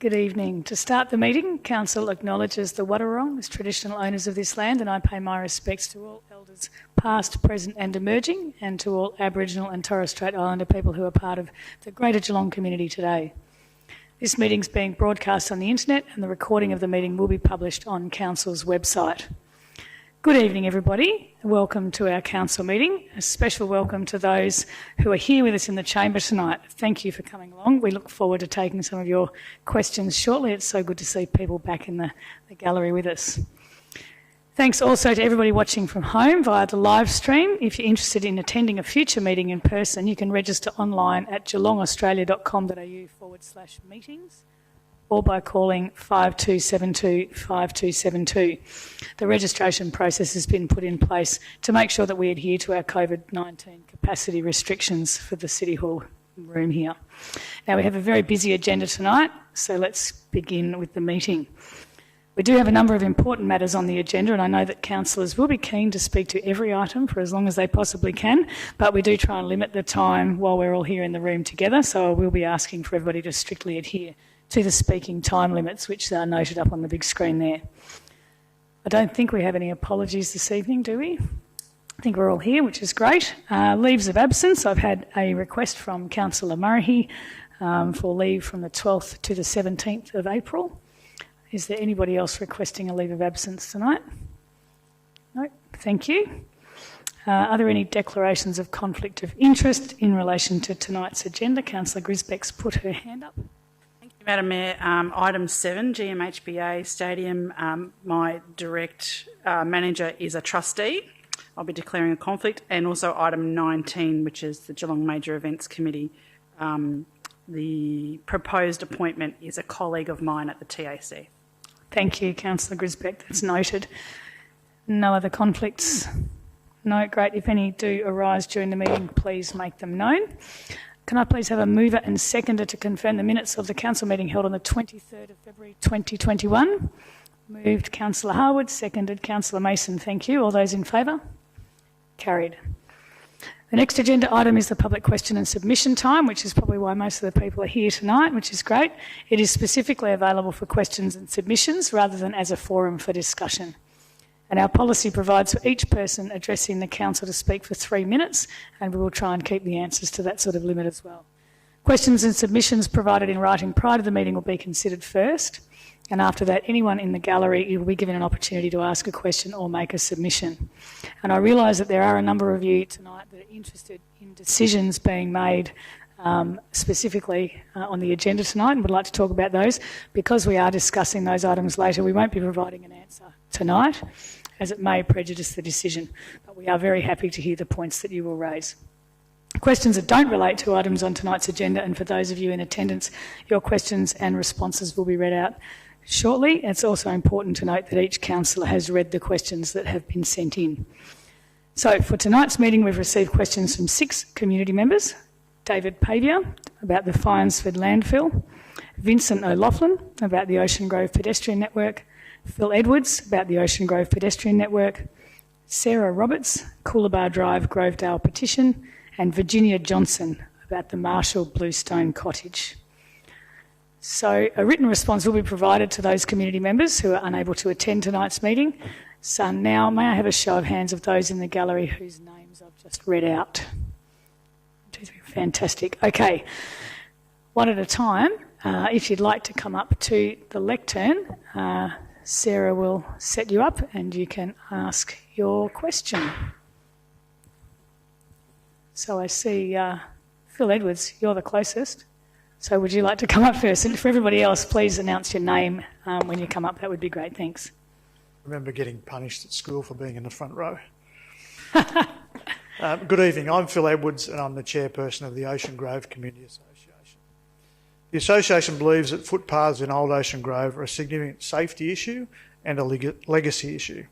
Good evening. To start the meeting, Council acknowledges the Wadawurrung as traditional owners of this land, and I pay my respects to all elders past, present and emerging, and to all Aboriginal and Torres Strait Islander people who are part of the Greater Geelong community today. This meeting is being broadcast on the internet, and the recording of the meeting will be published on Council's website. Good evening, everybody. Welcome to our Council meeting. A special welcome to those who are here with us in the chamber tonight. Thank you for coming along. We look forward to taking some of your questions shortly. It's so good to see people back in the gallery with us. Thanks also to everybody watching from home via the live stream. If you're interested in attending a future meeting in person, you can register online at geelongaustralia.com.au/meetings. or by calling 5272 5272. The registration process has been put in place to make sure that we adhere to our COVID-19 capacity restrictions for the City Hall room here. Now, we have a very busy agenda tonight, so let's begin with the meeting. We do have a number of important matters on the agenda, and I know that councillors will be keen to speak to every item for as long as they possibly can, but we do try and limit the time while we're all here in the room together, so I will be asking for everybody to strictly adhere to the speaking time limits, which are noted up on the big screen there. I don't think we have any apologies this evening, do we? I think we're all here, which is great. Leaves of absence. I've had a request from Councillor Murray for leave from the 12th to the 17th of April. Is there anybody else requesting a leave of absence tonight? No, thank you. Are there any declarations of conflict of interest in relation to tonight's agenda? Councillor Grisbeck's put her hand up. Madam Mayor, item 7, GMHBA Stadium, my direct manager is a trustee. I'll be declaring a conflict. And also item 19, which is the Geelong Major Events Committee. The proposed appointment is a colleague of mine at the TAC. Thank you, Councillor Grisbeck. That's noted. No other conflicts? No, great. If any do arise during the meeting, please make them known. Can I please have a mover and seconder to confirm the minutes of the council meeting held on the 23rd of February 2021? Moved Councillor Harwood, seconded Councillor Mason. Thank you. All those in favour? Carried. The next agenda item is the public question and submission time, which is probably why most of the people are here tonight, which is great. It is specifically available for questions and submissions rather than as a forum for discussion. And our policy provides for each person addressing the council to speak for 3 minutes, and we will try and keep the answers to that sort of limit as well. Questions and submissions provided in writing prior to the meeting will be considered first, and after that, anyone in the gallery will be given an opportunity to ask a question or make a submission. And I realise that there are a number of you tonight that are interested in decisions being made specifically on the agenda tonight and would like to talk about those. Because we are discussing those items later, we won't be providing an answer tonight, as it may prejudice the decision, but we are very happy to hear the points that you will raise. Questions that don't relate to items on tonight's agenda, and for those of you in attendance, your questions and responses will be read out shortly. It's also important to note that each councillor has read the questions that have been sent in. So for tonight's meeting, we've received questions from 6 community members. David Pavia about the Fynesford landfill, Vincent O'Loughlin about the Ocean Grove Pedestrian Network, Phil Edwards about the Ocean Grove Pedestrian Network, Sarah Roberts, Coolabah Drive Grovedale Petition, and Virginia Johnson about the Marshall Bluestone Cottage. So a written response will be provided to those community members who are unable to attend tonight's meeting. So now, may I have a show of hands of those in the gallery whose names I've just read out? 2, 3, fantastic. Okay, one at a time. If you'd like to come up to the lectern, Sarah will set you up and you can ask your question. So I see Phil Edwards, you're the closest. So would you like to come up first? And for everybody else, please announce your name when you come up. That would be great. Thanks. I remember getting punished at school for being in the front row. Good evening. I'm Phil Edwards and I'm the chairperson of the Ocean Grove Community Association. The association believes that footpaths in Old Ocean Grove are a significant safety issue and a legacy issue.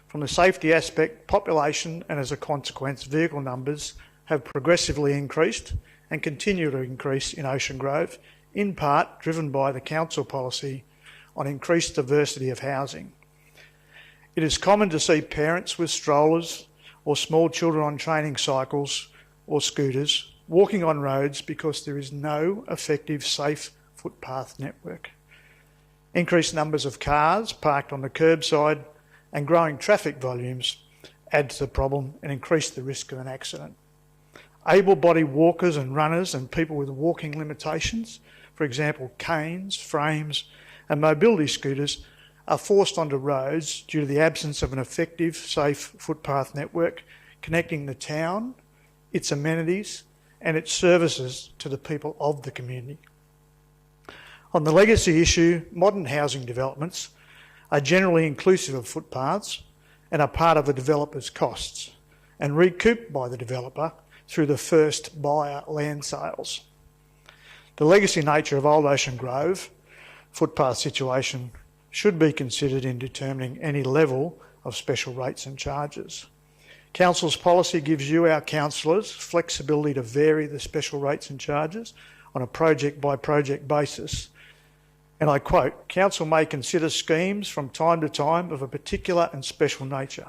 From the safety aspect, population and as a consequence vehicle numbers have progressively increased and continue to increase in Ocean Grove, in part driven by the council policy on increased diversity of housing. It is common to see parents with strollers or small children on training cycles or scooters walking on roads because there is no effective safe footpath network. Increased numbers of cars parked on the curbside and growing traffic volumes add to the problem and increase the risk of an accident. Able-bodied walkers and runners and people with walking limitations, for example canes, frames and mobility scooters, are forced onto roads due to the absence of an effective, safe footpath network connecting the town, its amenities and its services to the people of the community. On the legacy issue, modern housing developments are generally inclusive of footpaths and are part of the developer's costs and recouped by the developer through the first buyer land sales. The legacy nature of Old Ocean Grove footpath situation should be considered in determining any level of special rates and charges. Council's policy gives you, our councillors, flexibility to vary the special rates and charges on a project-by-project basis. And I quote, "Council may consider schemes from time to time of a particular and special nature.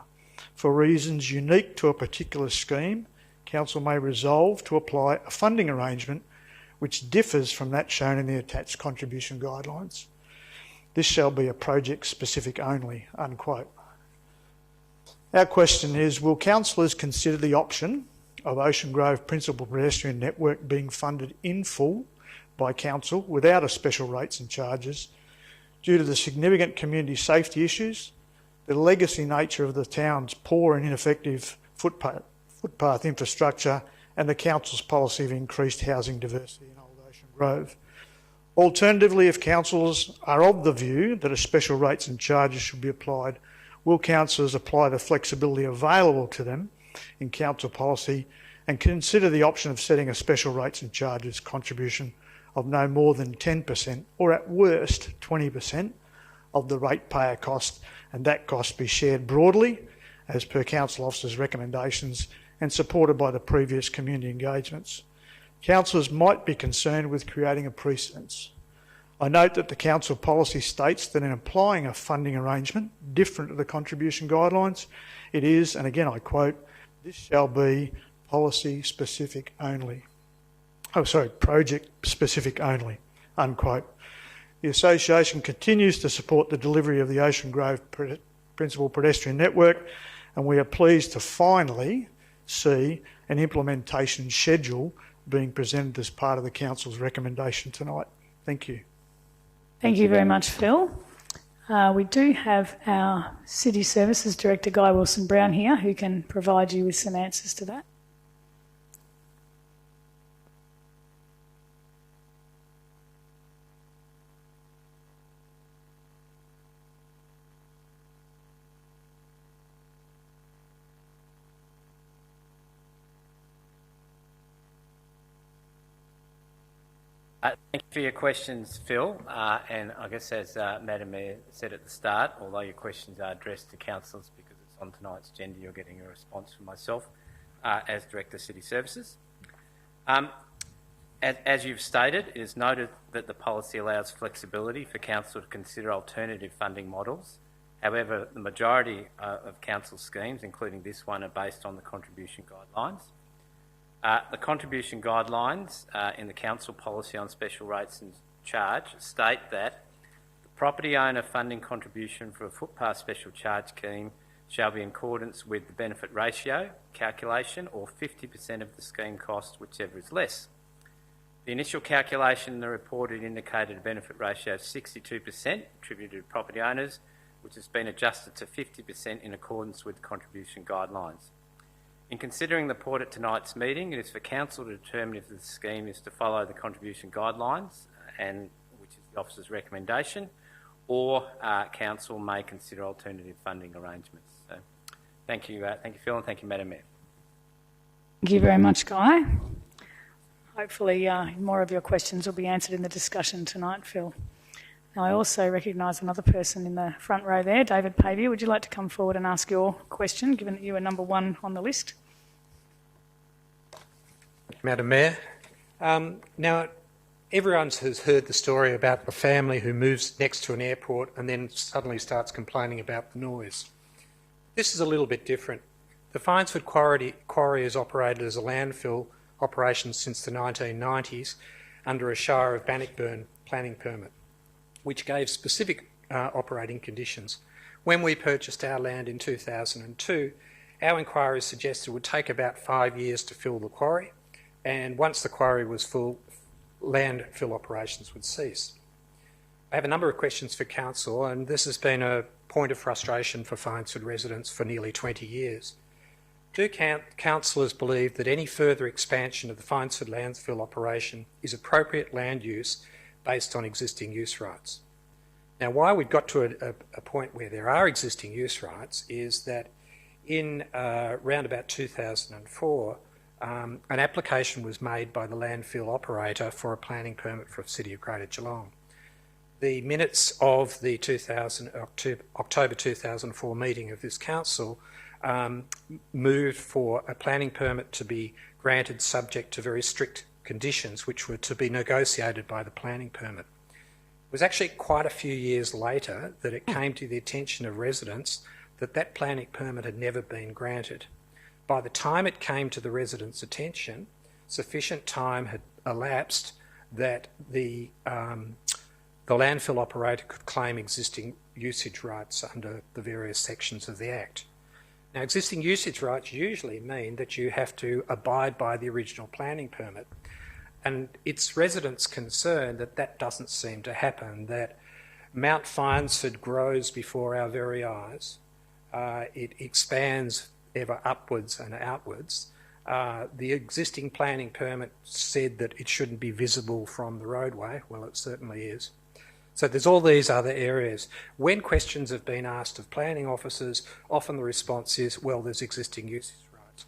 For reasons unique to a particular scheme, Council may resolve to apply a funding arrangement which differs from that shown in the attached contribution guidelines. This shall be a project-specific only," unquote. Our question is, will councillors consider the option of Ocean Grove Principal Pedestrian Network being funded in full by Council without a special rates and charges due to the significant community safety issues, the legacy nature of the town's poor and ineffective footpath infrastructure and the Council's policy of increased housing diversity in Old Ocean Grove? Alternatively, if councillors are of the view that a special rates and charges should be applied, will councillors apply the flexibility available to them in council policy and consider the option of setting a special rates and charges contribution of no more than 10% or at worst 20% of the ratepayer cost, and that cost be shared broadly as per council officers' recommendations and supported by the previous community engagements? Councillors might be concerned with creating a precedence. I note that the council policy states that in applying a funding arrangement different to the contribution guidelines, it is, and again I quote, "This shall be policy specific only." Project specific only, unquote. The association continues to support the delivery of the Ocean Grove Principal Pedestrian Network, and we are pleased to finally see an implementation schedule being presented as part of the council's recommendation tonight. Thank you. Thank you very much, Phil. We do have our City Services Director, Guy Wilson-Brown, here, who can provide you with some answers to that. Thank you for your questions, Phil. And I guess as Madam Mayor said at the start, although your questions are addressed to councillors because it's on tonight's agenda, you're getting a response from myself as Director of City Services. As you've stated, it is noted that the policy allows flexibility for council to consider alternative funding models. However, the majority of council schemes, including this one, are based on the contribution guidelines. The contribution guidelines in the council policy on special rates and charge state that the property owner funding contribution for a footpath special charge scheme shall be in accordance with the benefit ratio calculation or 50% of the scheme cost, whichever is less. The initial calculation in the report indicated a benefit ratio of 62% attributed to property owners, which has been adjusted to 50% in accordance with the contribution guidelines. In considering the report at tonight's meeting, it is for Council to determine if the scheme is to follow the contribution guidelines, and which is the officer's recommendation, or Council may consider alternative funding arrangements. So, thank you, Phil, and thank you, Madam Mayor. Thank you very much, Guy. Hopefully more of your questions will be answered in the discussion tonight, Phil. Now, I also recognise another person in the front row there, David Paley. Would you like to come forward and ask your question, given that you are number one on the list? Madam Mayor, now everyone has heard the story about the family who moves next to an airport and then suddenly starts complaining about the noise. This is a little bit different. The Finesford Quarry has operated as a landfill operation since the 1990s under a Shire of Bannockburn planning permit, which gave specific operating conditions. When we purchased our land in 2002, our inquiries suggested it would take about 5 years to fill the quarry, and once the quarry was full, landfill operations would cease. I have a number of questions for Council, and this has been a point of frustration for Finesford residents for nearly 20 years. Do councillors believe that any further expansion of the Finesford landfill operation is appropriate land use based on existing use rights? Now, why we've got to a point where there are existing use rights is that in around about 2004, an application was made by the landfill operator for a planning permit for the City of Greater Geelong. The minutes of the October 2004 meeting of this council moved for a planning permit to be granted subject to very strict conditions which were to be negotiated by the planning permit. It was actually quite a few years later that it came to the attention of residents that that planning permit had never been granted. By the time it came to the residents' attention, sufficient time had elapsed that the landfill operator could claim existing usage rights under the various sections of the Act. Now, existing usage rights usually mean that you have to abide by the original planning permit, and it's residents' concern that that doesn't seem to happen, that Mount Finesford grows before our very eyes. It expands ever upwards and outwards. The existing planning permit said that it shouldn't be visible from the roadway. Well, it certainly is. So there's all these other areas. When questions have been asked of planning officers, often the response is, well, there's existing usage rights.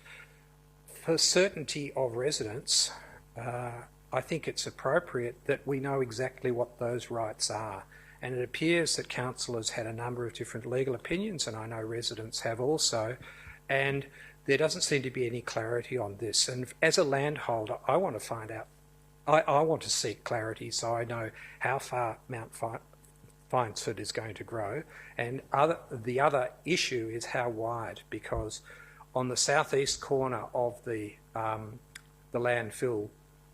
For certainty of residents, I think it's appropriate that we know exactly what those rights are. And it appears that council has had a number of different legal opinions, and I know residents have also, and there doesn't seem to be any clarity on this. And as a landholder, I want to find out, I want to seek clarity so I know how far Mount Finesford is going to grow. And the other issue is how wide, because on the southeast corner of the landfill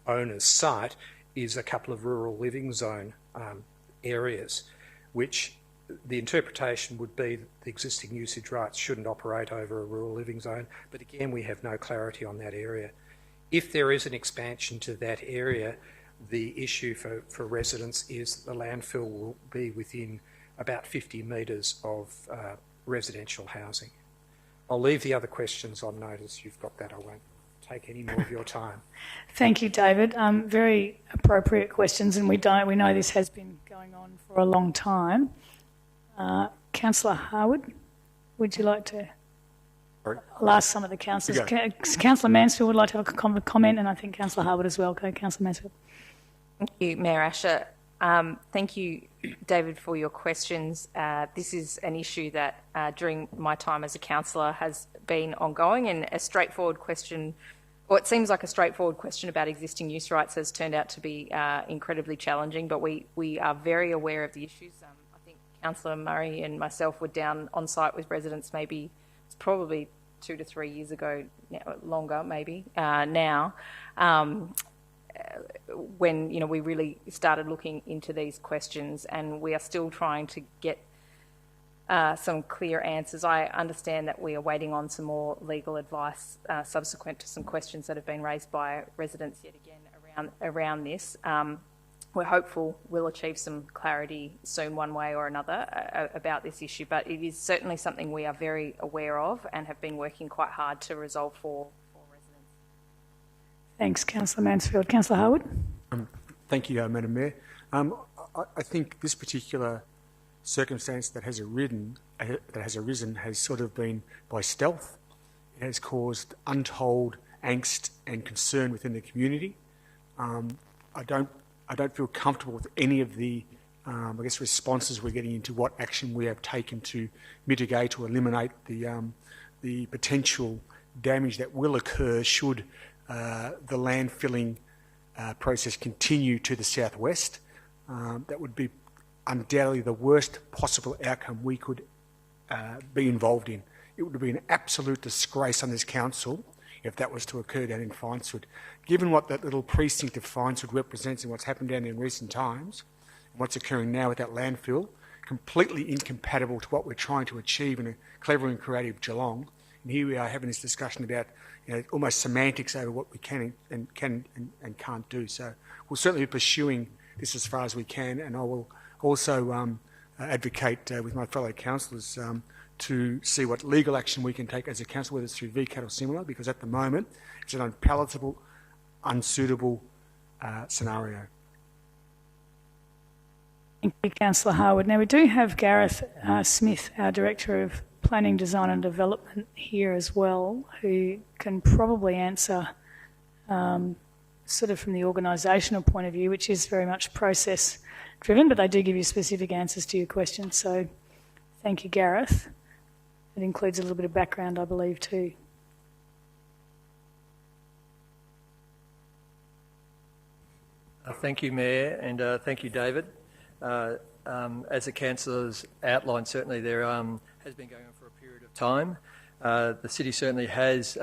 owner's site is a couple of rural living zone areas, which the interpretation would be that the existing usage rights shouldn't operate over a rural living zone, but again we have no clarity on that area. If there is an expansion to that area, the issue for residents is that the landfill will be within about 50 metres of residential housing. I'll leave the other questions on notice. You've got that. I won't take any more of your time. Thank you, David. Very appropriate questions, and we know this has been going on for a long time. Councillor Harwood, would you like to? Sorry? I'll ask some of the councillors. Councillor Mansfield would like to have a comment, and I think Councillor Harwood as well. Okay, Councillor Mansfield. Thank you, Mayor Asher. Thank you, David, for your questions. This is an issue that during my time as a councillor has been ongoing, and a straightforward question, or it seems like a straightforward question about existing use rights has turned out to be incredibly challenging, but we are very aware of the issues. I think Councillor Murray and myself were down on site with residents maybe, it's probably 2 to 3 years ago, longer maybe, now, when we really started looking into these questions, and we are still trying to get some clear answers. I understand that we are waiting on some more legal advice subsequent to some questions that have been raised by residents yet again around this. We're hopeful we'll achieve some clarity soon one way or another about this issue, but it is certainly something we are very aware of and have been working quite hard to resolve for residents. Thanks, Councillor Mansfield. Councillor Harwood? Thank you, Madam Mayor. I think this particular circumstance that has arisen has sort of been by stealth. It has caused untold angst and concern within the community. I don't feel comfortable with any of the responses we're getting into what action we have taken to mitigate or eliminate the potential damage that will occur should the landfilling process continue to the southwest. That would be undoubtedly the worst possible outcome we could be involved in. It would be an absolute disgrace on this council if that was to occur down in Finesford. Given what that little precinct of Finesford represents and what's happened down in recent times, what's occurring now with that landfill, completely incompatible to what we're trying to achieve in a clever and creative Geelong. And here we are having this discussion about almost semantics over what we can and can't do. So we'll certainly be pursuing this as far as we can, and I will also advocate with my fellow councillors to see what legal action we can take as a council, whether it's through VCAT or similar, because at the moment it's an unpalatable, unsuitable scenario. Thank you, Councillor Harwood. Now, we do have Gareth Smith, our Director of Planning, Design and Development here as well, who can probably answer sort of from the organisational point of view, which is very much process driven, but they do give you specific answers to your questions. So thank you, Gareth. It includes a little bit of background, I believe, too. Thank you, Mayor, and thank you, David. As the councillors outlined, certainly there has been going on for a period of time. The city certainly has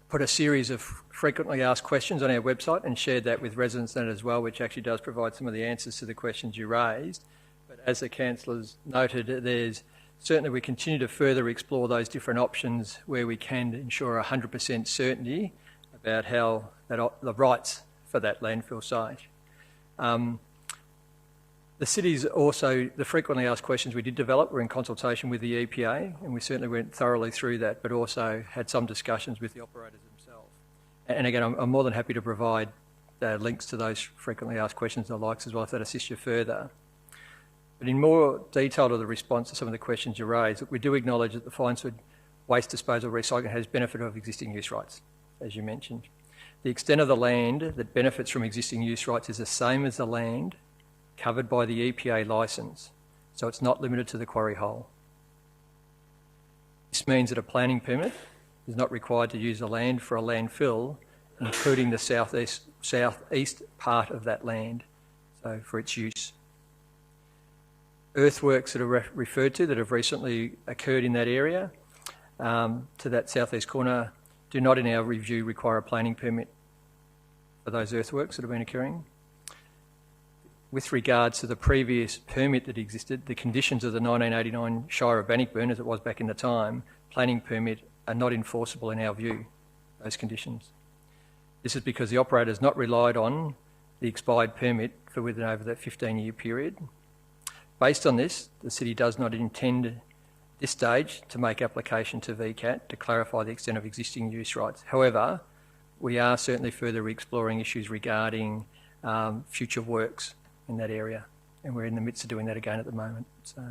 put a series of frequently asked questions on our website and shared that with residents as well, which actually does provide some of the answers to the questions you raised. But as the councillors noted, certainly we continue to further explore those different options where we can ensure 100% certainty about how the rights for that landfill site. The city's also, the frequently asked questions we did develop were in consultation with the EPA, and we certainly went thoroughly through that, but also had some discussions with the operators themselves. And again, I'm more than happy to provide links to those frequently asked questions and the likes as well, if that assists you further. But in more detail to the response to some of the questions you raised, we do acknowledge that the Fineswood waste disposal recycling has benefit of existing use rights, as you mentioned. The extent of the land that benefits from existing use rights is the same as the land covered by the EPA licence, so it's not limited to the quarry hole. This means that a planning permit is not required to use the land for a landfill, including the southeast part of that land, so for its use. Earthworks that are referred to that have recently occurred in that area, to that southeast corner, do not, in our review, require a planning permit for those earthworks that have been occurring. With regards to the previous permit that existed, the conditions of the 1989 Shire of Bannockburn, as it was back in the time, planning permit are not enforceable in our view, those conditions. This is because the operator has not relied on the expired permit for within over that 15-year period. Based on this, the city does not intend at this stage to make application to VCAT to clarify the extent of existing use rights. However, we are certainly further exploring issues regarding future works in that area, and we're in the midst of doing that again at the moment. So,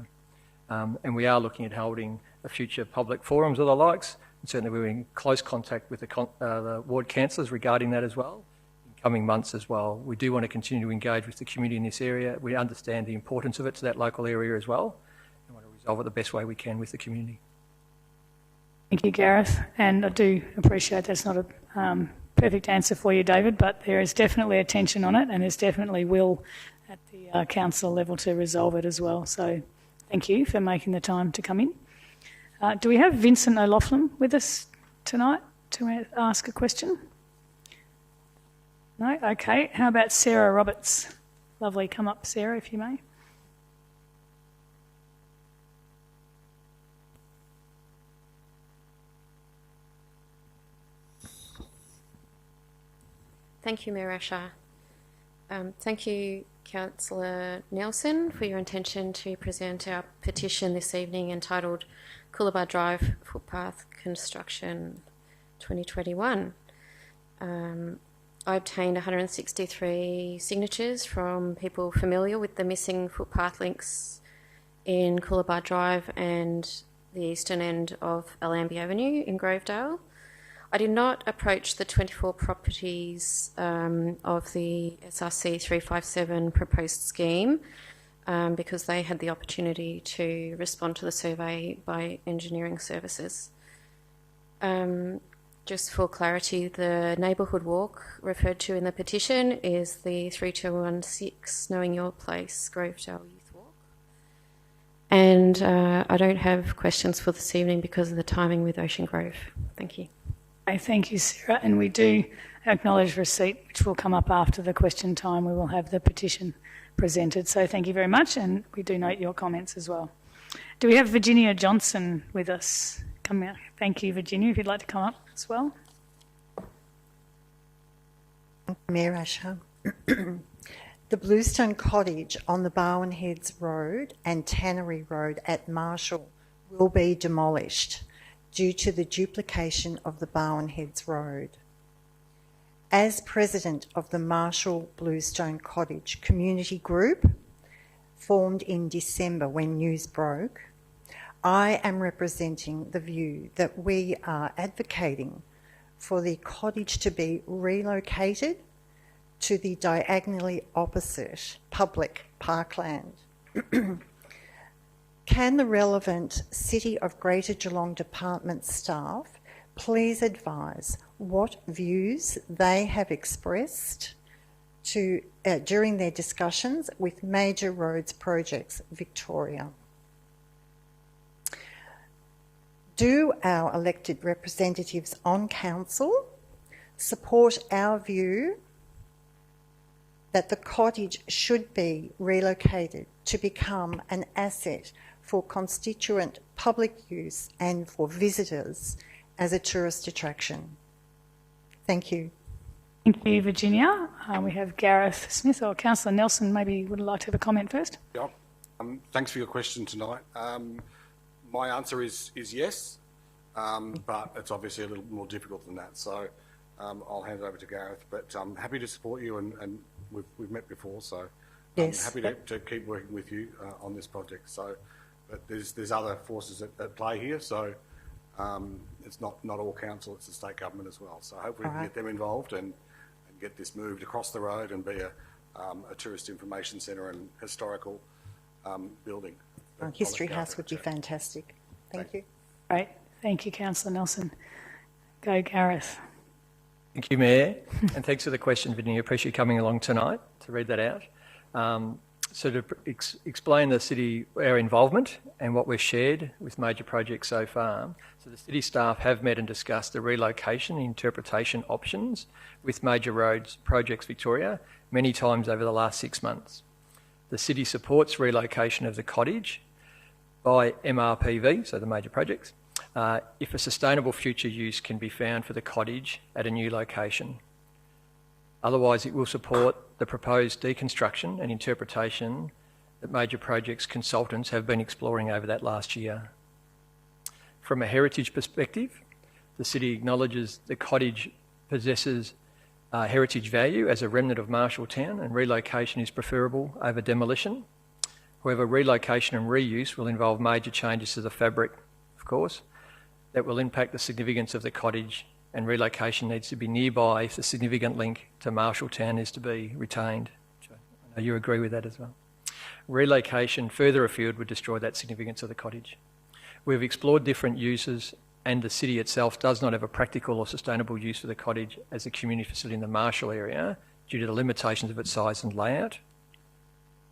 and we are looking at holding a future public forums or the likes, and certainly we're in close contact with the ward councillors regarding that as well in coming months as well. We do want to continue to engage with the community in this area. We understand the importance of it to that local area as well, and want to resolve it the best way we can with the community. Thank you, Gareth, and I do appreciate that's not a perfect answer for you, David, but there is definitely attention on it, and there's definitely will at the council level to resolve it as well. So thank you for making the time to come in. Do we have Vincent O'Loughlin with us tonight to ask a question? No? Okay. How about Sarah Roberts? Lovely. Come up, Sarah, if you may. Thank you, Mayor Asher. Thank you, Councillor Nelson, for your intention to present our petition this evening entitled Coolabah Drive Footpath Construction 2021. I obtained 163 signatures from people familiar with the missing footpath links in Coolabah Drive and the eastern end of Allambie Avenue in Grovedale. I did not approach the 24 properties of the SRC 357 proposed scheme because they had the opportunity to respond to the survey by engineering services. Just for clarity, the neighbourhood walk referred to in the petition is the 3216 Knowing Your Place Grovedale Youth Walk. And I don't have questions for this evening because of the timing with Ocean Grove. Thank you. Okay, thank you, Sarah. And we do acknowledge receipt, which will come up after the question time. We will have the petition presented. So thank you very much, and we do note your comments as well. Do we have Virginia Johnson with us? Come out. Thank you, Virginia, if you'd like to come up as well. Mayor Asher. The Bluestone Cottage on the Barwon Heads Road and Tannery Road at Marshall will be demolished due to the duplication of the Barwon Heads Road. As president of the Marshall Bluestone Cottage Community Group, formed in December when news broke, I am representing the view that we are advocating for the cottage to be relocated to the diagonally opposite public parkland. Can the relevant City of Greater Geelong Department staff please advise what views they have expressed during their discussions with Major Roads Projects Victoria? Do our elected representatives on council support our view that the cottage should be relocated to become an asset for constituent public use and for visitors as a tourist attraction? Thank you. Thank you, Virginia. We have Gareth Smith, or Councillor Nelson maybe would like to have a comment first. Yeah. Thanks for your question tonight. My answer is yes, but it's obviously a little more difficult than that. So I'll hand it over to Gareth. But I'm happy to support you, and we've met before, so yes, I'm happy to keep working with you on this project. So, but there's other forces at play here. So it's not all council; it's the state government as well. So hopefully we can get them involved and get this moved across the road and be a tourist information centre and historical building. History House would be fantastic. Thank you. Great. Thank you, Councillor Nelson. Go, Gareth. Thank you, Mayor, and thanks for the question, Virginia. Appreciate you coming along tonight to read that out. So to explain the city, our involvement and what we've shared with major projects so far. So the city staff have met and discussed the relocation and interpretation options with Major Roads Projects Victoria many times over the last 6 months. The city supports relocation of the cottage by MRPV, so the major projects, if a sustainable future use can be found for the cottage at a new location. Otherwise, it will support the proposed deconstruction and interpretation that major projects consultants have been exploring over that last year. From a heritage perspective, the city acknowledges the cottage possesses heritage value as a remnant of Marshalltown, and relocation is preferable over demolition. However, relocation and reuse will involve major changes to the fabric, of course, that will impact the significance of the cottage, and relocation needs to be nearby if the significant link to Marshalltown is to be retained. I know you agree with that as well. Relocation further afield would destroy that significance of the cottage. We've explored different uses, and the city itself does not have a practical or sustainable use for the cottage as a community facility in the Marshall area due to the limitations of its size and layout.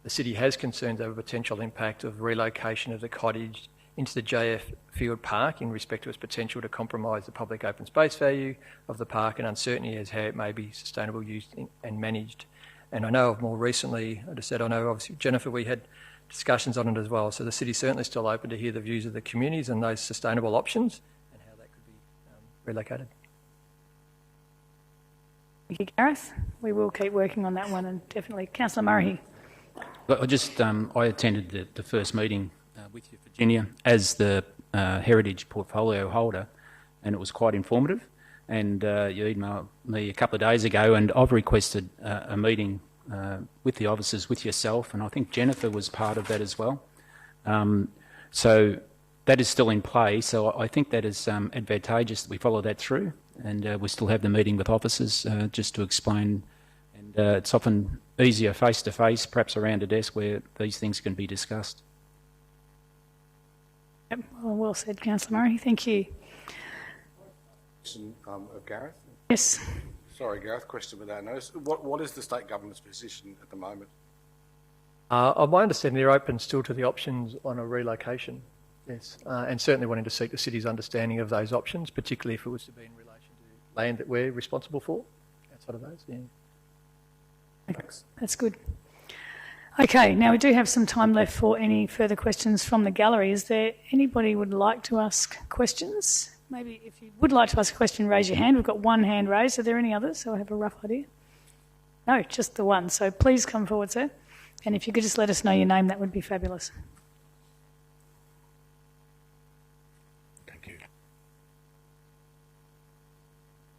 The city has concerns over potential impact of relocation of the cottage into the JF Field Park in respect to its potential to compromise the public open space value of the park, and uncertainty as how it may be sustainable used and managed. And I know of more recently, I just said, I know obviously, Jennifer, we had discussions on it as well. So the city's certainly still open to hear the views of the communities and those sustainable options and how that could be relocated. Thank you, Gareth. We will keep working on that one, and definitely. Councillor Murray. I attended the first meeting with you, Virginia, as the heritage portfolio holder, and it was quite informative. And you emailed me a couple of days ago, and I've requested a meeting with the officers, with yourself, and I think Jennifer was part of that as well. So that is still in play, so I think that is advantageous that we follow that through, and we still have the meeting with officers just to explain. And it's often easier face-to-face, perhaps around a desk where these things can be discussed. Yep, well said, Councillor Murray. Thank you. Question of Gareth? Yes. Sorry, Gareth, question without notice. What is the state government's position at the moment? On my understanding, they're open still to the options on a relocation, yes, and certainly wanting to seek the city's understanding of those options, particularly if it was to be in relation to land that we're responsible for, outside of those, yeah. Thanks. That's good. Okay, now we do have some time left for any further questions from the gallery. Is there anybody who would like to ask questions? Maybe if you would like to ask a question, raise your hand. We've got one hand raised. Are there any others? So I have a rough idea. No, just the one. So please come forward, sir. And if you could just let us know your name, that would be fabulous. Thank you.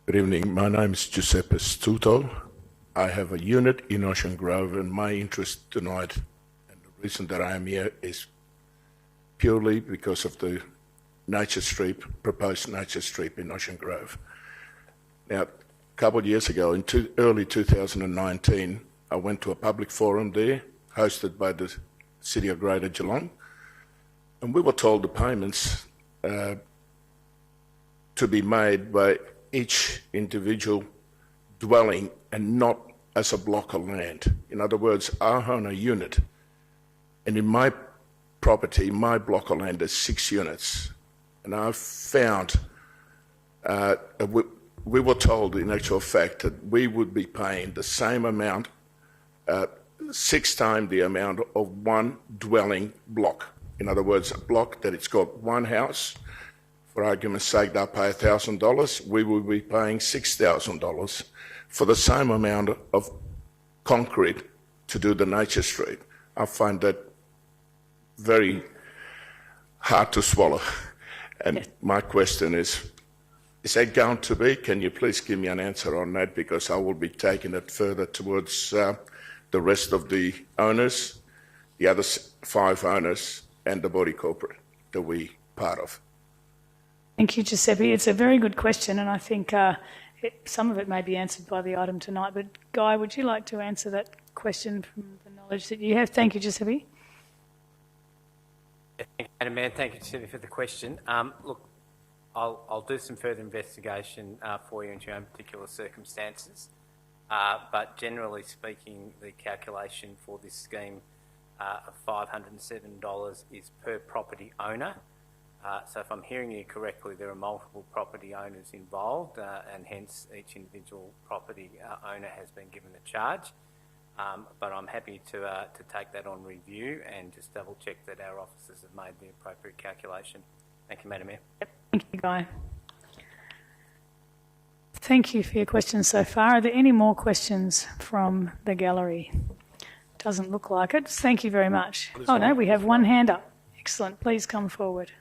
Good evening. My name is Giuseppe Stuto. I have a unit in Ocean Grove, and my interest tonight, and the reason that I am here, is purely because of the nature strip, proposed nature strip in Ocean Grove. Now, a couple of years ago, in early 2019, I went to a public forum there, hosted by the City of Greater Geelong, and we were told the payments to be made by each individual dwelling and not as a block of land. In other words, I own a unit, and in my property, my block of land is 6 units. And I found, we were told in actual fact that we would be paying the same amount, 6 times the amount of one dwelling block. In other words, a block that it's got one house, for argument's sake, they'll pay $1,000, we will be paying $6,000 for the same amount of concrete to do the nature street. I find that very hard to swallow. And my question is that going to be? Can you please give me an answer on that? Because I will be taking it further towards the rest of the owners, the other 5 owners, and the body corporate that we part of. Thank you, Giuseppe. It's a very good question, and I think some of it may be answered by the item tonight. But Guy, would you like to answer that question from the knowledge that you have? Thank you, Giuseppe. Thank you, Madam Mayor. Thank you, Giuseppe, for the question. Look, I'll do some further investigation for you into your own particular circumstances. But generally speaking, the calculation for this scheme of $507 is per property owner. So if I'm hearing you correctly, there are multiple property owners involved, and hence each individual property owner has been given a charge. But I'm happy to take that on review and just double check that our officers have made the appropriate calculation. Thank you, Madam Mayor. Yep. Thank you, Guy. Thank you for your questions so far. Are there any more questions from the gallery? Doesn't look like it. Thank you very much. Oh no, we have one hand up. Excellent. Please come forward.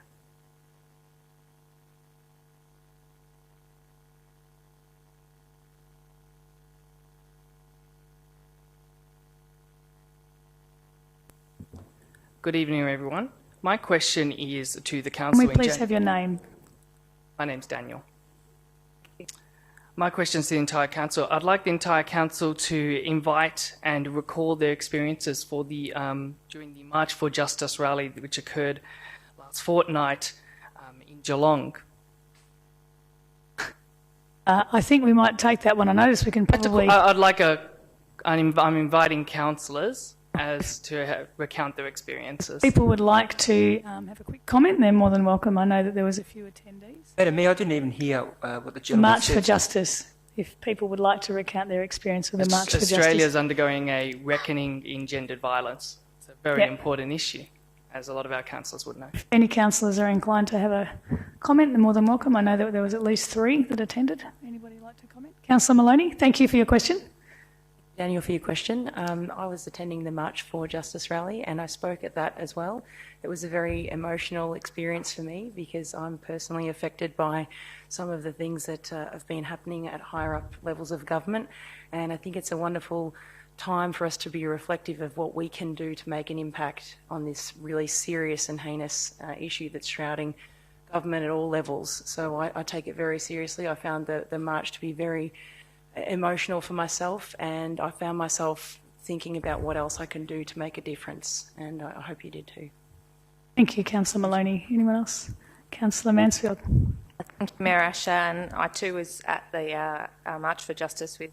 Good evening, everyone. My question is to the Can council. we please have your name? My name's Daniel. My question is to the entire council. I'd like the entire council to invite and recall their experiences for the during the March for Justice rally, which occurred last fortnight in Geelong. I think we might take that one on notice. We can probably. I'm inviting councillors as to recount their experiences. People would like to have a quick comment. They're more than welcome. I know that there was a few attendees. Madam Mayor, I didn't even hear what the gentleman March said. for Justice. If people would like to recount their experience with the March for Justice. Australia's undergoing a reckoning in gendered violence. It's a very important issue, as a lot of our councillors would know. If any councillors are inclined to have a comment, they're more than welcome. I know that there was at least 3 that attended. Anybody like to comment? Councillor Maloney, thank you for your question. Daniel, for your question. I was attending the March for Justice rally and I spoke at that as well. It was a very emotional experience for me because I'm personally affected by some of the things that have been happening at higher up levels of government, and I think it's a wonderful time for us to be reflective of what we can do to make an impact on this really serious and heinous issue that's shrouding government at all levels. So I take it very seriously. I found the march to be very emotional for myself, and I found myself thinking about what else I can do to make a difference, and I hope you did too. Thank you, Councillor Maloney. Anyone else? Councillor Mansfield. Thank you, Mayor Asher, and I too was at the March for Justice with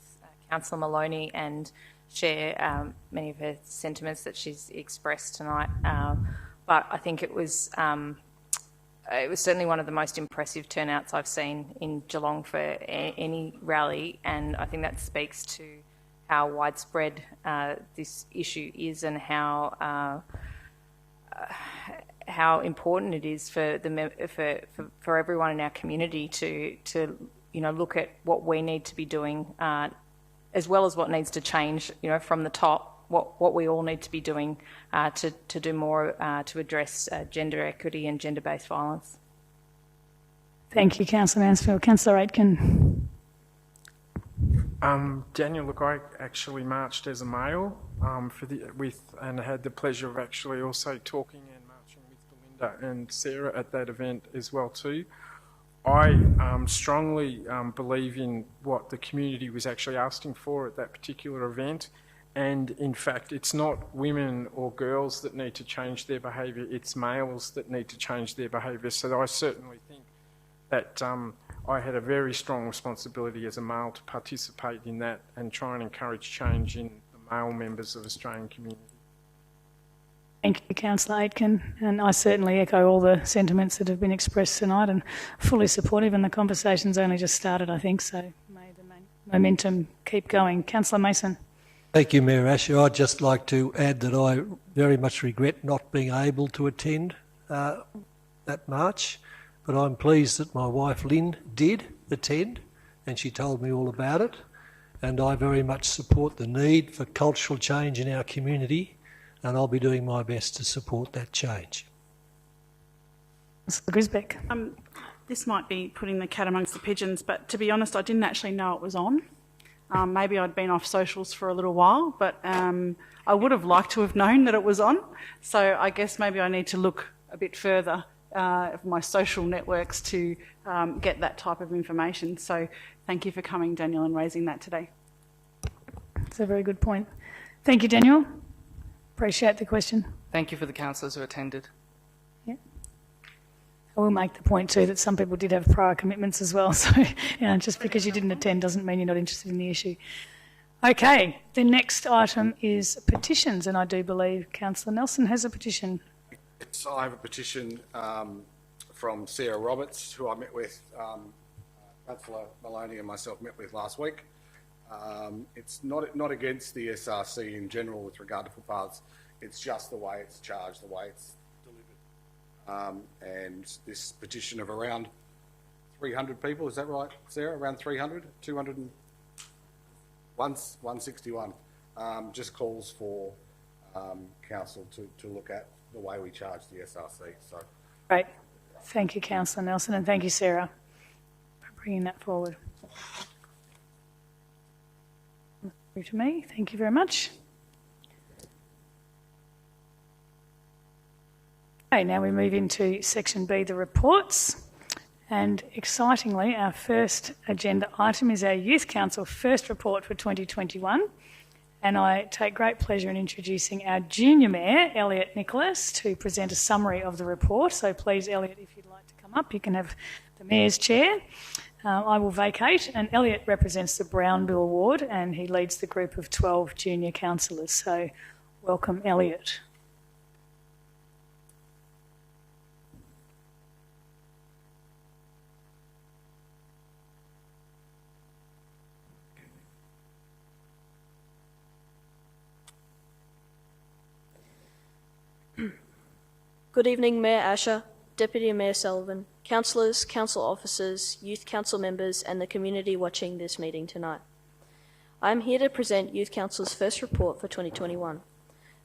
Councillor Maloney and share many of her sentiments that she's expressed tonight. But I think it was certainly one of the most impressive turnouts I've seen in Geelong for any rally, and I think that speaks to how widespread this issue is and how important it is for for everyone in our community to look at what we need to be doing, as well as what needs to change, from the top. What we all need to be doing to do more to address gender equity and gender-based violence. Thank you, Councillor Mansfield. Councillor Aitken. Daniel, look, I actually marched as a male and had the pleasure of actually also talking and marching with Belinda and Sarah at that event as well too. I strongly believe in what the community was actually asking for at that particular event. And in fact, it's not women or girls that need to change their behaviour, it's males that need to change their behaviour. So I certainly think that I had a very strong responsibility as a male to participate in that and try and encourage change in the male members of the Australian community. Thank you, Councillor Aitken, and I certainly echo all the sentiments that have been expressed tonight and fully supportive, and the conversation's only just started, I think, so may the momentum keep going. Councillor Mason. Thank you, Mayor Asher. I'd just like to add that I very much regret not being able to attend that march, but I'm pleased that my wife Lynn did attend and she told me all about it, and I very much support the need for cultural change in our community, and I'll be doing my best to support that change. Councillor Grisbeck. This might be putting the cat amongst the pigeons, but to be honest, I didn't actually know it was on. Maybe I'd been off socials for a little while, but I would have liked to have known that it was on. So I guess maybe I need to look a bit further of my social networks to get that type of information. So thank you for coming, Daniel, and raising that today. That's a very good point. Thank you, Daniel. Appreciate the question. Thank you for the councillors who attended. Yeah. I will make the point too that some people did have prior commitments as well, so just because you didn't attend doesn't mean you're not interested in the issue. Okay, the next item is petitions, and I do believe Councillor Nelson has a petition. Yes, I have a petition from Sarah Roberts, who I met with, Councillor Maloney and myself met with last week. It's not against the SRC in general with regard to footpaths, it's just the way it's charged, the way it's and this petition of around 300 people, is that right, Sarah? Around 300? 200 and 161 just calls for council to look at the way we charge the SRC. So, great. Thank you, Councillor Nelson, and thank you, Sarah, for bringing that forward. Through to me. Thank you very much. Okay, now we move into section B, the reports. And excitingly, our first agenda item is our Youth Council first report for 2021. And I take great pleasure in introducing our Junior Mayor, Elliot Nicholas, to present a summary of the report. So please, Elliot, if you'd like to come up, you can have the Mayor's chair. I will vacate, and Elliot represents the Brownbill ward, and he leads the group of 12 junior councillors. So welcome, Elliot. Good evening, Mayor Asher, Deputy Mayor Sullivan, councillors, council officers, youth council members and the community watching this meeting tonight. I am here to present Youth Council's first report for 2021.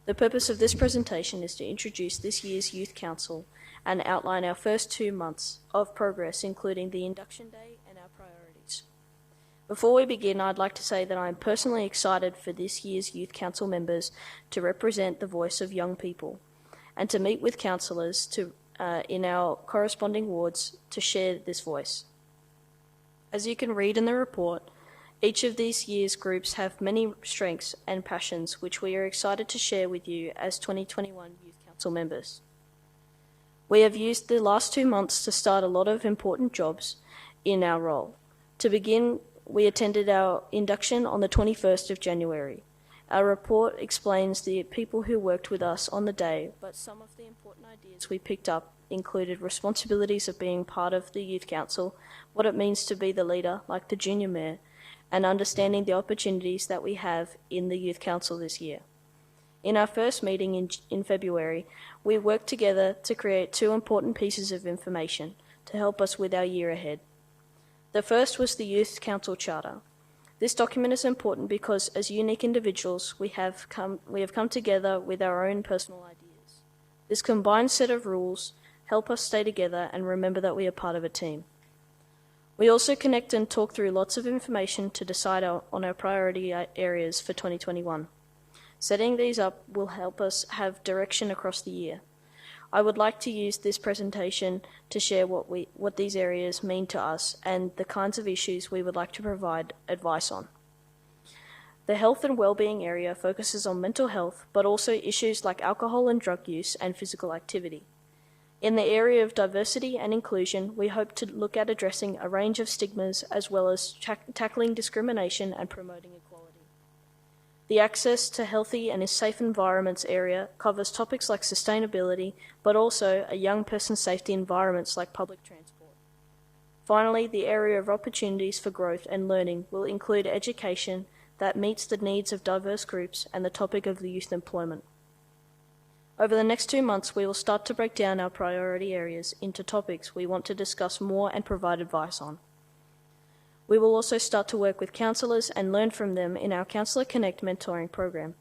The purpose of this presentation is to introduce this year's Youth Council and outline our first 2 months of progress, including the induction day and our priorities. Before we begin, I'd like to say that I am personally excited for this year's Youth Council members to represent the voice of young people and to meet with councillors in our corresponding wards to share this voice. As you can read in the report, each of these year's groups have many strengths and passions which we are excited to share with you as 2021 Youth Council members. We have used the last 2 months to start a lot of important jobs in our role. To begin, we attended our induction on the 21st of January. Our report explains the people who worked with us on the day, but some of the important ideas we picked up included responsibilities of being part of the Youth Council, what it means to be the leader, like the Junior Mayor, and understanding the opportunities that we have in the Youth Council this year. In our first meeting in February, we worked together to create 2 important pieces of information to help us with our year ahead. The first was the Youth Council Charter. This document is important because as unique individuals, we have come together with our own personal ideas. This combined set of rules help us stay together and remember that we are part of a team. We also connect and talk through lots of information to decide on our priority areas for 2021. Setting these up will help us have direction across the year. I would like to use this presentation to share what these areas mean to us and the kinds of issues we would like to provide advice on. The health and wellbeing area focuses on mental health, but also issues like alcohol and drug use and physical activity. In the area of diversity and inclusion, we hope to look at addressing a range of stigmas as well as tackling discrimination and promoting equality. The access to healthy and safe environments area covers topics like sustainability, but also a young person's safety environments like public transport. Finally, the area of opportunities for growth and learning will include education that meets the needs of diverse groups and the topic of the youth employment. Over the next 2 months, we will start to break down our priority areas into topics we want to discuss more and provide advice on. We will also start to work with councillors and learn from them in our Councillor Connect mentoring program,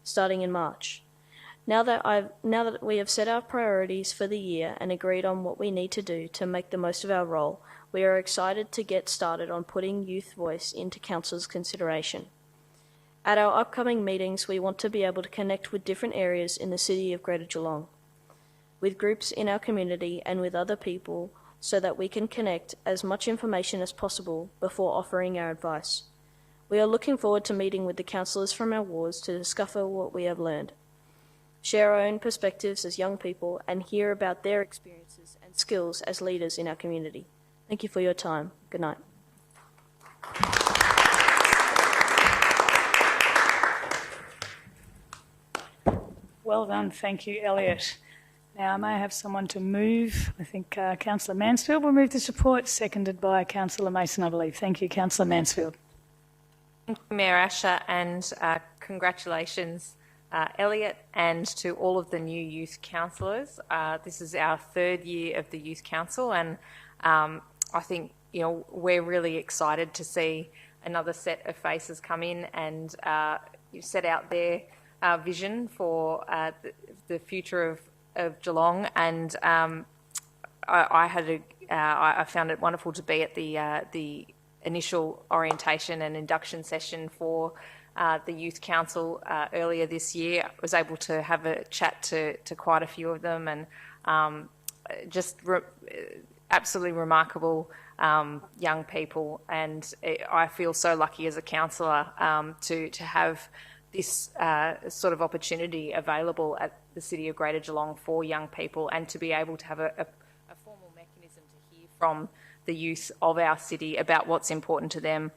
starting in March. Now that we have set our priorities for the year and agreed on what we need to do to make the most of our role, we are excited to get started on putting youth voice into council's consideration. At our upcoming meetings, we want to be able to connect with different areas in the city of Greater Geelong, with groups in our community and with other people, so that we can connect as much information as possible before offering our advice. We are looking forward to meeting with the councillors from our wards to discover what we have learned, share our own perspectives as young people, and hear about their experiences and skills as leaders in our community. Thank you for your time. Good night. Well done. Thank you, Elliot. Now, may I have someone to move? I think Councillor Mansfield will move this report, seconded by Councillor Mason, I believe. Thank you, Councillor Mansfield. Thank you, Mayor Asher, and congratulations, Elliot, and to all of the new youth councillors. This is our 3rd year of the Youth Council, and I think we're really excited to see another set of faces come in and set out their vision for the future of Geelong, and I found it wonderful to be at the initial orientation and induction session for the Youth Council earlier this year. I was able to have a chat to quite a few of them, and absolutely remarkable young people, and I feel so lucky as a councillor to have this sort of opportunity available at the City of Greater Geelong for young people, and to be able to have a formal mechanism to hear from the youth of our city about what's important to them.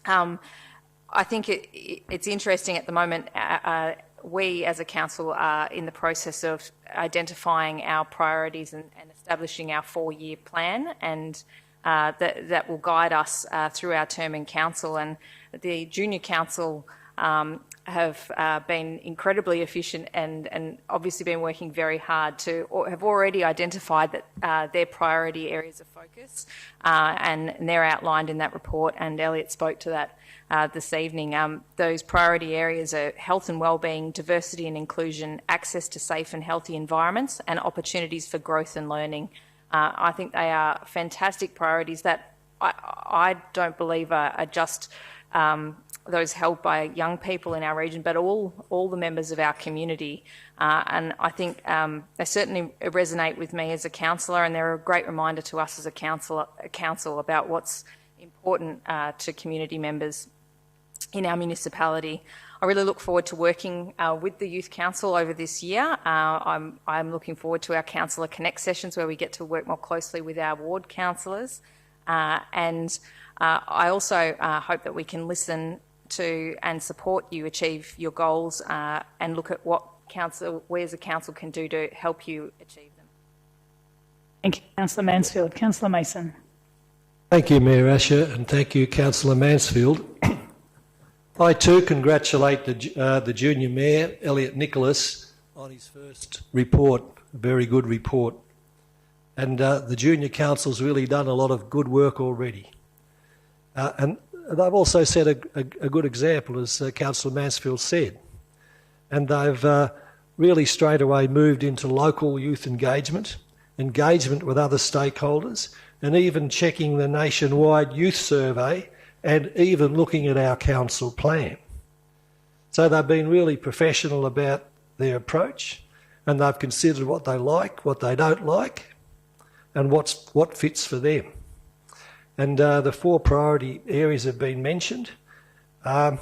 I think it's interesting at the moment. We as a council are in the process of identifying our priorities and establishing our 4-year plan, and that will guide us through our term in council. And the junior council have been incredibly efficient and obviously been working very hard to have already identified that their priority areas of focus, and they're outlined in that report, and Elliot spoke to that this evening. Those priority areas are health and wellbeing, diversity and inclusion, access to safe and healthy environments, and opportunities for growth and learning. I think they are fantastic priorities that I don't believe are just those held by young people in our region, but all the members of our community. And I think they certainly resonate with me as a councillor, and they're a great reminder to us as a council about what's important to community members in our municipality. I really look forward to working with the Youth Council over this year. I'm looking forward to our Councillor Connect sessions, where we get to work more closely with our ward councillors. And I also hope that we can listen to and support you achieve your goals, and look at what we as a council can do to help you achieve them. Thank you, Councillor Mansfield. Councillor Mason. Thank you, Mayor Asher, and thank you, Councillor Mansfield. I too congratulate the Junior Mayor, Elliot Nicholas, on his first report, a very good report. And the Junior Council's really done a lot of good work already. And they've also set a good example, as Councillor Mansfield said. And they've really straight away moved into local youth engagement with other stakeholders, and even checking the nationwide youth survey and even looking at our council plan. So they've been really professional about their approach, and they've considered what they like, what they don't like, and what fits for them. And the 4 priority areas have been mentioned: health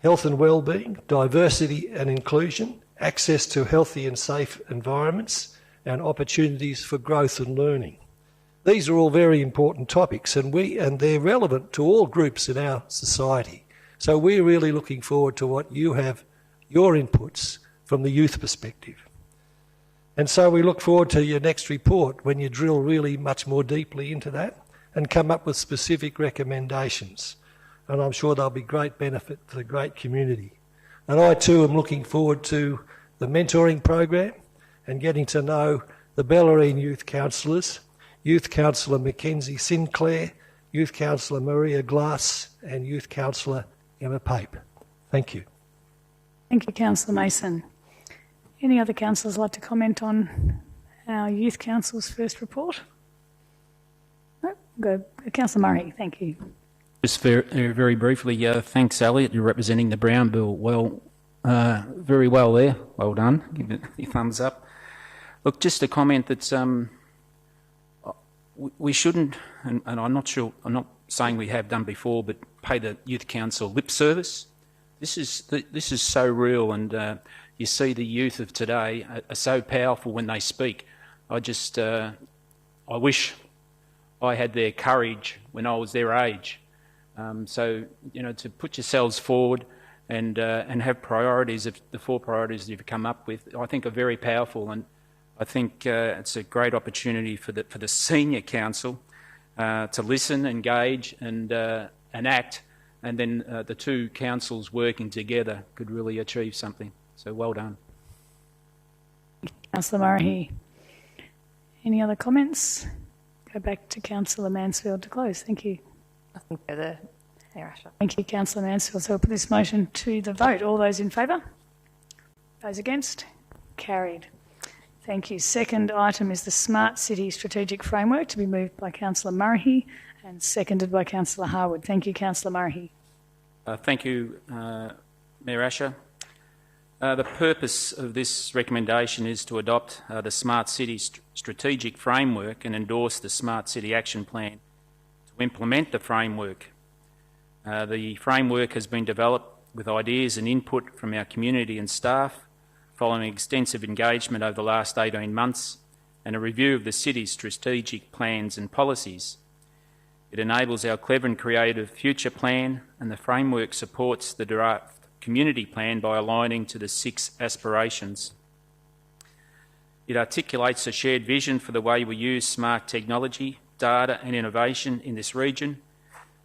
and wellbeing, diversity and inclusion, access to healthy and safe environments, and opportunities for growth and learning. These are all very important topics, and they're relevant to all groups in our society. So we're really looking forward to what you have, your inputs from the youth perspective. And so we look forward to your next report when you drill really much more deeply into that and come up with specific recommendations. And I'm sure they'll be great benefit for the great community. And I too am looking forward to the mentoring program and getting to know the Bellarine Youth Councillors, Youth Councillor Mackenzie Sinclair, Youth Councillor Maria Glass, and Youth Councillor Emma Pape. Thank you. Thank you, Councillor Mason. Any other councillors like to comment on our Youth Council's first report? No? Go. Councillor Murray, thank you. Just very briefly, thanks, Elliot. You're representing the Brown Bill well, very well there. Well done. Give it your thumbs up. Look, just a comment that we shouldn't, and I'm not saying we have done before, but pay the Youth Council lip service. This is so real, and you see the youth of today are so powerful when they speak. I wish I had their courage when I was their age. So, to put yourselves forward and have priorities, of the 4 priorities you've come up with, I think are very powerful, and I think it's a great opportunity for the senior council to listen, engage, and act, and then the 2 councils working together could really achieve something. So well done. Councillor Murray. Any other comments? Go back to Councillor Mansfield to close. Thank you. Nothing further, Mayor Asher. Thank you, Councillor Mansfield. So we'll put this motion to the vote. All those in favour? Those against? Carried. Thank you. Second item is the Smart City Strategic Framework, to be moved by Councillor Murray and seconded by Councillor Harwood. Thank you, Councillor Murray. Thank you, Mayor Asher. The purpose of this recommendation is to adopt the Smart City Strategic Framework and endorse the Smart City Action Plan to implement the framework. The framework has been developed with ideas and input from our community and staff, following extensive engagement over the last 18 months and a review of the city's strategic plans and policies. It enables our clever and creative future plan, and the framework supports the draft community plan by aligning to the 6 aspirations. It articulates a shared vision for the way we use smart technology, data and innovation in this region.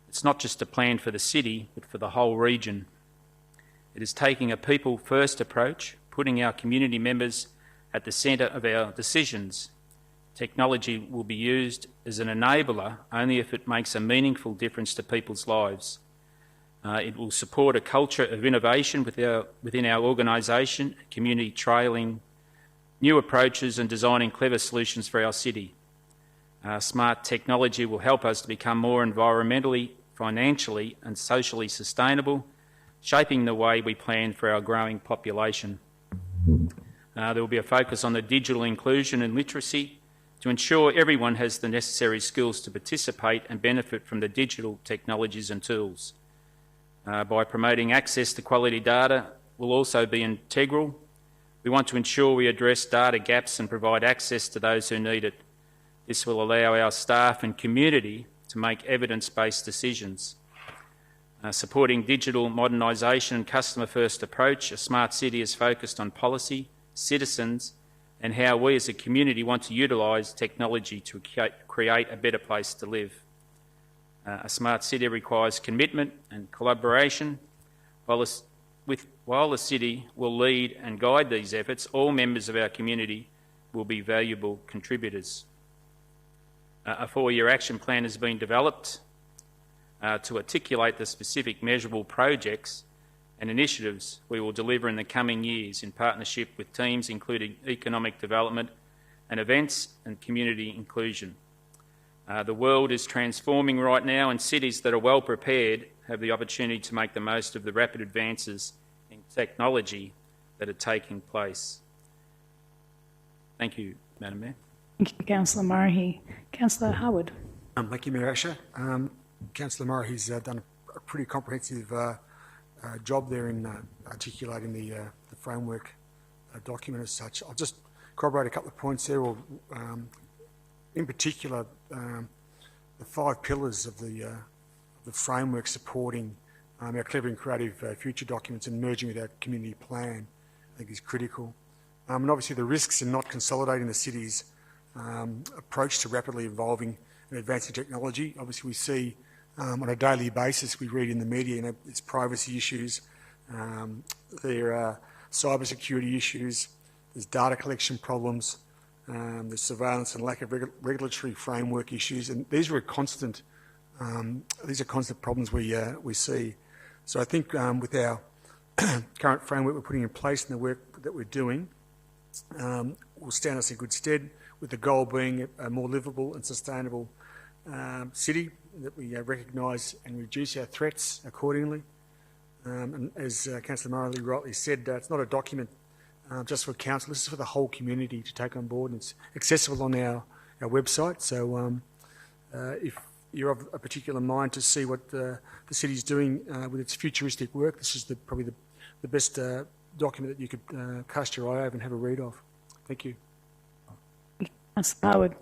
It's not just a plan for the city, but for the whole region. It is taking a people-first approach, putting our community members at the centre of our decisions. Technology will be used as an enabler only if it makes a meaningful difference to people's lives. It will support a culture of innovation within our organisation, community trailing new approaches and designing clever solutions for our city. Smart technology will help us to become more environmentally, financially and socially sustainable, shaping the way we plan for our growing population. There will be a focus on the digital inclusion and literacy to ensure everyone has the necessary skills to participate and benefit from the digital technologies and tools. By promoting access to quality data will also be integral. We want to ensure we address data gaps and provide access to those who need it. This will allow our staff and community to make evidence-based decisions. Supporting digital modernisation and customer-first approach, a smart city is focused on policy, citizens, and how we as a community want to utilise technology to create a better place to live. A smart city requires commitment and collaboration. While the city will lead and guide these efforts, all members of our community will be valuable contributors. A 4-year action plan has been developed to articulate the specific measurable projects and initiatives we will deliver in the coming years in partnership with teams including economic development and events and community inclusion. The world is transforming right now, and cities that are well prepared have the opportunity to make the most of the rapid advances in technology that are taking place. Thank you, Madam Mayor. Thank you, Councillor Murray. Councillor Harwood. Thank you, Mayor Asher. Councillor Murray's done a pretty comprehensive job there in articulating the framework document as such. I'll just corroborate a couple of points there, or in particular, the 5 pillars of the framework supporting our clever and creative future documents and merging with our community plan, I think is critical. And obviously the risks in not consolidating the city's approach to rapidly evolving and advancing technology. Obviously we see on a daily basis, we read in the media, it's privacy issues, there are cyber security issues, there's data collection problems, there's surveillance and lack of regulatory framework issues, and these are constant problems we see. So I think with our current framework we're putting in place and the work that we're doing will stand us in good stead, with the goal being a more livable and sustainable city, that we recognise and reduce our threats accordingly. And as Councillor Murray rightly said, it's not a document just for council, this is for the whole community to take on board, and it's accessible on our website. So if you're of a particular mind to see what the city's doing with its futuristic work, this is probably the best document that you could cast your eye over and have a read of. Thank you. Councillor Harwood.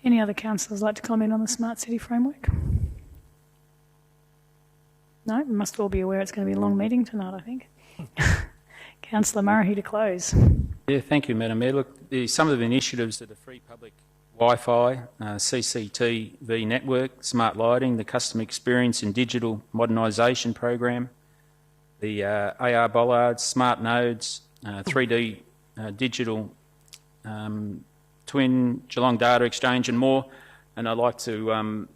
Any other councillors like to comment on the Smart City Framework? No, we must all be aware it's going to be a long meeting tonight, I think. Councillor Murray to close. Yeah, thank you, Madam Mayor. Look, some of the initiatives are the free public Wi-Fi, CCTV network, smart lighting, the customer experience and digital modernisation program, the AR bollards, smart nodes, 3D digital twin, Geelong data exchange and more. And I'd like to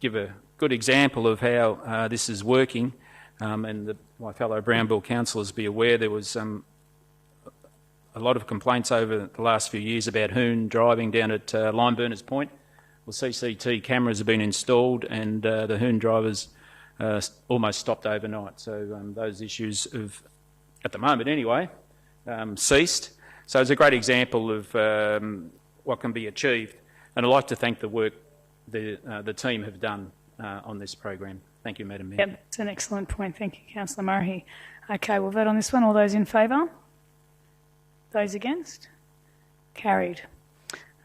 give a good example of how this is working, and my fellow Brown Belt councillors be aware there was a lot of complaints over the last few years about hoon driving down at Limeburners Point. Well, CCT cameras have been installed and the hoon drivers almost stopped overnight. So those issues have, at the moment anyway, ceased. So it's a great example of what can be achieved, and I'd like to thank the work the team have done on this program. Thank you, Madam Mayor. Yep, that's an excellent point. Thank you, Councillor Murray. Okay, we'll vote on this one. All those in favour? Those against? Carried.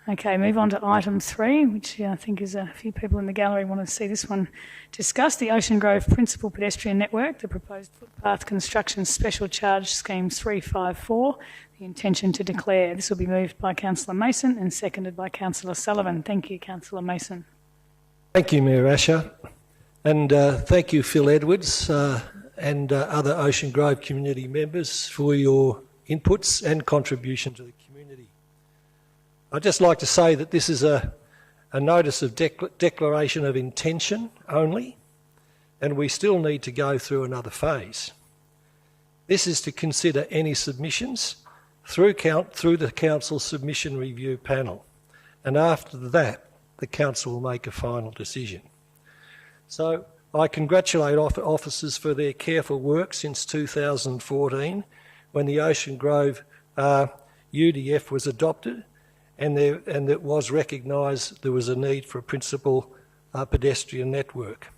Okay, move on to item 3, which I think is a few people in the gallery want to see this one discussed. The Ocean Grove Principal Pedestrian Network, the proposed footpath construction special charge scheme 354, the intention to declare. This will be moved by Councillor Mason and seconded by Councillor Sullivan. Thank you, Councillor Mason. Thank you, Mayor Asher. And thank you, Phil Edwards, and other Ocean Grove community members for your inputs and contribution to the community. I'd just like to say that this is a notice of declaration of intention only, and we still need to go through another phase. This is to consider any submissions through the Council Submission Review Panel, and after that, the Council will make a final decision. So I congratulate officers for their careful work since 2014, when the Ocean Grove UDF was adopted, and it was recognised there was a need for a principal pedestrian network.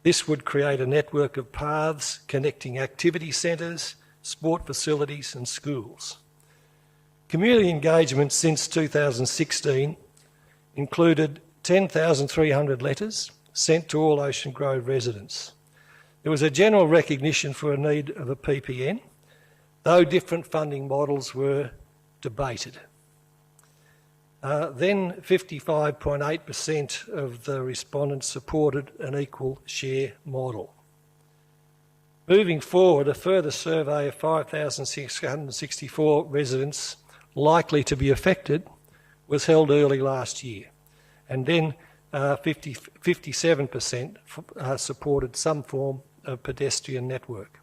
This would create a network of paths connecting activity centres, sport facilities and schools. Community engagement since 2016 included 10,300 letters sent to all Ocean Grove residents. There was a general recognition for a need of a PPN, though different funding models were debated. Then 55.8% of the respondents supported an equal share model. Moving forward, a further survey of 5,664 residents likely to be affected was held early last year, and then 57% supported some form of pedestrian network.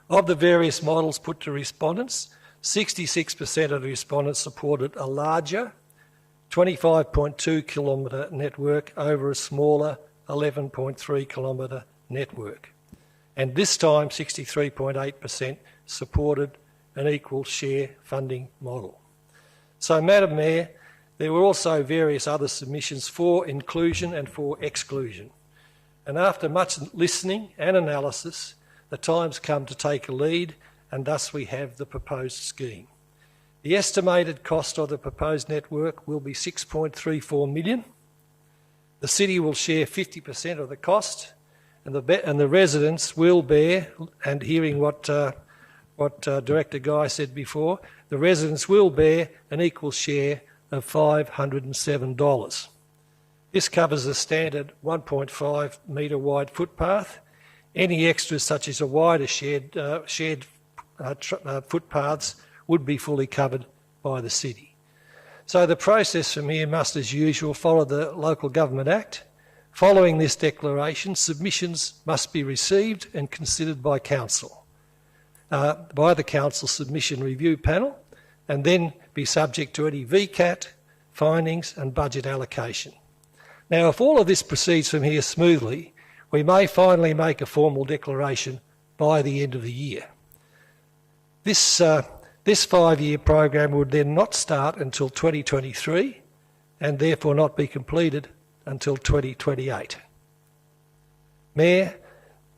Of the various models put to respondents, 66% of the respondents supported a larger 25.2 kilometre network over a smaller 11.3 kilometre network. And this time 63.8% supported an equal share funding model. So, Madam Mayor, there were also various other submissions for inclusion and for exclusion. And after much listening and analysis, the time's come to take a lead, and thus we have the proposed scheme. The estimated cost of the proposed network will be $6.34 million. The city will share 50% of the cost, and the residents will bear, and hearing what Director Guy said before, the residents will bear an equal share of $507. This covers the standard 1.5 metre wide footpath. Any extras such as a wider shared footpaths would be fully covered by the city. So the process from here must, as usual, follow the Local Government Act. Following this declaration, submissions must be received and considered by Council, by the Council Submission Review Panel, and then be subject to any VCAT, findings and budget allocation. Now, if all of this proceeds from here smoothly, we may finally make a formal declaration by the end of the year. This 5-year program would then not start until 2023 and therefore not be completed until 2028. Mayor,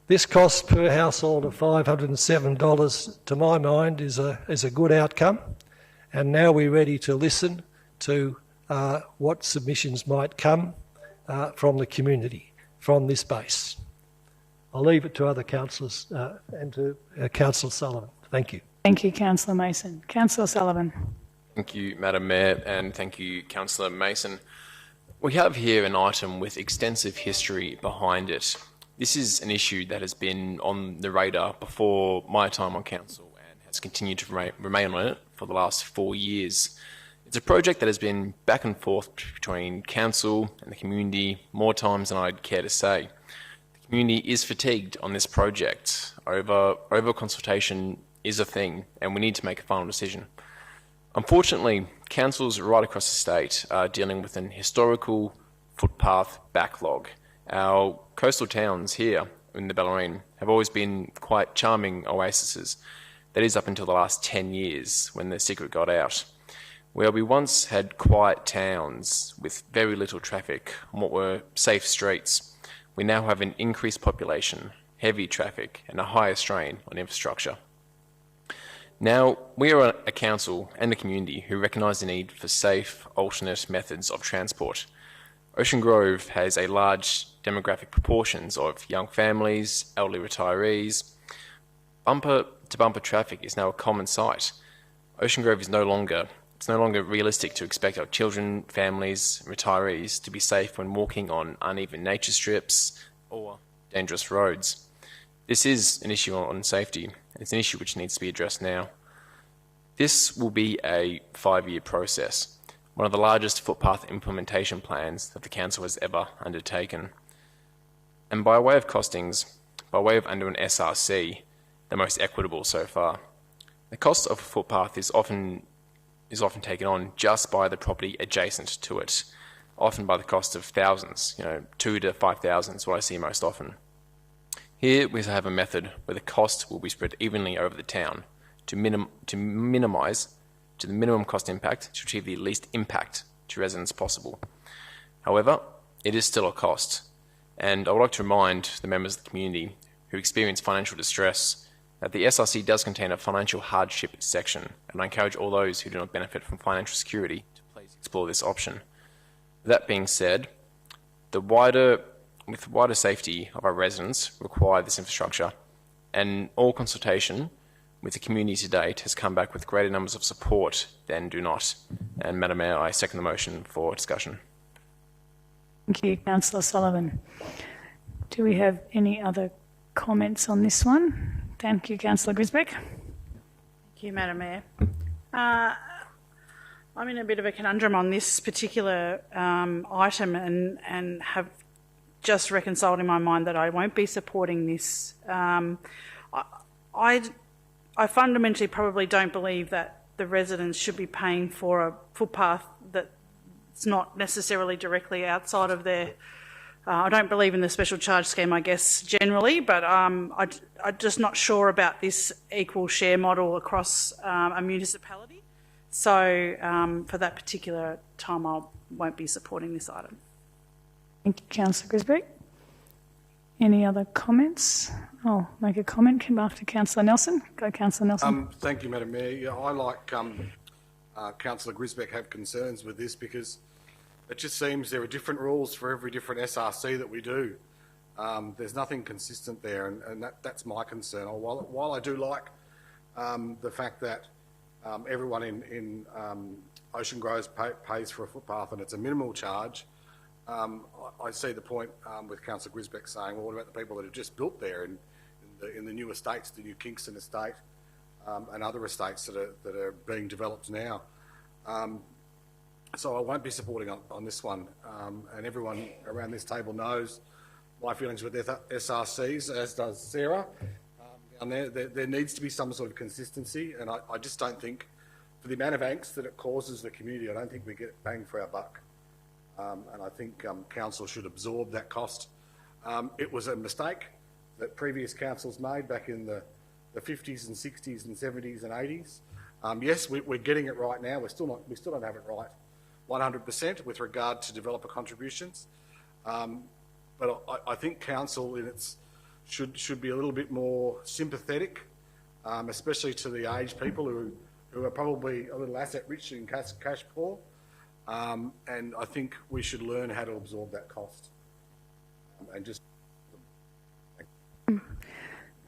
this cost per household of $507, to my mind, is a good outcome, and now we're ready to listen to what submissions might come from the community from this base. I'll leave it to other councillors and to Councillor Sullivan. Thank you. Thank you, Councillor Mason. Councillor Sullivan. Thank you, Madam Mayor, and thank you, Councillor Mason. We have here an item with extensive history behind it. This is an issue that has been on the radar before my time on council and has continued to remain on it for the last 4 years. It's a project that has been back and forth between council and the community more times than I'd care to say. The community is fatigued on this project. Over consultation is a thing, and we need to make a final decision. Unfortunately, councils right across the state are dealing with an historical footpath backlog. Our coastal towns here in the Bellarine have always been quite charming oases. That is up until the last 10 years when the secret got out. Where we once had quiet towns with very little traffic on what were safe streets, we now have an increased population, heavy traffic, and a higher strain on infrastructure. Now, we are a council and a community who recognise the need for safe, alternate methods of transport. Ocean Grove has a large demographic proportions of young families, elderly retirees. Bumper-to-bumper traffic is now a common sight. Ocean Grove is no longer realistic to expect our children, families, and retirees to be safe when walking on uneven nature strips or dangerous roads. This is an issue on safety. It's an issue which needs to be addressed now. This will be a 5-year process, one of the largest footpath implementation plans that the council has ever undertaken. And by way of costings, by way of under an SRC, the most equitable so far. The cost of a footpath is often taken on just by the property adjacent to it, often by the cost of thousands, $2,000 to $5,000 is what I see most often. Here we have a method where the cost will be spread evenly over the town to minimise to the minimum cost impact to achieve the least impact to residents possible. However, it is still a cost, and I would like to remind the members of the community who experience financial distress that the SRC does contain a financial hardship section, and I encourage all those who do not benefit from financial security to please explore this option. That being said, with wider safety of our residents require this infrastructure, and all consultation with the community to date has come back with greater numbers of support than do not. And Madam Mayor, I second the motion for discussion. Thank you, Councillor Sullivan. Do we have any other comments on this one? Thank you, Councillor Grisbeck. Thank you, Madam Mayor. I'm in a bit of a conundrum on this particular item and have just reconciled in my mind that I won't be supporting this. I fundamentally probably don't believe that the residents should be paying for a footpath that's not necessarily directly outside of their... I don't believe in the special charge scheme, I guess, generally, but I'm just not sure about this equal share model across a municipality. So for that particular time, I won't be supporting this item. Thank you, Councillor Grisbeck. Any other comments? I'll make a comment after Councillor Nelson. Go, Councillor Nelson. Thank you, Madam Mayor. Yeah, I, like Councillor Grisbeck, have concerns with this because it just seems there are different rules for every different SRC that we do. There's nothing consistent there, and that's my concern. While I do like the fact that everyone in Ocean Groves pays for a footpath and it's a minimal charge, I see the point with Councillor Grisbeck saying, well, what about the people that have just built there in the new estates, the new Kingston estate, and other estates that are being developed now. So I won't be supporting on this one, and everyone around this table knows my feelings with SRCs, as does Sarah. And there needs to be some sort of consistency, and I just don't think, for the amount of angst that it causes the community, I don't think we get bang for our buck. And I think council should absorb that cost. It was a mistake that previous councils made back in the 50s and 60s and 70s and 80s. Yes, we're getting it right now. We still don't have it right 100% with regard to developer contributions. But I think council should be a little bit more sympathetic, especially to the aged people who are probably a little asset rich and cash poor. And I think we should learn how to absorb that cost. And just...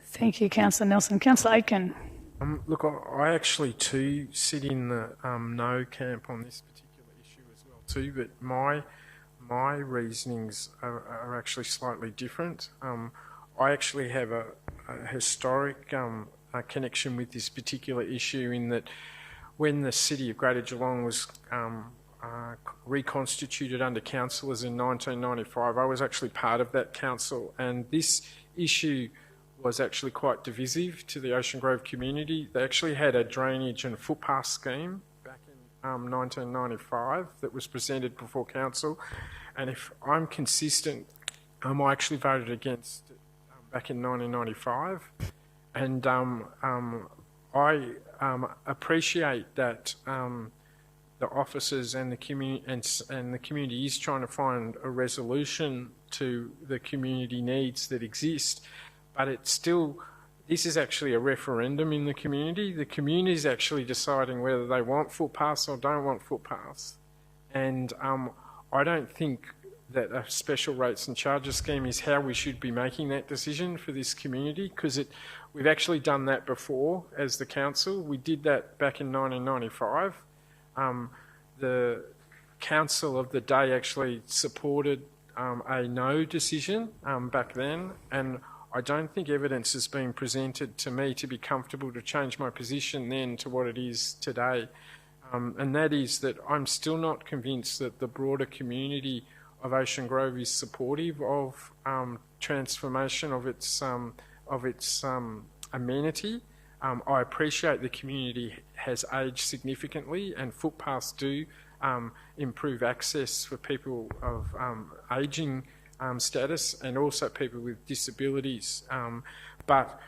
Thank you, Councillor Nelson. Councillor Aitken. Look, I actually too sit in the no camp on this particular issue as well too, but my reasonings are actually slightly different. I actually have a historic connection with this particular issue in that when the City of Greater Geelong was reconstituted under councillors in 1995, I was actually part of that council, and this issue was actually quite divisive to the Ocean Grove community. They actually had a drainage and footpath scheme back in 1995 that was presented before council, and if I'm consistent, I actually voted against it back in 1995, and I appreciate that the officers and the community is trying to find a resolution to the community needs that exist, but it's still, this is actually a referendum in the community. The community is actually deciding whether they want footpaths or don't want footpaths, and I don't think that a special rates and charges scheme is how we should be making that decision for this community, because we've actually done that before as the council. We did that back in 1995. The council of the day actually supported a no decision back then, and I don't think evidence has been presented to me to be comfortable to change my position then to what it is today. And that is that I'm still not convinced that the broader community of Ocean Grove is supportive of transformation of its amenity. I appreciate the community has aged significantly, and footpaths do improve access for people of ageing status and also people with disabilities. But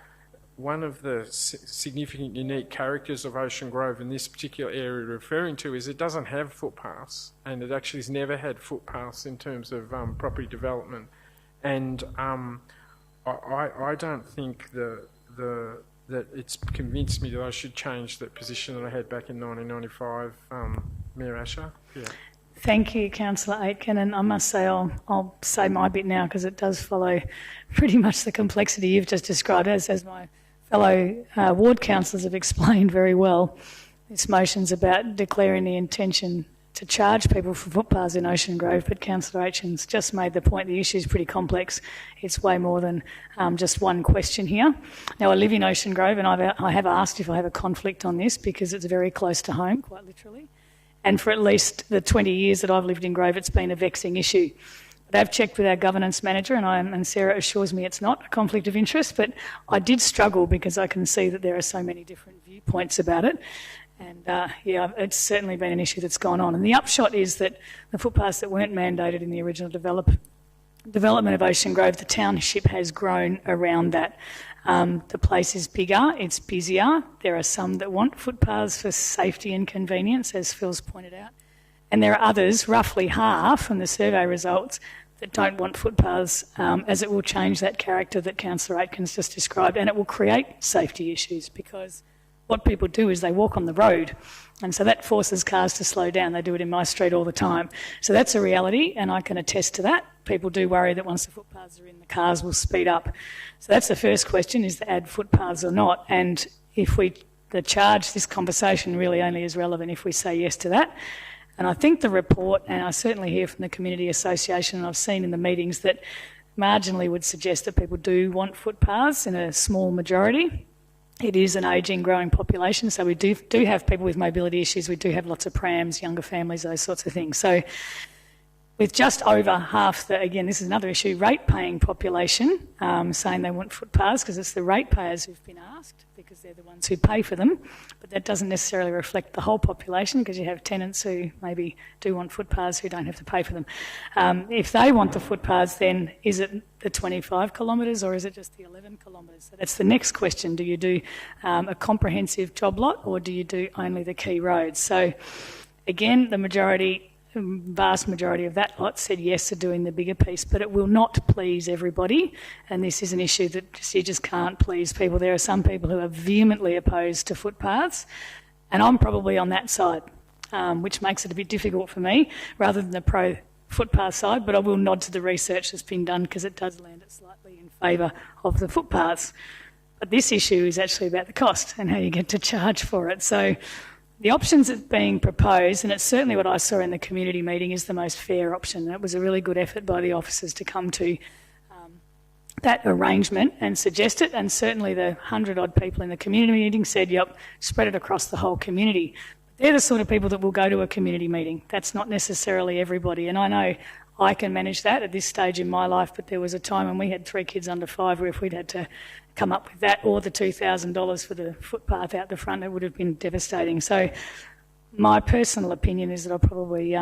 one of the significant unique characters of Ocean Grove in this particular area we're referring to is it doesn't have footpaths, and it actually has never had footpaths in terms of property development. And I don't think that it's convinced me that I should change that position that I had back in 1995, Mayor Asher. Yeah. Thank you, Councillor Aitken, and I must say I'll say my bit now because it does follow pretty much the complexity you've just described, as my fellow ward councillors have explained very well, this motion's about declaring the intention to charge people for footpaths in Ocean Grove, but Councillor Aitchin's just made the point the issue is pretty complex. It's way more than just one question here. Now, I live in Ocean Grove, and I have asked if I have a conflict on this because it's very close to home, quite literally. And for at least the 20 years that I've lived in Grove, it's been a vexing issue. But I've checked with our governance manager, and Sarah assures me it's not a conflict of interest, but I did struggle because I can see that there are so many different viewpoints about it. And yeah, it's certainly been an issue that's gone on. And the upshot is that the footpaths that weren't mandated in the original development of Ocean Grove, the township has grown around that. The place is bigger, it's busier. There are some that want footpaths for safety and convenience, as Phil's pointed out. And there are others, roughly half from the survey results, that don't want footpaths, as it will change that character that Councillor Aitken's just described, and it will create safety issues because what people do is they walk on the road, and so that forces cars to slow down. They do it in my street all the time. So that's a reality, and I can attest to that. People do worry that once the footpaths are in, the cars will speed up. So that's the first question, is to add footpaths or not. And if the charge, this conversation really only is relevant if we say yes to that. And I think the report, and I certainly hear from the Community Association, and I've seen in the meetings, that marginally would suggest that people do want footpaths in a small majority. It is an ageing, growing population, so we do have people with mobility issues. We do have lots of prams, younger families, those sorts of things. So with just over half the, again, this is another issue, rate-paying population saying they want footpaths because it's the ratepayers who've been asked because they're the ones who pay for them, but that doesn't necessarily reflect the whole population because you have tenants who maybe do want footpaths who don't have to pay for them. If they want the footpaths, then is it the 25 kilometres or is it just the 11 kilometres? So that's the next question. Do you do a comprehensive job lot or do you do only the key roads? So again, the vast majority of that lot said yes to doing the bigger piece, but it will not please everybody, and this is an issue that you just can't please people. There are some people who are vehemently opposed to footpaths, and I'm probably on that side, which makes it a bit difficult for me rather than the pro-footpath side, but I will nod to the research that's been done because it does land it slightly in favour of the footpaths. But this issue is actually about the cost and how you get to charge for it. So the options that's being proposed, and it's certainly what I saw in the community meeting, is the most fair option. It was a really good effort by the officers to come to that arrangement and suggest it, and certainly the 100-odd people in the community meeting said, yep, spread it across the whole community. They're the sort of people that will go to a community meeting. That's not necessarily everybody, and I know I can manage that at this stage in my life, but there was a time when we had 3 kids under 5 where if we'd had to come up with that or the $2,000 for the footpath out the front, it would have been devastating. So my personal opinion is that I probably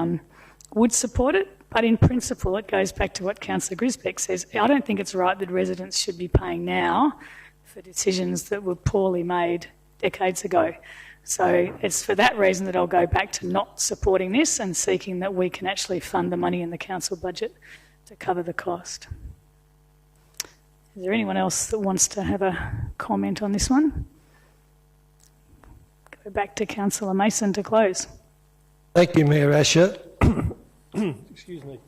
would support it, but in principle it goes back to what Councillor Grisbeck says. I don't think it's right that residents should be paying now for decisions that were poorly made decades ago. So it's for that reason that I'll go back to not supporting this and seeking that we can actually fund the money in the council budget to cover the cost. Is there anyone else that wants to have a comment on this one? Go back to Councillor Mason to close. Thank you, Mayor Asher. Excuse me.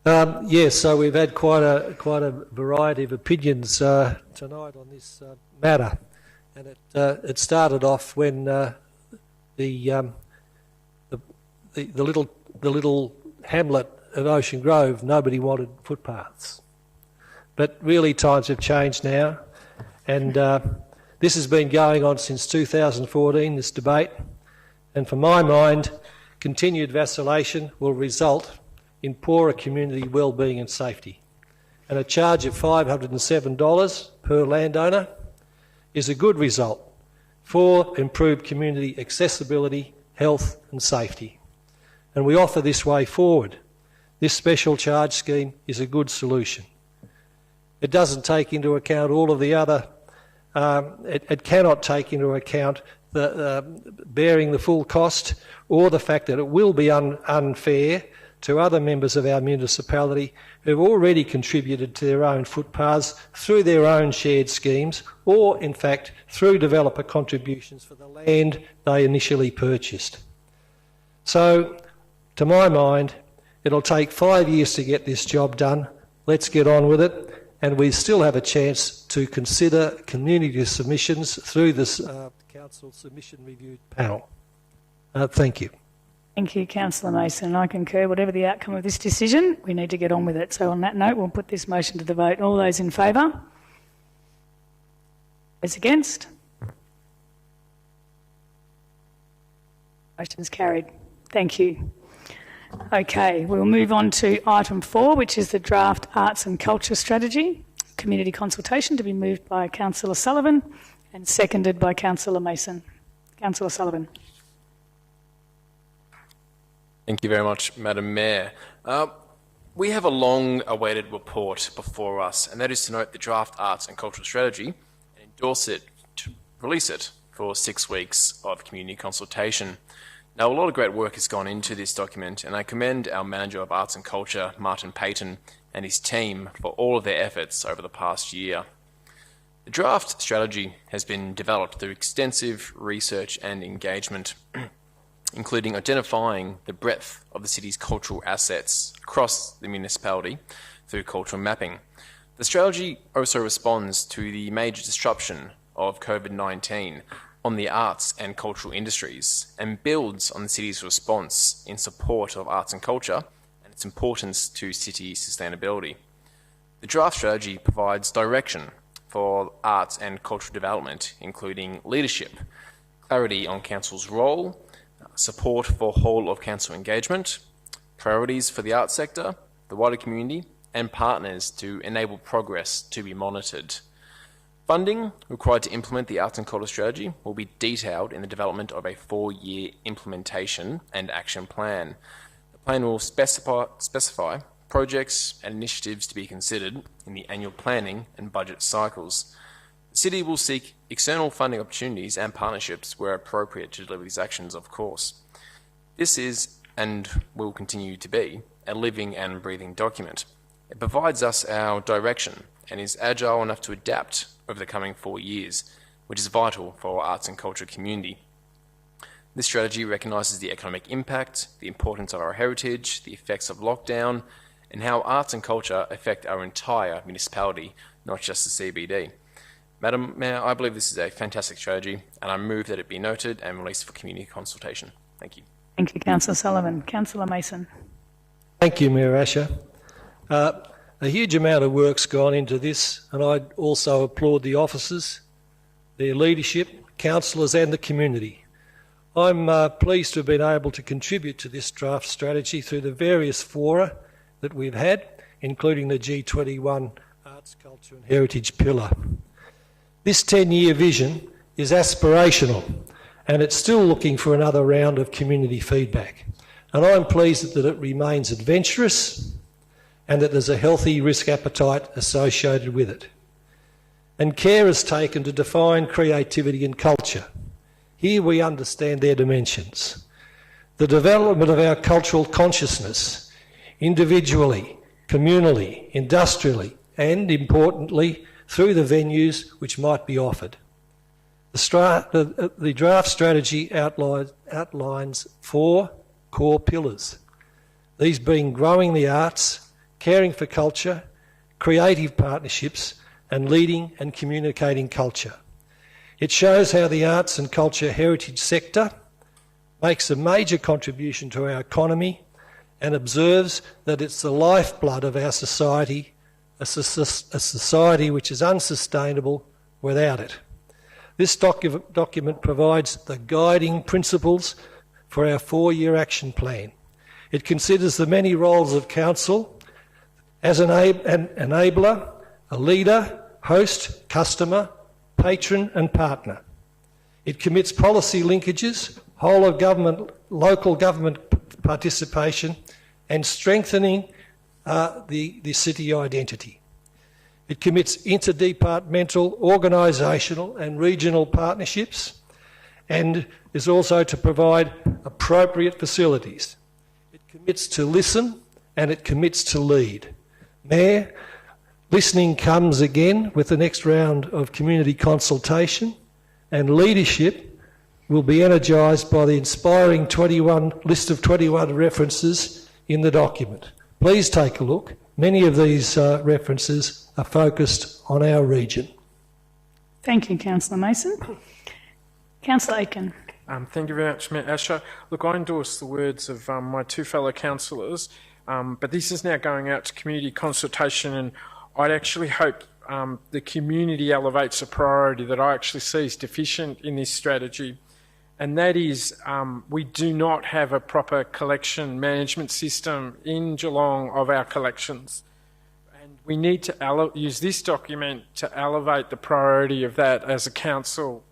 Yes, so we've had quite a variety of opinions tonight on this matter, and it started off when the little hamlet of Ocean Grove, nobody wanted footpaths. But really times have changed now, and this has been going on since 2014, this debate, and for my mind, continued vacillation will result in poorer community wellbeing and safety. And a charge of $507 per landowner is a good result for improved community accessibility, health and safety. And we offer this way forward. This special charge scheme is a good solution. It doesn't take into account all of the other, it cannot take into account the bearing the full cost or the fact that it will be unfair to other members of our municipality who have already contributed to their own footpaths through their own shared schemes or, in fact, through developer contributions for the land they initially purchased. So, to my mind, it'll take 5 years to get this job done. Let's get on with it. and we still have a chance to consider community submissions through this Council Submission Review panel. Thank you. Thank you, Councillor Mason. I concur. Whatever the outcome of this decision, we need to get on with it. So on that note, we'll put this motion to the vote. All those in favour? Those against? Motion's carried. Thank you. Okay, we'll move on to item 4, which is the draft Arts and Culture Strategy, community consultation, to be moved by Councillor Sullivan and seconded by Councillor Mason. Councillor Sullivan. Thank you very much, Madam Mayor. We have a long-awaited report before us, and that is to note the draft Arts and Cultural Strategy and endorse it, to release it for 6 weeks of community consultation. Now, a lot of great work has gone into this document, and I commend our Manager of Arts and Culture, Martin Payton, and his team for all of their efforts over the past year. The draft strategy has been developed through extensive research and engagement, including identifying the breadth of the city's cultural assets across the municipality through cultural mapping. The strategy also responds to the major disruption of COVID-19 on the arts and cultural industries and builds on the city's response in support of arts and culture and its importance to city sustainability. The draft strategy provides direction for arts and cultural development, including leadership, clarity on council's role, support for whole of council engagement, priorities for the arts sector, the wider community, and partners to enable progress to be monitored. Funding required to implement the Arts and Culture Strategy will be detailed in the development of a 4-year implementation and action plan. The plan will specify projects and initiatives to be considered in the annual planning and budget cycles. The City will seek external funding opportunities and partnerships where appropriate to deliver these actions, of course. This is, and will continue to be, a living and breathing document. It provides us our direction and is agile enough to adapt over the coming 4 years, which is vital for our arts and culture community. This strategy recognises the economic impact, the importance of our heritage, the effects of lockdown, and how arts and culture affect our entire municipality, not just the CBD. Madam Mayor, I believe this is a fantastic strategy, and I move that it be noted and released for community consultation. Thank you. Thank you, Councillor Sullivan. Councillor Mason. Thank you, Mayor Asher. A huge amount of work's gone into this, and I also applaud the officers, their leadership, councillors and the community. I'm pleased to have been able to contribute to this draft strategy through the various fora that we've had, including the G21 Arts, Culture and Heritage Pillar. This 10-year vision is aspirational, and it's still looking for another round of community feedback. And I'm pleased that it remains adventurous and that there's a healthy risk appetite associated with it. And care is taken to define creativity and culture. Here we understand their dimensions. The development of our cultural consciousness, individually, communally, industrially, and importantly, through the venues which might be offered. The draft strategy outlines 4 core pillars, these being growing the arts, caring for culture, creative partnerships, and leading and communicating culture. It shows how the arts and culture heritage sector makes a major contribution to our economy and observes that it's the lifeblood of our society, a society which is unsustainable without it. This document provides the guiding principles for our 4-year action plan. It considers the many roles of council as an enabler, a leader, host, customer, patron and partner. It commits policy linkages, whole of government, local government participation and strengthening the city identity. It commits interdepartmental, organisational and regional partnerships and is also to provide appropriate facilities. It commits to listen and it commits to lead. Mayor, listening comes again with the next round of community consultation, and leadership will be energised by the inspiring list of 21 references in the document. Please take a look. Many of these references are focused on our region. Thank you, Councillor Mason. Councillor Aiken. Thank you very much, Mayor Asher. Look, I endorse the words of my two fellow councillors, but this is now going out to community consultation, and I'd actually hope the community elevates a priority that I actually see is deficient in this strategy, and that is we do not have a proper collection management system in Geelong of our collections. And we need to use this document to elevate the priority of that as a council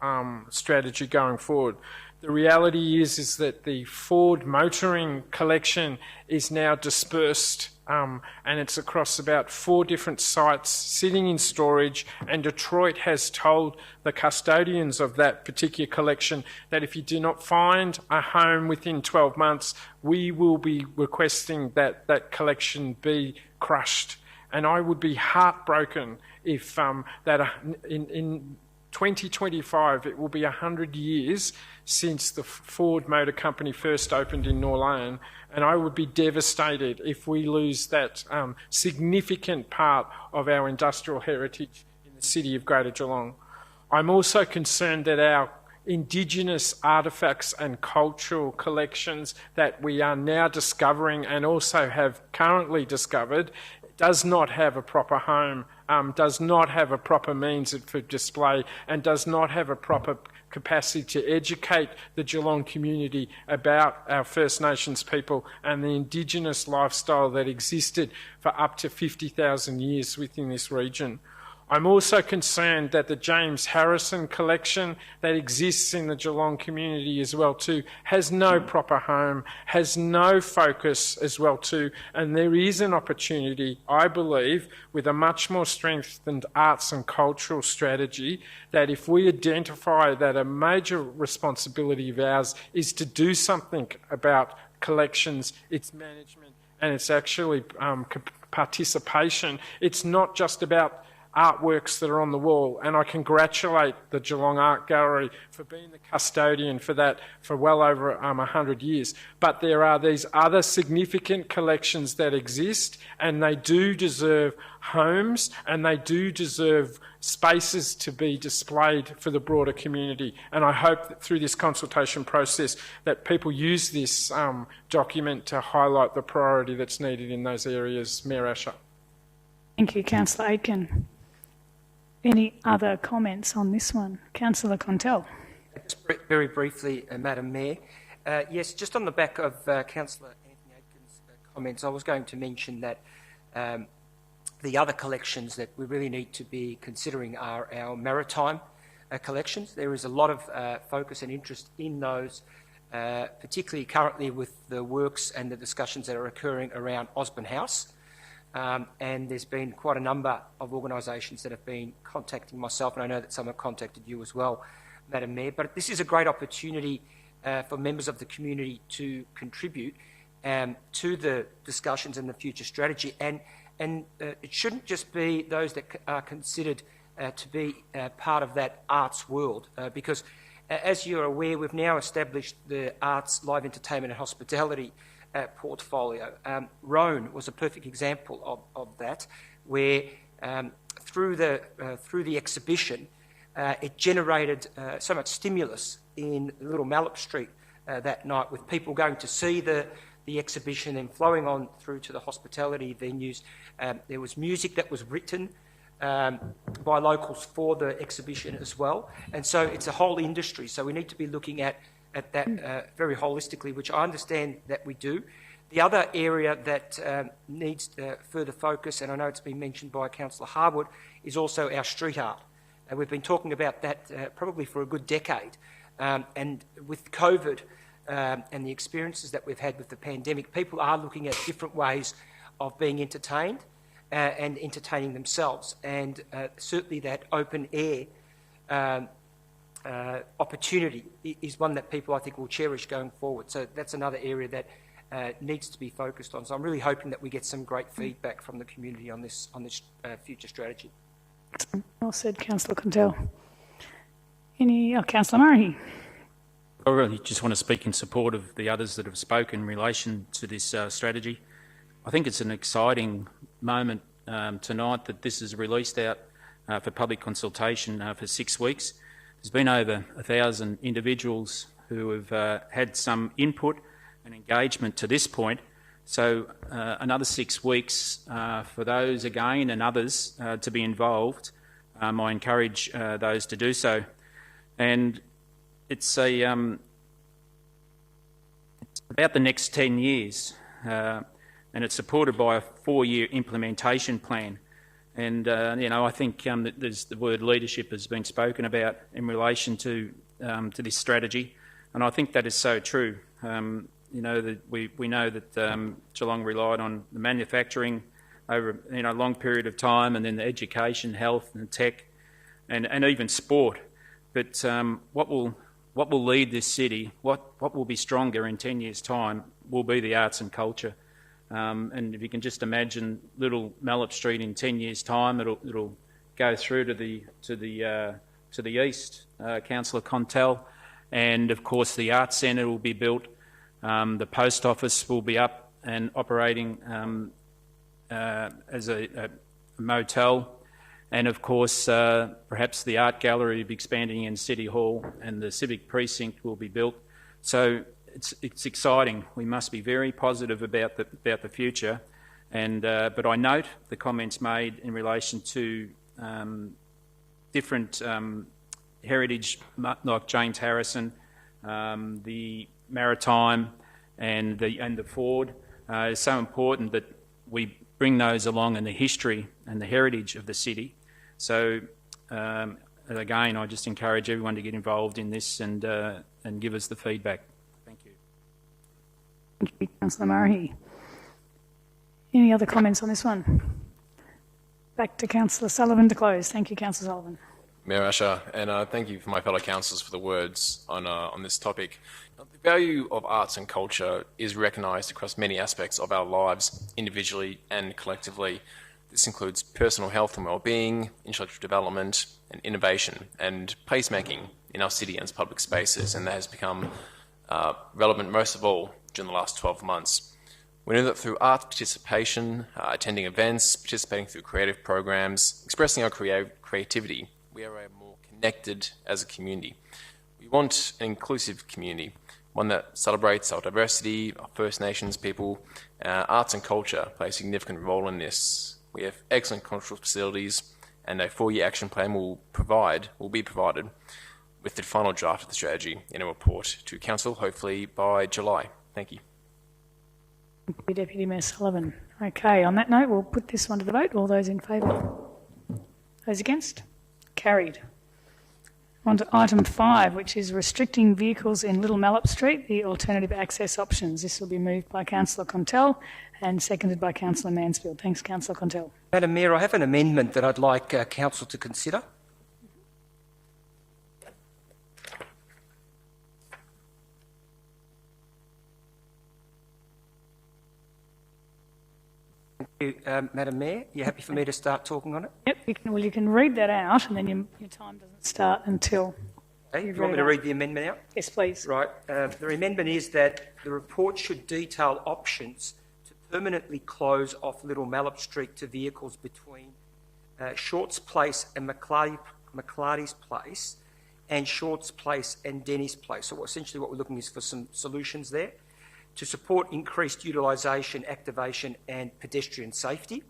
strategy going forward. The reality is that the Ford motoring collection is now dispersed and it's across about 4 different sites sitting in storage, and Detroit has told the custodians of that particular collection that if you do not find a home within 12 months, we will be requesting that that collection be crushed. And I would be heartbroken if in 2025 it will be 100 years since the Ford Motor Company first opened in Norlane, and I would be devastated if we lose that significant part of our industrial heritage in the city of Greater Geelong. I'm also concerned that our Indigenous artefacts and cultural collections that we are now discovering and also have currently discovered does not have a proper home, does not have a proper means for display, and does not have a proper capacity to educate the Geelong community about our First Nations people and the Indigenous lifestyle that existed for up to 50,000 years within this region. I'm also concerned that the James Harrison collection that exists in the Geelong community as well too has no proper home, has no focus as well too, and there is an opportunity, I believe, with a much more strengthened arts and cultural strategy, that if we identify that a major responsibility of ours is to do something about collections, its management, and its actually participation. It's not just about artworks that are on the wall, and I congratulate the Geelong Art Gallery for being the custodian for that for well over 100 years. But there are these other significant collections that exist, and they do deserve homes, and they do deserve spaces to be displayed for the broader community. And I hope that through this consultation process that people use this document to highlight the priority that's needed in those areas. Mayor Asher. Thank you, Councillor Aiken. Any other comments on this one? Councillor Contell. Just very briefly, Madam Mayor. Yes, just on the back of Councillor Anthony Aitken's comments, I was going to mention that the other collections that we really need to be considering are our maritime collections. There is a lot of focus and interest in those, particularly currently with the works and the discussions that are occurring around Osborne House. And there's been quite a number of organisations that have been contacting myself, and I know that some have contacted you as well, Madam Mayor. But this is a great opportunity for members of the community to contribute to the discussions and the future strategy. And it shouldn't just be those that are considered to be part of that arts world, because as you're aware, we've now established the arts, live entertainment and hospitality portfolio. Rhone was a perfect example of that, where through the exhibition, it generated so much stimulus in Little Mallup Street that night, with people going to see the exhibition and flowing on through to the hospitality venues. There was music that was written by locals for the exhibition as well, and so it's a whole industry. So we need to be looking at that very holistically, which I understand that we do. The other area that needs further focus, and I know it's been mentioned by Councillor Harwood, is also our street art. We've been talking about that probably for a good decade. And with COVID and the experiences that we've had with the pandemic, people are looking at different ways of being entertained and entertaining themselves. And certainly that open air opportunity is one that people, I think, will cherish going forward. So that's another area that needs to be focused on. So I'm really hoping that we get some great feedback from the community on this future strategy. Well said, Councillor Contell. Councillor Murray. I really just want to speak in support of the others that have spoken in relation to this strategy. I think it's an exciting moment tonight that this is released out for public consultation for 6 weeks. There's been over 1,000 individuals who have had some input and engagement to this point. So another 6 weeks for those again and others to be involved. I encourage those to do so. And it's about the next 10 years, and it's supported by a 4-year implementation plan. And I think that there's the word leadership has been spoken about in relation to this strategy, and I think that is so true. That we know that Geelong relied on the manufacturing over a long period of time, and then the education, health, and tech, and even sport. But what will lead this city? What will be stronger in 10 years' time? Will be the arts and culture. And if you can just imagine little Mallup Street in 10 years' time, it'll go through to the east, Councillor Contell, and of course the Arts Centre will be built. The post office will be up and operating as a motel, and of course perhaps the art gallery will be expanding in City Hall, and the civic precinct will be built. So it's exciting. We must be very positive about the future, and but I note the comments made in relation to different heritage, like James Harrison, the Maritime, and the Ford. It's so important that we bring those along in the history and the heritage of the city. So again, I just encourage everyone to get involved in this and give us the feedback. Thank you. Thank you, Councillor Murray. Any other comments on this one? Back to Councillor Sullivan to close. Thank you, Councillor Sullivan. Mayor Asher, and thank you for my fellow councillors for the words on this topic. The value of arts and culture is recognised across many aspects of our lives, individually and collectively. This includes personal health and well-being, intellectual development and innovation, and placemaking in our city and its public spaces, and that has become relevant most of all during the last 12 months. We know that through arts participation, attending events, participating through creative programs, expressing our creativity, we are more connected as a community. We want an inclusive community, one that celebrates our diversity, our First Nations people. Arts and culture play a significant role in this. We have excellent cultural facilities, and a 4-year action plan will be provided with the final draft of the strategy in a report to Council, hopefully by July. Thank you. Thank you, Deputy Mayor Sullivan. Okay, on that note, we'll put this one to the vote. All those in favour? Those against? Carried. On to item 5, which is restricting vehicles in Little Mallup Street, the alternative access options. This will be moved by Councillor Contell and seconded by Councillor Mansfield. Thanks, Councillor Contell. Madam Mayor, I have an amendment that I'd like Council to consider. Thank you, Madam Mayor. You happy for me to start talking on it? Yep, you can read that out, and then your time doesn't start until Okay, you want me to read the amendment out? Yes, please. Right. The amendment is that the report should detail options to permanently close off Little Mallup Street to vehicles between Shorts Place and McClarty's Place, and Shorts Place and Denny's Place. So essentially what we're looking is for some solutions there to support increased utilisation, activation and pedestrian safety.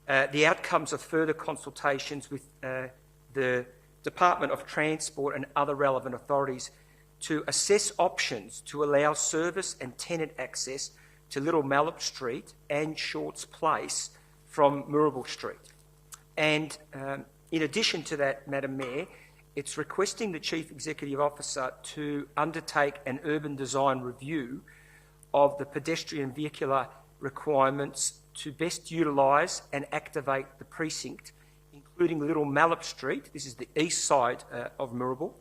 The outcomes of further consultations with the Department of Transport and other relevant authorities to assess options to allow service and tenant access to Little Mallup Street and Shorts Place from Moorabool Street. And in addition to that, Madam Mayor, it's requesting the Chief Executive Officer to undertake an urban design review of the pedestrian vehicular requirements to best utilise and activate the precinct, including Little Mallup Street, this is the east side of Moorabool,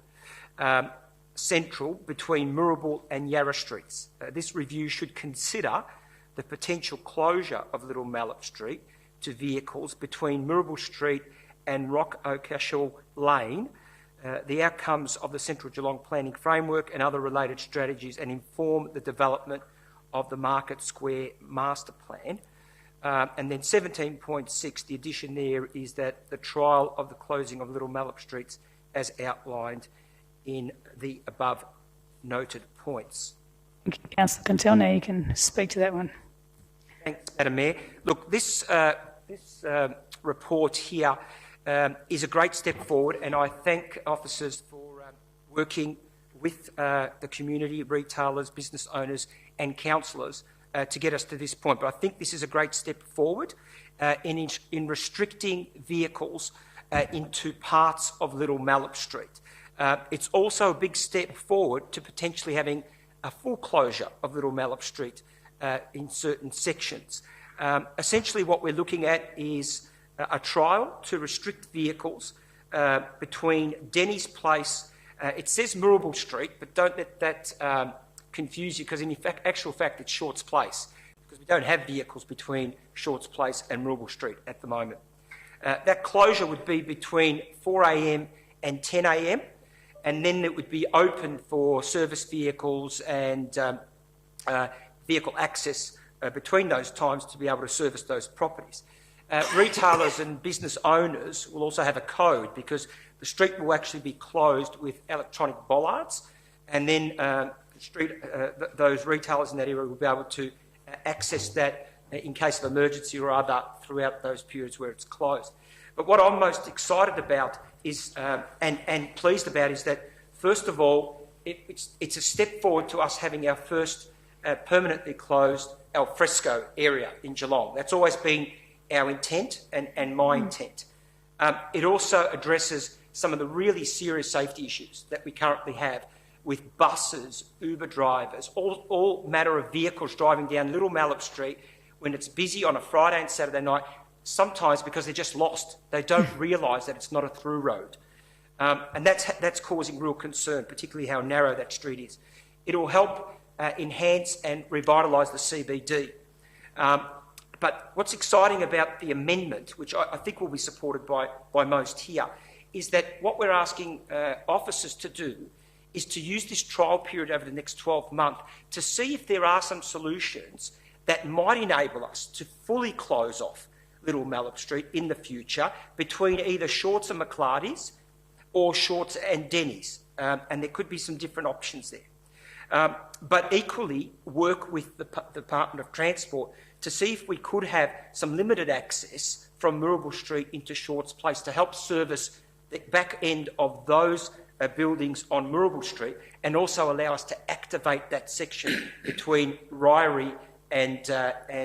central between Moorabool and Yarra Streets. This review should consider the potential closure of Little Mallup Street to vehicles between Moorabool Street and Rock O'Cashel Lane, the outcomes of the Central Geelong Planning Framework and other related strategies, and inform the development of the Market Square Master Plan. And then 17.6, the addition there is that the trial of the closing of Little Mallup Streets as outlined in the above noted points. Thank you, Councillor Contell. Now you can speak to that one. Thanks, Madam Mayor. Look, this report here is a great step forward, and I thank officers for working with the community, retailers, business owners and councillors to get us to this point. But I think this is a great step forward in restricting vehicles into parts of Little Mallup Street. It's also a big step forward to potentially having a full closure of Little Mallup Street in certain sections. Essentially what we're looking at is a trial to restrict vehicles between Denny's Place. It says Moorabool Street, but don't let that confuse you, because in actual fact it's Shorts Place, because we don't have vehicles between Shorts Place and Moorabool Street at the moment. That closure would be between 4 a.m. and 10 a.m, and then it would be open for service vehicles and vehicle access between those times to be able to service those properties. Retailers and business owners will also have a code, because the street will actually be closed with electronic bollards, and then those retailers in that area will be able to access that in case of emergency or other throughout those periods where it's closed. But what I'm most excited about is, and pleased about, is that, first of all, it's a step forward to us having our first permanently closed al fresco area in Geelong. That's always been our intent and my intent. It also addresses some of the really serious safety issues that we currently have with buses, Uber drivers, all manner of vehicles driving down Little Mallup Street when it's busy on a Friday and Saturday night, sometimes because they're just lost. They don't realise that it's not a through road. And that's causing real concern, particularly how narrow that street is. It will help enhance and revitalise the CBD. But what's exciting about the amendment, which I think will be supported by most here, is that what we're asking officers to do is to use this trial period over the next 12 months to see if there are some solutions that might enable us to fully close off Little Mallup Street in the future between either Shorts and McClarty's or Shorts and Denny's. And there could be some different options there. But equally work with the Department of Transport to see if we could have some limited access from Moorabool Street into Shorts Place to help service the back end of those buildings on Moorabool Street, and also allow us to activate that section between Ryrie and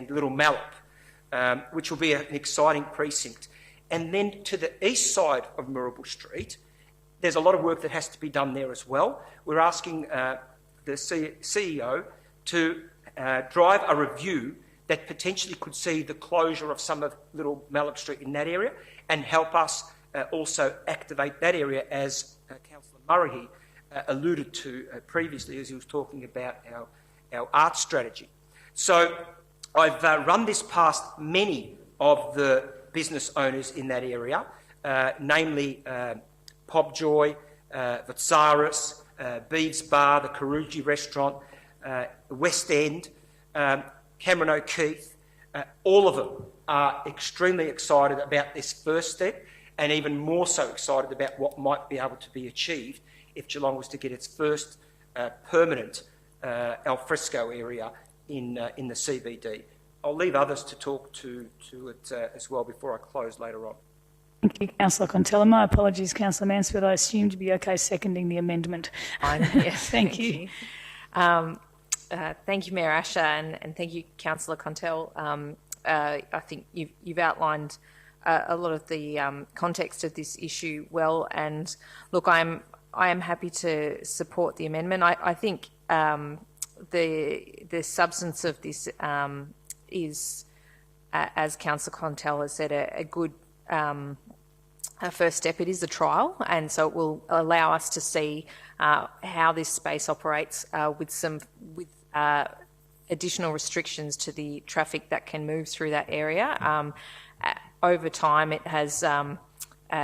Little Mallup, which will be an exciting precinct. And then to the east side of Moorabool Street, there's a lot of work that has to be done there as well. We're asking the CEO to drive a review that potentially could see the closure of some of Little Mallup Street in that area, and help us also activate that area, as Councillor Murray alluded to previously as he was talking about our art strategy. So I've run this past many of the business owners in that area, namely Pobjoy, Vatsaris, Beads Bar, the Karuji Restaurant, West End, Cameron O'Keefe. All of them are extremely excited about this first step, and even more so excited about what might be able to be achieved if Geelong was to get its first permanent alfresco area in the CBD. I'll leave others to talk to it as well before I close later on. Thank you, Councillor Contella. My apologies, Councillor Mansfield. I assumed to be okay seconding the amendment. Yes, thank you. Thank you, Mayor Asher, and thank you, Councillor Contell. I think you've outlined a lot of the context of this issue well, and look, I am happy to support the amendment. I think the substance of this is, as Councillor Contell has said, a good first step. It is a trial, and so it will allow us to see how this space operates with additional restrictions to the traffic that can move through that area. Over time, it has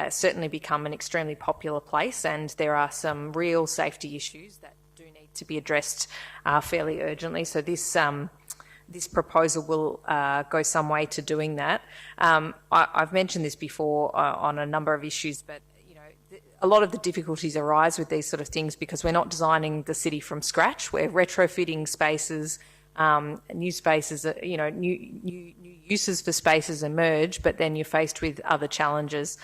certainly become an extremely popular place, and there are some real safety issues that do need to be addressed fairly urgently. So this this proposal will go some way to doing that. I've mentioned this before on a number of issues, but a lot of the difficulties arise with these sort of things because we're not designing the city from scratch. We're retrofitting spaces, new spaces, new uses for spaces emerge, but then you're faced with other challenges,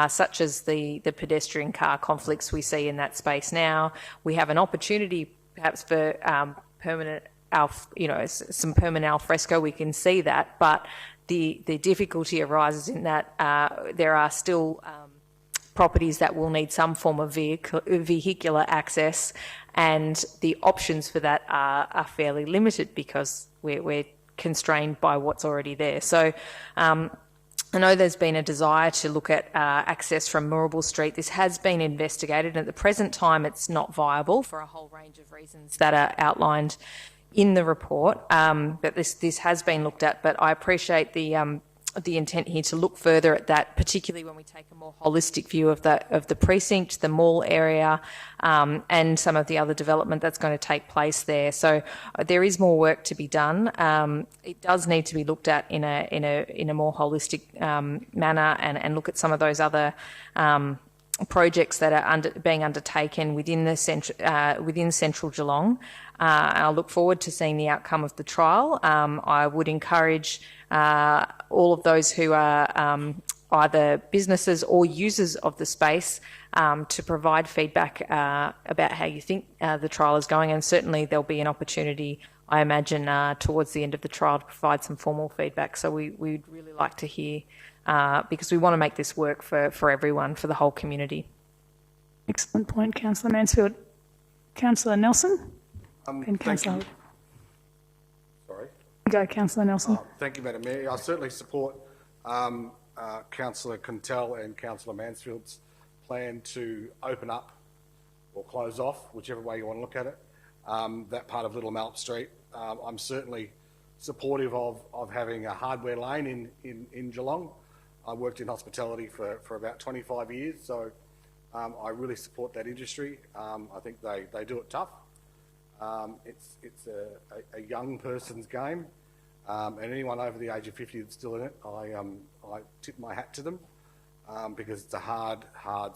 such as the pedestrian car conflicts we see in that space now. We have an opportunity perhaps for permanent, some permanent al fresco. We can see that, but the difficulty arises in that there are still properties that will need some form of vehicular access, and the options for that are fairly limited because we're constrained by what's already there. So I know there's been a desire to look at access from Moorabool Street. This has been investigated, and at the present time it's not viable for a whole range of reasons that are outlined in the report. But this has been looked at, but I appreciate the intent here to look further at that, particularly when we take a more holistic view of the precinct, the mall area, and some of the other development that's going to take place there. So there is more work to be done. It does need to be looked at in a more holistic manner, and look at some of those other projects that are being undertaken within Central Geelong. I'll look forward to seeing the outcome of the trial. I would encourage all of those who are either businesses or users of the space to provide feedback about how you think the trial is going, and certainly there'll be an opportunity, I imagine, towards the end of the trial to provide some formal feedback. So we'd really like to hear, because we want to make this work for everyone, for the whole community. Excellent point, Councillor Mansfield. Councillor Nelson? And Councillor Harwood. Sorry. Go, Councillor Nelson. Thank you, Madam Mayor. I certainly support Councillor Quintel and Councillor Mansfield's plan to open up or close off, whichever way you want to look at it, that part of Little Malp Street. I'm certainly supportive of having a hardware lane in Geelong. I worked in hospitality for about 25 years, so I really support that industry. I think they do it tough. It's a young person's game, and anyone over the age of 50 that's still in it, I tip my hat to them, because it's a hard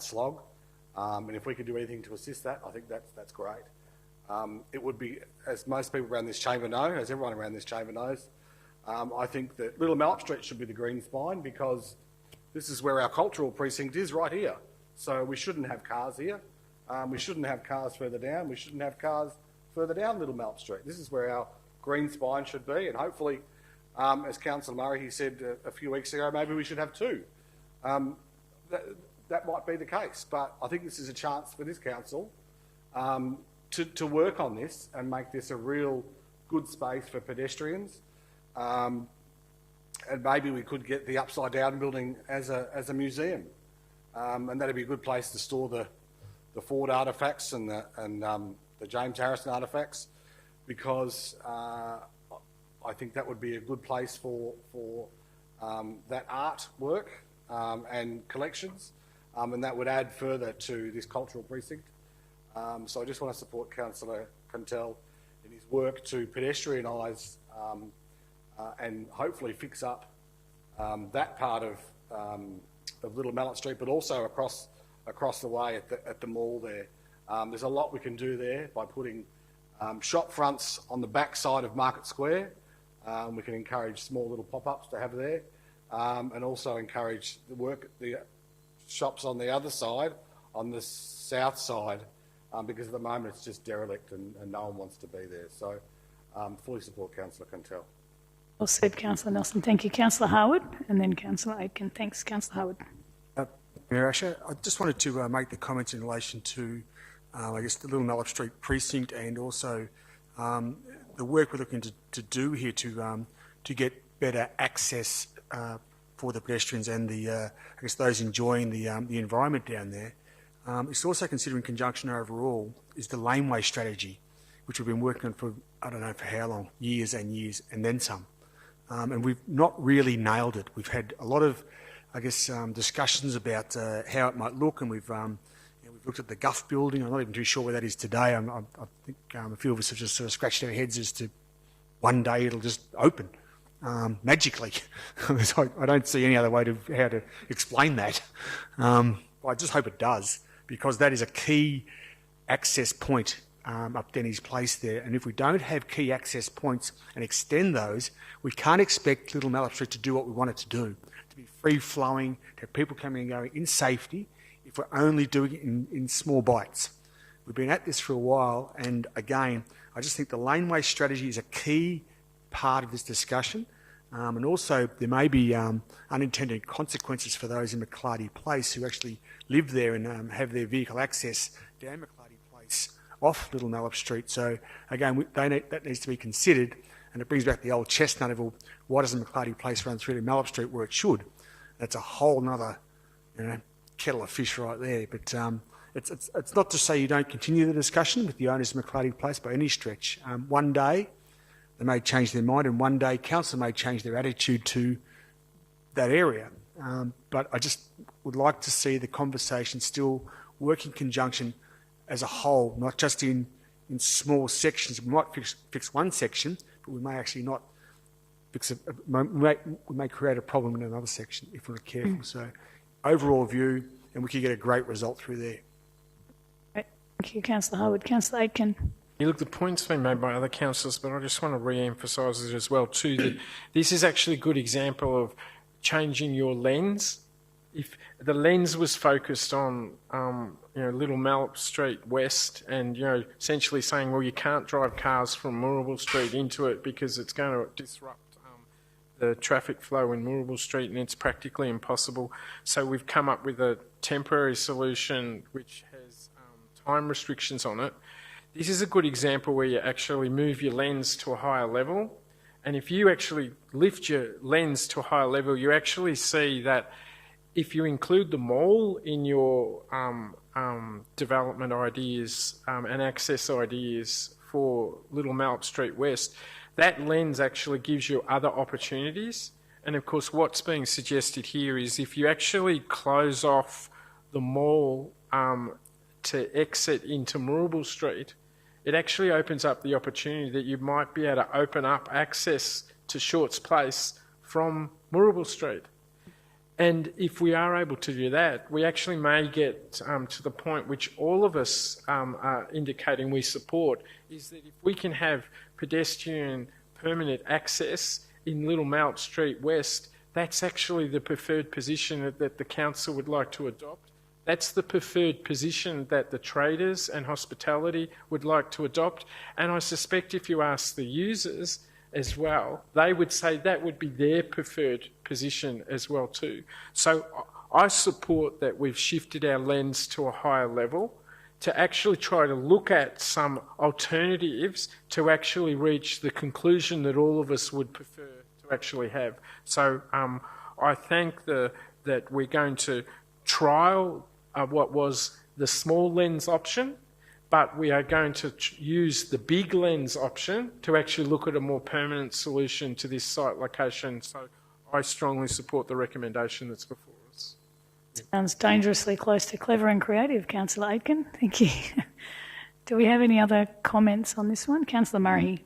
slog. And if we can do anything to assist that, I think that's great. It would be, as most people around this chamber know, as everyone around this chamber knows, I think that Little Malp Street should be the green spine, because this is where our cultural precinct is, right here. So we shouldn't have cars here. We shouldn't have cars further down. We shouldn't have cars further down Little Malp Street. This is where our green spine should be, and hopefully, as Councillor Murray he said a few weeks ago, maybe we should have two. That might be the case, but I think this is a chance for this council to work on this and make this a real good space for pedestrians. And maybe we could get the Upside Down building as a museum, and that'd be a good place to store the Ford artefacts and the James Harrison artefacts, because I think that would be a good place for that artwork and collections, and that would add further to this cultural precinct. So I just want to support Councillor Quintel in his work to pedestrianise and hopefully fix up that part of Little Mallet Street, but also across the way at the mall there. There's a lot we can do there by putting shop fronts on the back side of Market Square. We can encourage small little pop-ups to have there, and also encourage the shops on the other side, on the south side, because at the moment it's just derelict and no one wants to be there. So fully support Councillor Quintel. Well said, Councillor Nelson. Thank you. Councillor Harwood, and then Councillor Aitken. Thanks, Councillor Harwood. Mayor Asher, I just wanted to make the comments in relation to, I guess, the Little Mallet Street precinct, and also the work we're looking to do here to get better access for the pedestrians and I guess those enjoying the environment down there. It's also considering conjunction overall is the laneway strategy, which we've been working on for, I don't know for how long, years and years, and then some. And we've not really nailed it. We've had a lot of, I guess, discussions about how it might look, and we've looked at the Guff building. I'm not even too sure where that is today. I think a few of us have just sort of scratched our heads as to one day it'll just open magically. I don't see any other way to how to explain that. I just hope it does, because that is a key access point up Denny's Place there. And if we don't have key access points and extend those, we can't expect Little Mallet Street to do what we want it to do, to be free-flowing, to have people coming and going in safety, if we're only doing it in small bites. We've been at this for a while, and again, I just think the laneway strategy is a key part of this discussion. And also, there may be unintended consequences for those in McClarty Place who actually live there and have their vehicle access down McClarty Place off Little Mallet Street. So again, that needs to be considered, and it brings back the old chestnut of, well, why doesn't McClarty Place run through to Mallet Street where it should? That's a whole nother, kettle of fish right there. But it's not to say you don't continue the discussion with the owners of McClarty Place by any stretch. One day they may change their mind, and one day council may change their attitude to that area. But I just would like to see the conversation still work in conjunction as a whole, not just in small sections. We might fix one section, but we may actually not fix it. We may create a problem in another section if we're not careful. So overall view, and we could get a great result through there. Thank you, Councillor Harwood. Councillor Aitken. Yeah, look, the point's been made by other councillors, but I just want to re-emphasise it as well too, that this is actually a good example of changing your lens. If the lens was focused on, Little Mallet Street West, and essentially saying, well, you can't drive cars from Moorabool Street into it because it's going to disrupt the traffic flow in Moorabool Street, and it's practically impossible. So we've come up with a temporary solution which has time restrictions on it. This is a good example where you actually move your lens to a higher level, and if you actually lift your lens to a higher level, you actually see that if you include the mall in your development ideas and access ideas for Little Mallet Street West, that lens actually gives you other opportunities. And of course, what's being suggested here is if you actually close off the mall to exit into Moorabool Street, it actually opens up the opportunity that you might be able to open up access to Shorts Place from Moorabool Street. And if we are able to do that, we actually may get to the point which all of us are indicating we support, is that if we can have pedestrian permanent access in Little Mallet Street West, that's actually the preferred position that the council would like to adopt. That's the preferred position that the traders and hospitality would like to adopt. And I suspect if you ask the users as well, they would say that would be their preferred position as well too. So I support that we've shifted our lens to a higher level to actually try to look at some alternatives to actually reach the conclusion that all of us would prefer to actually have. So I thank that we're going to trial what was the small lens option, but we are going to use the big lens option to actually look at a more permanent solution to this site location. So I strongly support the recommendation that's before us. Sounds dangerously close to clever and creative, Councillor Aitken. Thank you. Do we have any other comments on this one? Councillor Murray.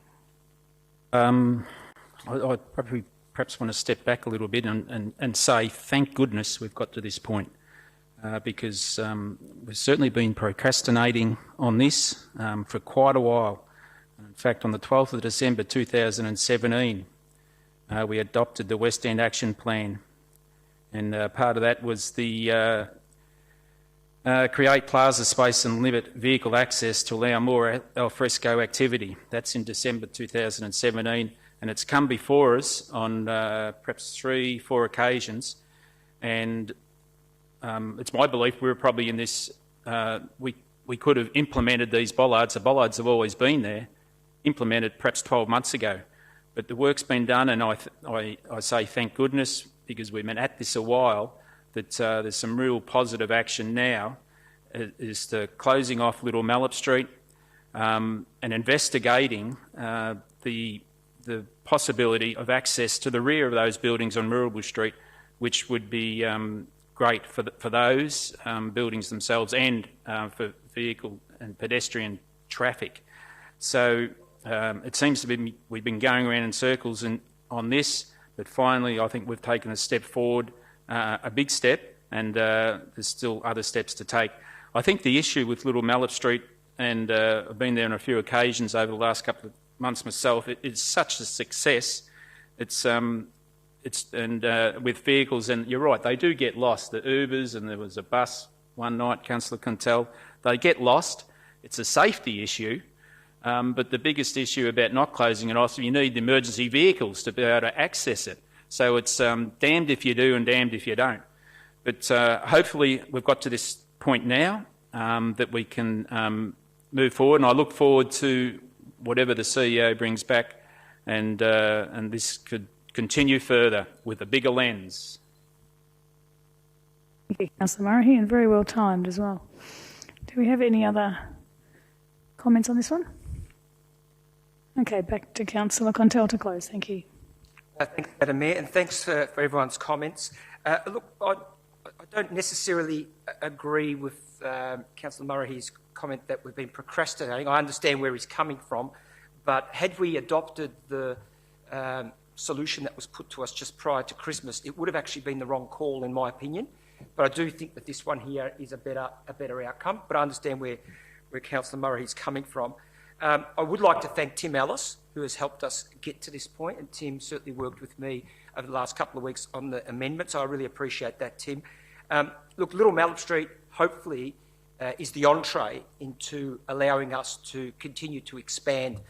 I probably perhaps want to step back a little bit and say thank goodness we've got to this point. Because we've certainly been procrastinating on this for quite a while. In fact, on the 12th of December 2017, we adopted the West End Action Plan, and part of that was the create plaza space and limit vehicle access to allow more alfresco activity. That's in December 2017, and it's come before us on perhaps 3-4 occasions, and it's my belief we were probably in this, we could have implemented these bollards. The bollards have always been there, implemented perhaps 12 months ago. But the work's been done, and I say thank goodness, because we've been at this a while, that there's some real positive action now, is the closing off Little Mallet Street and investigating the possibility of access to the rear of those buildings on Moorabool Street, which would be great for those buildings themselves and for vehicle and pedestrian traffic. So It seems to be we've been going around in circles on this, but finally I think we've taken a step forward, a big step, and there's still other steps to take. I think the issue with Little Mallet Street, and I've been there on a few occasions over the last couple of months myself, it's such a success. It's with vehicles, and you're right, they do get lost. The Ubers, and there was a bus one night, Councillor can tell, they get lost. It's a safety issue, but the biggest issue about not closing it off, you need the emergency vehicles to be able to access it. So it's damned if you do and damned if you don't. But hopefully we've got to this point now that we can move forward, and I look forward to whatever the CEO brings back, and this could continue further with a bigger lens. Thank you, Councillor Murray, and very well timed as well. Do we have any other comments on this one? Okay, back to Councillor Contell to close. Thank you. Thank you, Madam Mayor, and thanks for everyone's comments. Look, I don't necessarily agree with Councillor Murray's comment that we've been procrastinating. I understand where he's coming from, but had we adopted the solution that was put to us just prior to Christmas, it would have actually been the wrong call, in my opinion. But I do think that this one here is a better outcome. But I understand where Councillor Murray is coming from. I would like to thank Tim Ellis, who has helped us get to this point, and Tim certainly worked with me over the last couple of weeks on the amendment, so I really appreciate that, Tim. Look, Little Mallet Street, hopefully, is the entree into allowing us to continue to expand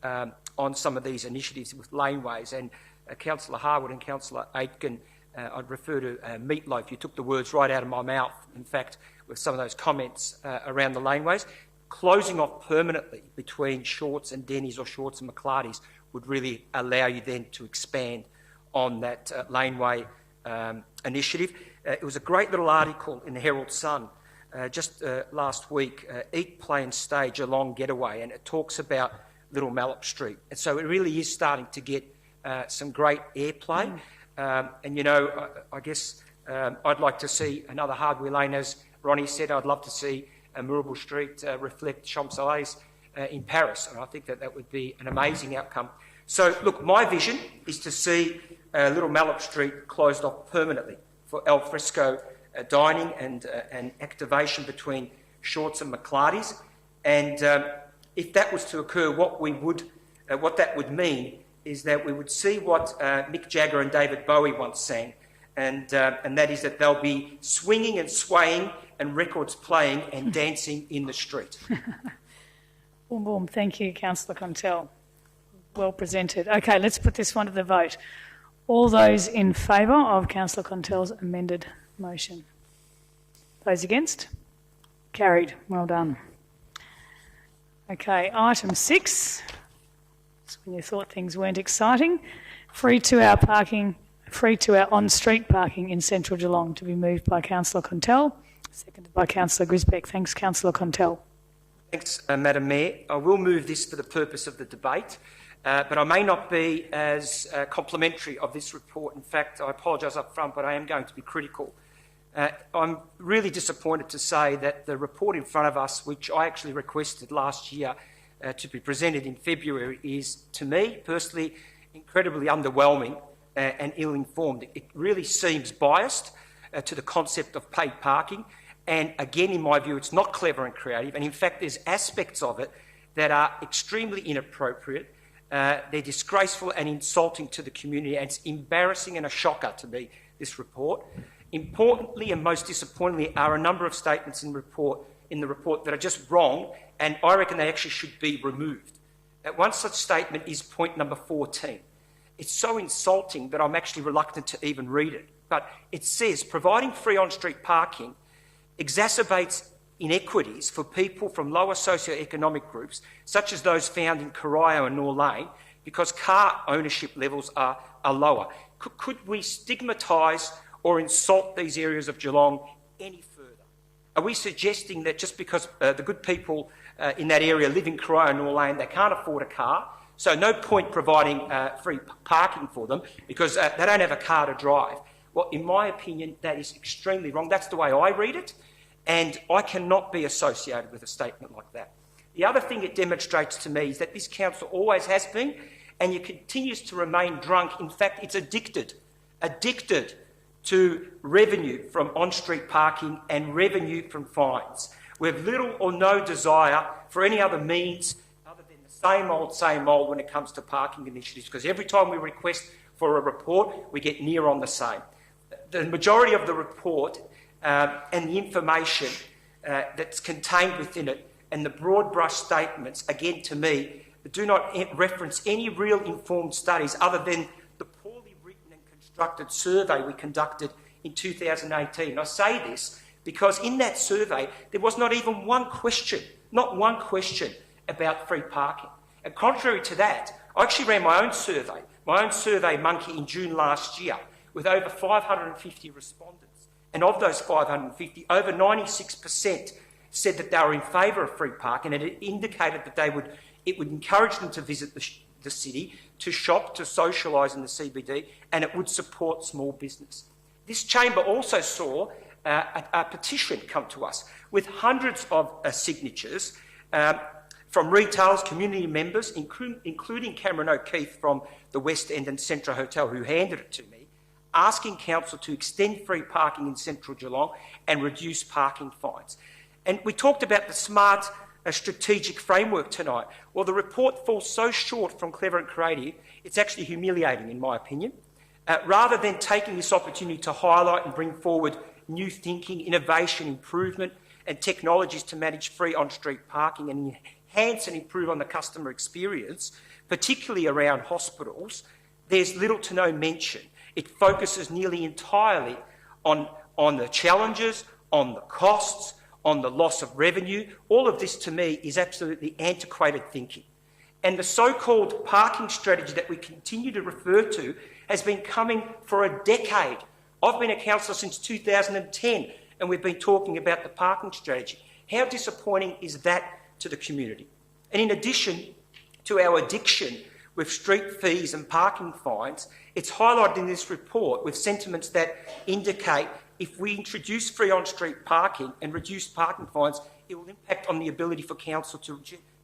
on some of these initiatives with laneways. And Councillor Harwood and Councillor Aitken, I'd refer to Meatloaf. You took the words right out of my mouth, in fact, with some of those comments around the laneways. Closing off permanently between Shorts and Denny's or Shorts and McClarty's would really allow you then to expand on that laneway initiative. It was a great little article in the Herald Sun just last week, Eat, Play and Stay Geelong Getaway, and it talks about Little Mallet Street. And so it really is starting to get some great airplay. And, you know, I guess I'd like to see another hardware lane, as Ronnie said. I'd love to see Mirabeau Street reflect Champs-Élysées in Paris, and I think that that would be an amazing outcome. So, look, my vision is to see Little Mallet Street closed off permanently for al fresco dining and activation between Shorts and McClarty's. And if that was to occur, what that would mean is that we would see what Mick Jagger and David Bowie once sang, and that is that they'll be swinging and swaying and records playing and dancing in the street. Boom, boom. Thank you, Councillor Contell. Well presented. Okay, let's put this one to the vote. All those in favour of Councillor Contell's amended motion? Those against? Carried. Well done. Okay, item 6. That's when you thought things weren't exciting. Free 2-hour on-street parking in central Geelong, to be moved by Councillor Contell, seconded by Councillor Grisbeck. Thanks, Councillor Contell. Thanks, Madam Mayor. I will move this for the purpose of the debate, but I may not be as complimentary of this report. In fact, I apologise up front, but I am going to be critical. I'm really disappointed to say that the report in front of us, which I actually requested last year to be presented in February, is, to me personally, incredibly underwhelming and ill-informed. It really seems biased to the concept of paid parking, and again, in my view, it's not clever and creative, and in fact there's aspects of it that are extremely inappropriate. They're disgraceful and insulting to the community, and it's embarrassing and a shocker to me, this report. Importantly and most disappointingly are a number of statements in the report that are just wrong, and I reckon they actually should be removed. One such statement is point number 14. It's so insulting that I'm actually reluctant to even read it. But it says, providing free on-street parking exacerbates inequities for people from lower socioeconomic groups, such as those found in Corio and Nor Lane, because car ownership levels are lower. Could we stigmatise or insult these areas of Geelong any further? Are we suggesting that just because the good people in that area live in Corio and Nor Lane, they can't afford a car, so no point providing free parking for them because they don't have a car to drive? Well, in my opinion, that is extremely wrong. That's the way I read it, and I cannot be associated with a statement like that. The other thing it demonstrates to me is that this council always has been, and it continues to remain drunk. In fact, it's addicted to revenue from on-street parking and revenue from fines. We have little or no desire for any other means other than the same old when it comes to parking initiatives, because every time we request for a report, we get near on the same. The majority of the report and the information that's contained within it and the broad brush statements, again to me, do not reference any real informed studies other than the poorly written and constructed survey we conducted in 2018. I say this because in that survey there was not even one question about free parking. And contrary to that, I actually ran my own survey monkey in June last year with over 550 respondents. And of those 550, over 96% said that they were in favour of free parking, and it indicated that it would encourage them to visit the city, to shop, to socialise in the CBD, and it would support small business. This chamber also saw a petition come to us with hundreds of signatures from retailers, community members, including Cameron O'Keefe from the West End and Central Hotel, who handed it to me, asking council to extend free parking in central Geelong and reduce parking fines. And we talked about the smart strategic framework tonight. Well, the report falls so short from clever and creative, it's actually humiliating in my opinion. Rather than taking this opportunity to highlight and bring forward new thinking, innovation, improvement and technologies to manage free on-street parking and enhance and improve on the customer experience, particularly around hospitals, there's little to no mention. It focuses nearly entirely on the challenges, on the costs, on the loss of revenue. All of this to me is absolutely antiquated thinking. And the so-called parking strategy that we continue to refer to has been coming for a decade. I've been a councillor since 2010 and we've been talking about the parking strategy. How disappointing is that to the community? And in addition to our addiction with street fees and parking fines, it's highlighted in this report with sentiments that indicate if we introduce free on-street parking and reduce parking fines, it will impact on the ability for council to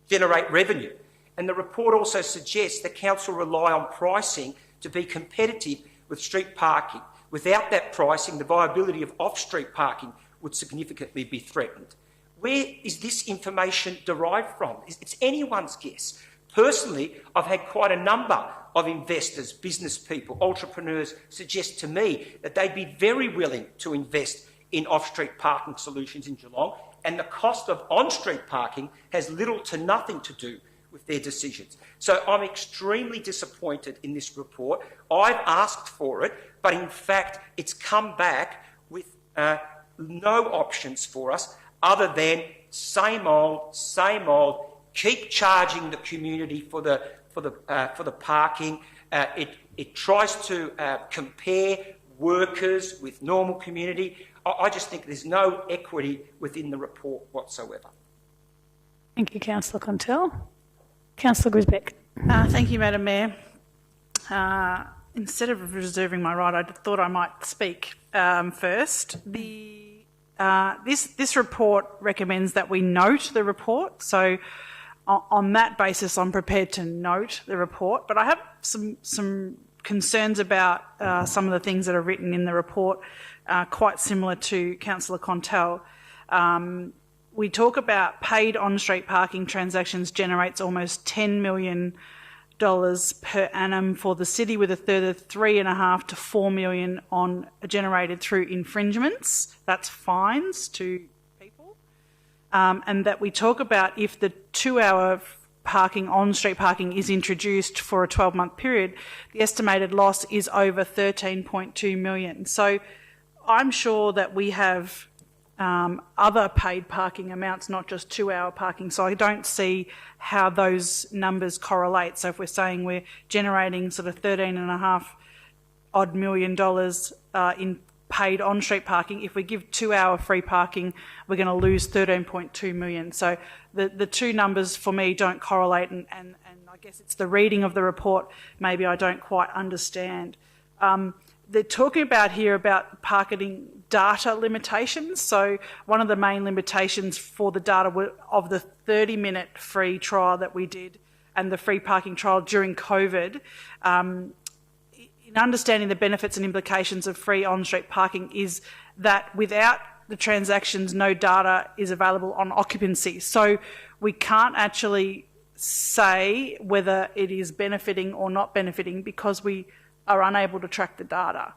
generate revenue. And the report also suggests that council rely on pricing to be competitive with street parking. Without that pricing, the viability of off-street parking would significantly be threatened. Where is this information derived from? It's anyone's guess. Personally, I've had quite a number of investors, business people, entrepreneurs suggest to me that they'd be very willing to invest in off-street parking solutions in Geelong, and the cost of on-street parking has little to nothing to do with their decisions. So I'm extremely disappointed in this report. I've asked for it, but in fact it's come back with no options for us other than same old, keep charging the community for the parking. It tries to compare workers with normal community. I just think there's no equity within the report whatsoever. Thank you, Councillor Contell. Councillor Grisbeck. Thank you, Madam Mayor. Instead of reserving my right, I thought I might speak first. This report recommends that we note the report. So on that basis, I'm prepared to note the report. But I have some concerns about some of the things that are written in the report, quite similar to Councillor Contell. We talk about paid on-street parking transactions generates almost $10 million per annum for the city, with a further $3.5 to $4 million generated through infringements. That's fines to people. And that we talk about if the 2-hour parking, on-street parking, is introduced for a 12-month period, the estimated loss is over $13.2 million. So I'm sure that we have other paid parking amounts, not just 2-hour parking. So I don't see how those numbers correlate. So if we're saying we're generating sort of $13.5 odd million in paid on-street parking, if we give 2-hour free parking, we're going to lose $13.2 million. So the two numbers for me don't correlate, and I guess it's the reading of the report maybe I don't quite understand. they're talking about here about parking data limitations. So one of the main limitations for the data of the 30-minute free trial that we did and the free parking trial during COVID, in understanding the benefits and implications of free on-street parking is that without the transactions, no data is available on occupancy. So we can't actually say whether it is benefiting or not benefiting because we are unable to track the data.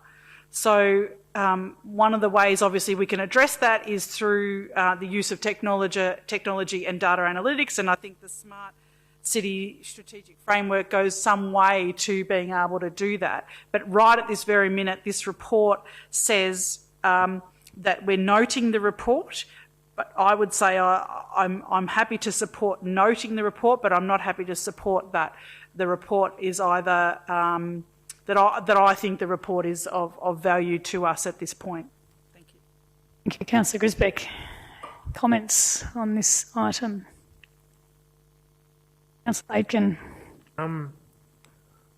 So one of the ways, obviously, we can address that is through the use of technology and data analytics, and I think the Smart City Strategic Framework goes some way to being able to do that. But right at this very minute, this report says that we're noting the report, but I would say I'm happy to support noting the report, but I'm not happy to support that the report is either that I think the report is of value to us at this point. Thank you. Thank you, Councillor Grisbeck. Comments on this item? Councillor Aitken.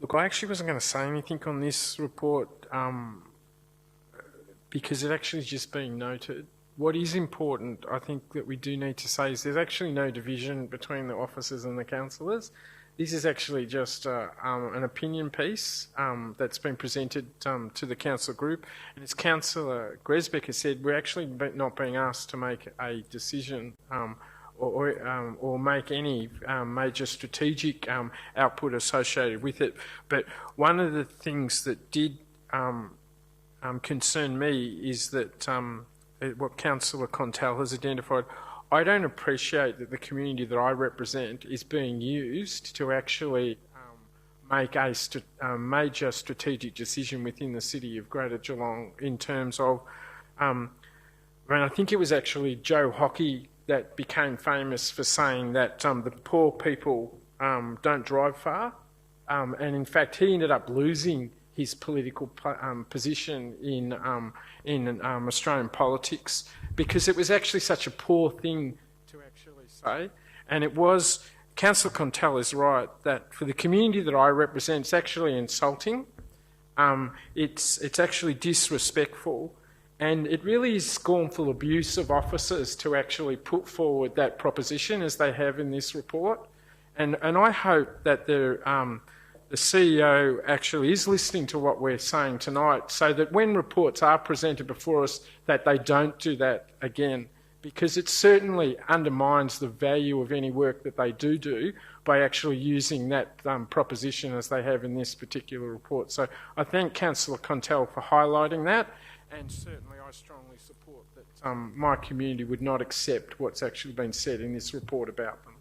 Look, I actually wasn't going to say anything on this report because it actually is just being noted. What is important, I think, that we do need to say is there's actually no division between the officers and the councillors. This is actually just an opinion piece that's been presented to the council group. And as Councillor Grisbeck has said, we're actually not being asked to make a decision or make any major strategic output associated with it. But one of the things that did concern me is that what Councillor Contell has identified, I don't appreciate that the community that I represent is being used to actually make a major strategic decision within the city of Greater Geelong in terms of, I think it was actually Joe Hockey that became famous for saying that the poor people don't drive far, and in fact he ended up losing his political position in Australian politics because it was actually such a poor thing to actually say. And it was, Councillor Contell is right, that for the community that I represent, it's actually insulting. It's actually disrespectful. And it really is scornful abuse of officers to actually put forward that proposition as they have in this report. And I hope that the CEO actually is listening to what we're saying tonight so that when reports are presented before us that they don't do that again, because it certainly undermines the value of any work that they do by actually using that proposition as they have in this particular report. So I thank Councillor Contell for highlighting that, and certainly I strongly support that my community would not accept what's actually been said in this report about them.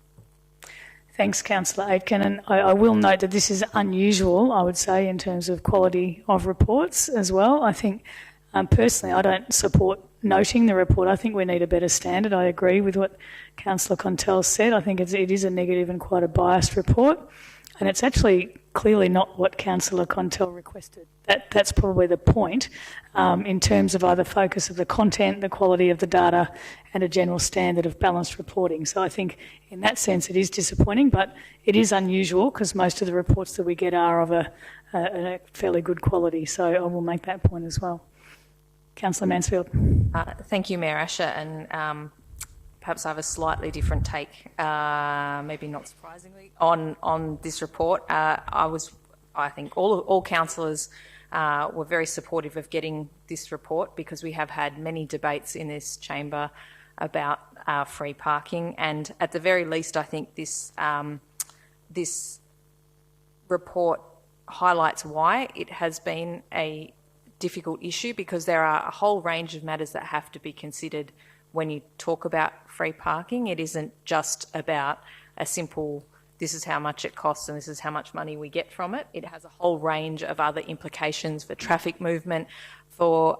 Thanks, Councillor Aitken. And I will note that this is unusual, I would say, in terms of quality of reports as well. I think, personally, I don't support noting the report. I think we need a better standard. I agree with what Councillor Contell said. I think it is a negative and quite a biased report. And it's actually clearly not what Councillor Contell requested. That's probably the point in terms of either focus of the content, the quality of the data, and a general standard of balanced reporting. So I think in that sense it is disappointing, but it is unusual because most of the reports that we get are of a fairly good quality. So I will make that point as well. Councillor Mansfield. Thank you, Mayor Asher, and perhaps I have a slightly different take, maybe not surprisingly, on this report. I think all councillors were very supportive of getting this report because we have had many debates in this chamber about free parking, and at the very least I think this report highlights why it has been a difficult issue, because there are a whole range of matters that have to be considered when you talk about free parking. It isn't just about a simple, this is how much it costs and this is how much money we get from it. It has a whole range of other implications for traffic movement, for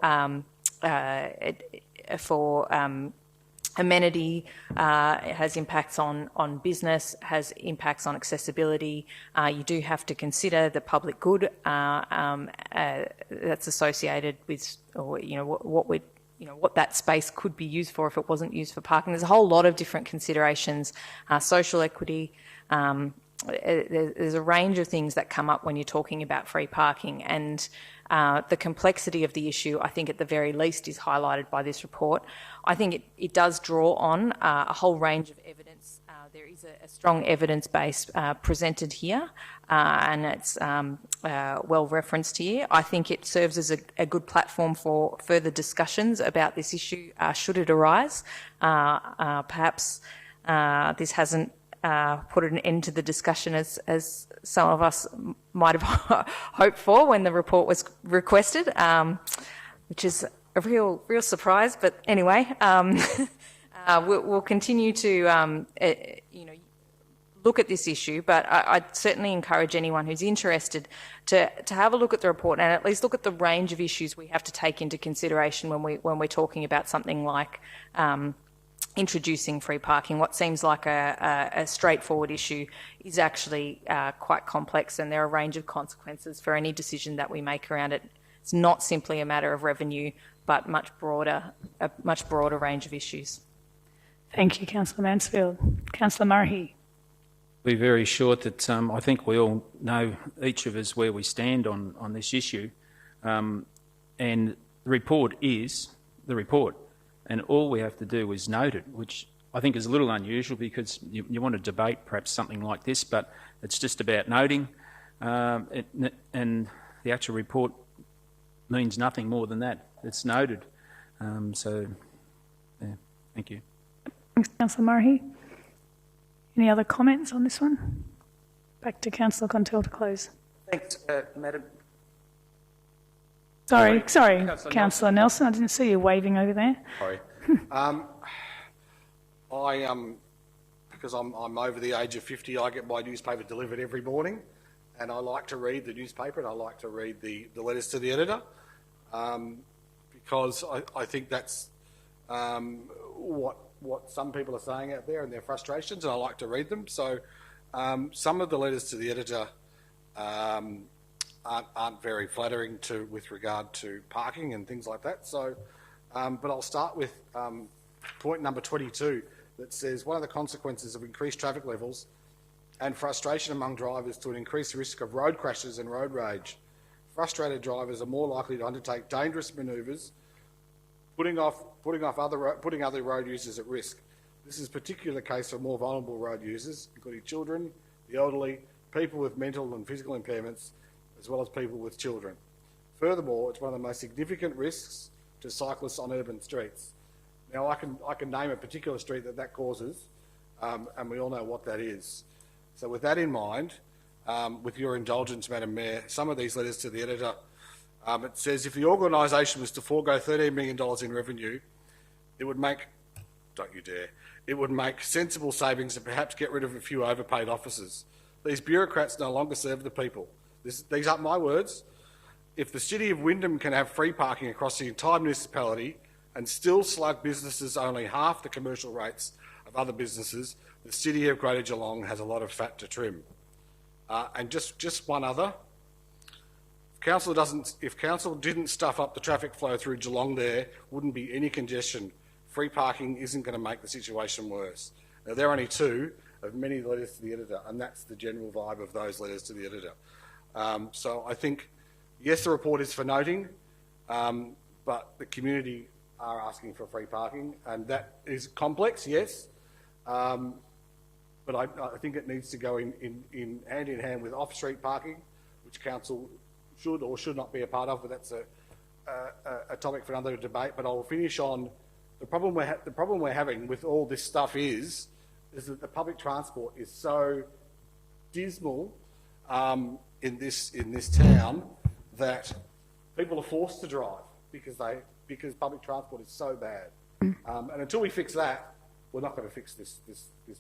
amenity, it has impacts on business, has impacts on accessibility. You do have to consider the public good that's associated with, or what that space could be used for if it wasn't used for parking. There's a whole lot of different considerations, social equity, there's a range of things that come up when you're talking about free parking, and the complexity of the issue, I think at the very least, is highlighted by this report. I think it does draw on a whole range of evidence. There is a strong evidence base presented here, and it's well referenced here. I think it serves as a good platform for further discussions about this issue should it arise. Perhaps this hasn't put an end to the discussion as some of us might have hoped for when the report was requested, which is a real surprise. But anyway, we'll continue to look at this issue. But I'd certainly encourage anyone who's interested to have a look at the report and at least look at the range of issues we have to take into consideration when we're talking about something like introducing free parking. What seems like a straightforward issue is actually quite complex, and there are a range of consequences for any decision that we make around it. It's not simply a matter of revenue, but a much broader range of issues. Thank you, Councillor Mansfield. Councillor Murray. Be very short that I think we all know, each of us, where we stand on this issue, and the report is the report. And all we have to do is note it, which I think is a little unusual because you want to debate perhaps something like this, but it's just about noting, and the actual report means nothing more than that. It's noted. So, yeah, thank you. Thanks, Councillor Murray. Any other comments on this one? Back to Councillor Contil to close. Thanks, Madam. Sorry, Councillor Nelson. I didn't see you waving over there. Sorry. Because I'm over the age of 50, I get my newspaper delivered every morning, and I like to read the newspaper and I like to read the letters to the editor, because I think that's what some people are saying out there and their frustrations, and I like to read them. So some of the letters to the editor aren't very flattering with regard to parking and things like that. So, but I'll start with point number 22 that says one of the consequences of increased traffic levels and frustration among drivers to an increased risk of road crashes and road rage. Frustrated drivers are more likely to undertake dangerous manoeuvres, putting other road users at risk. This is particularly the case for more vulnerable road users, including children, the elderly, people with mental and physical impairments, as well as people with children. Furthermore, it's one of the most significant risks to cyclists on urban streets. Now, I can name a particular street that causes, and we all know what that is. So with that in mind, with your indulgence, Madam Mayor, some of these letters to the editor, it says if the organisation was to forego $13 million in revenue, it would make, don't you dare, it would make sensible savings and perhaps get rid of a few overpaid officers. These bureaucrats no longer serve the people. These aren't my words. If the City of Wyndham can have free parking across the entire municipality and still slug businesses only half the commercial rates of other businesses, the City of Greater Geelong has a lot of fat to trim. And just one other. If council didn't stuff up the traffic flow through Geelong, there wouldn't be any congestion. Free parking isn't going to make the situation worse. Now, they're only two of many letters to the editor, and that's the general vibe of those letters to the editor. So I think, yes, the report is for noting, but the community are asking for free parking, and that is complex, yes, but I think it needs to go in hand in hand with off-street parking, which council should or should not be a part of, but that's a topic for another debate. But I'll finish on the problem we're having with all this stuff is that the public transport is so dismal in this town that people are forced to drive because public transport is so bad. And until we fix that, we're not going to fix this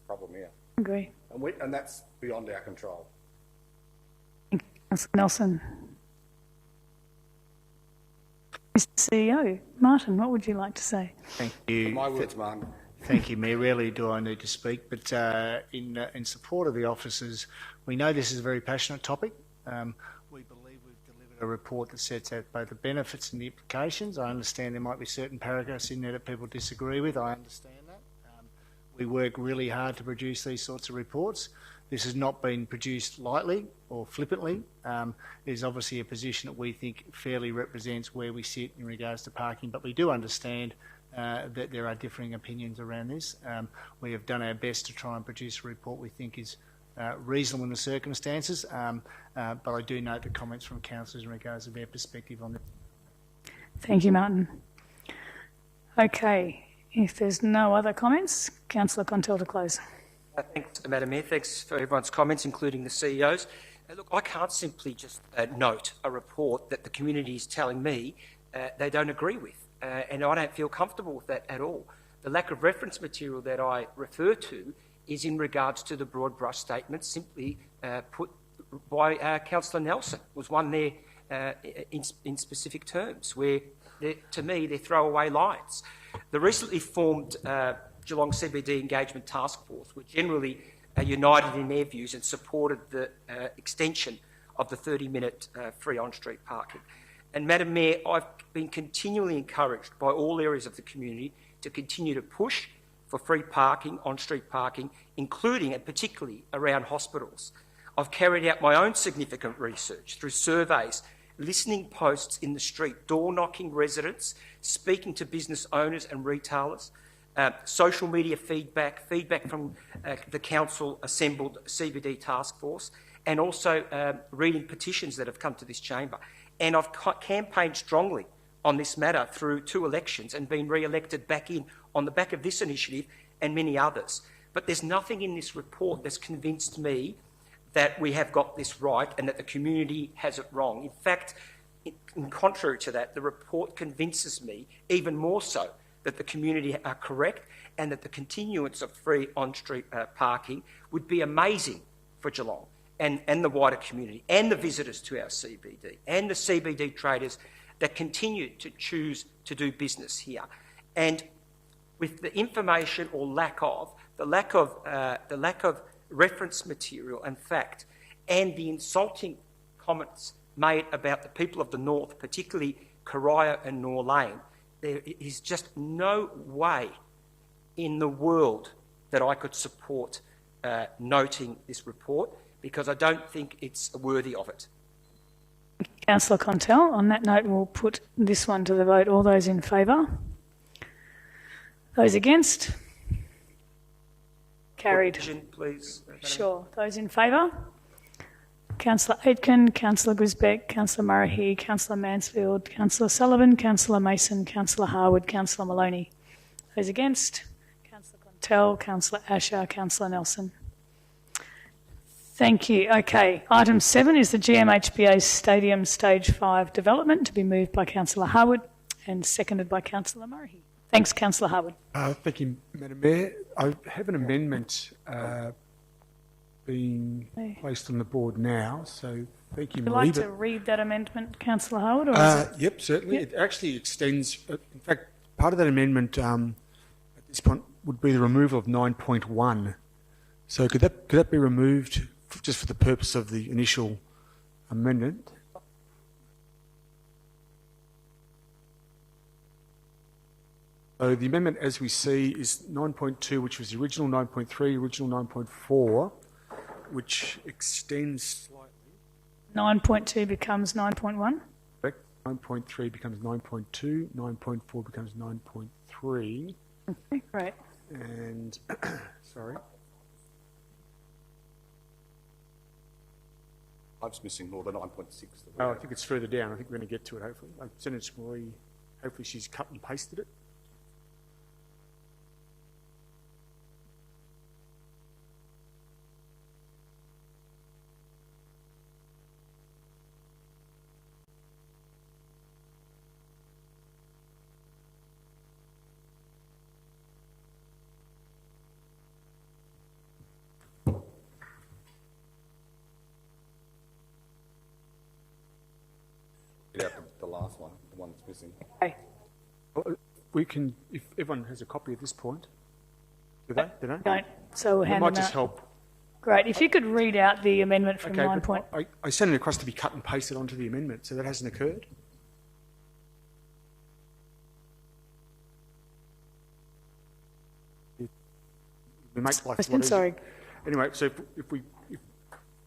problem here. Agree. And that's beyond our control. Councillor Nelson. Mr. CEO, Martin, what would you like to say? Thank you. My words, Martin. Thank you, Mayor. Rarely do I need to speak, but in support of the officers, we know this is a very passionate topic. We believe we've delivered a report that sets out both the benefits and the implications. I understand there might be certain paragraphs in there that people disagree with. I understand that. We work really hard to produce these sorts of reports. this has not been produced lightly or flippantly. It is obviously a position that we think fairly represents where we sit in regards to parking, but we do understand that there are differing opinions around this. We have done our best to try and produce a report we think is reasonable in the circumstances, but I do note the comments from councillors in regards to their perspective on this. Thank you, Martin. Okay, if there's no other comments, Councillor Contel to close. Thanks, Madam Mayor. Thanks for everyone's comments, including the CEO's. Look, I can't simply just note a report that the community is telling me they don't agree with, and I don't feel comfortable with that at all. The lack of reference material that I refer to is in regards to the broad brush statement simply put by Councillor Nelson. Was one there in specific terms where, to me, they're throwaway lines. The recently formed Geelong CBD Engagement Task Force were generally united in their views and supported the extension of the 30-minute free on-street parking. And Madam Mayor, I've been continually encouraged by all areas of the community to continue to push for free parking, on-street parking, including and particularly around hospitals. I've carried out my own significant research through surveys, listening posts in the street, door-knocking residents, speaking to business owners and retailers, social media feedback from the council assembled CBD task force, and also reading petitions that have come to this chamber. And I've campaigned strongly on this matter through 2 elections and been re-elected back in on the back of this initiative and many others. But there's nothing in this report that's convinced me that we have got this right and that the community has it wrong. In fact, in contrary to that, the report convinces me even more so that the community are correct and that the continuance of free on-street parking would be amazing for Geelong and the wider community and the visitors to our CBD and the CBD traders that continue to choose to do business here. And with the information or lack of reference material and fact and the insulting comments made about the people of the north, particularly Corio and Nor Lane, there is just no way in the world that I could support noting this report, because I don't think it's worthy of it. Councillor Contel, on that note, we'll put this one to the vote. All those in favour? Those against? Carried. Please. Sure. Those in favour? Councillor Aitken, Councillor Grisbeck, Councillor Murray, Councillor Mansfield, Councillor Sullivan, Councillor Mason, Councillor Harwood, Councillor Maloney. Those against? Councillor Contel, Councillor Asher, Councillor Nelson. Thank you. Okay. Item 7 is the GMHBA Stadium Stage 5 development, to be moved by Councillor Harwood and seconded by Councillor Murray. Thanks, Councillor Harwood. Thank you, Madam Mayor. I have an amendment being placed on the board now, so thank you, Would you Marie. like to read that amendment, Councillor Harwood? Or Yep, certainly. Yep. It actually extends, in fact, part of that amendment at this point would be the removal of 9.1. So could that be removed just for the purpose of the initial amendment? So the amendment, as we see, is 9.2, which was the original 9.3, original 9.4, which extends slightly. 9.2 becomes 9.1? Correct. 9.3 becomes 9.2, 9.4 becomes 9.3. Okay, great. And, sorry. I was missing more than 9.6. Oh, I think it's further down. I think we're going to get to it, hopefully. I've sent it to Marie. Hopefully she's cut and pasted it. The last one, the one that's missing. Okay. Well, we can, if everyone has a copy at this point. Do they? Do they? Don't. So we'll It hand might them just out. help. Great. If you could read out the amendment from Okay, 9. but I sent it across to be cut and pasted onto the amendment, so that hasn't occurred. We make life a lot easier. Sorry. Anyway, so if we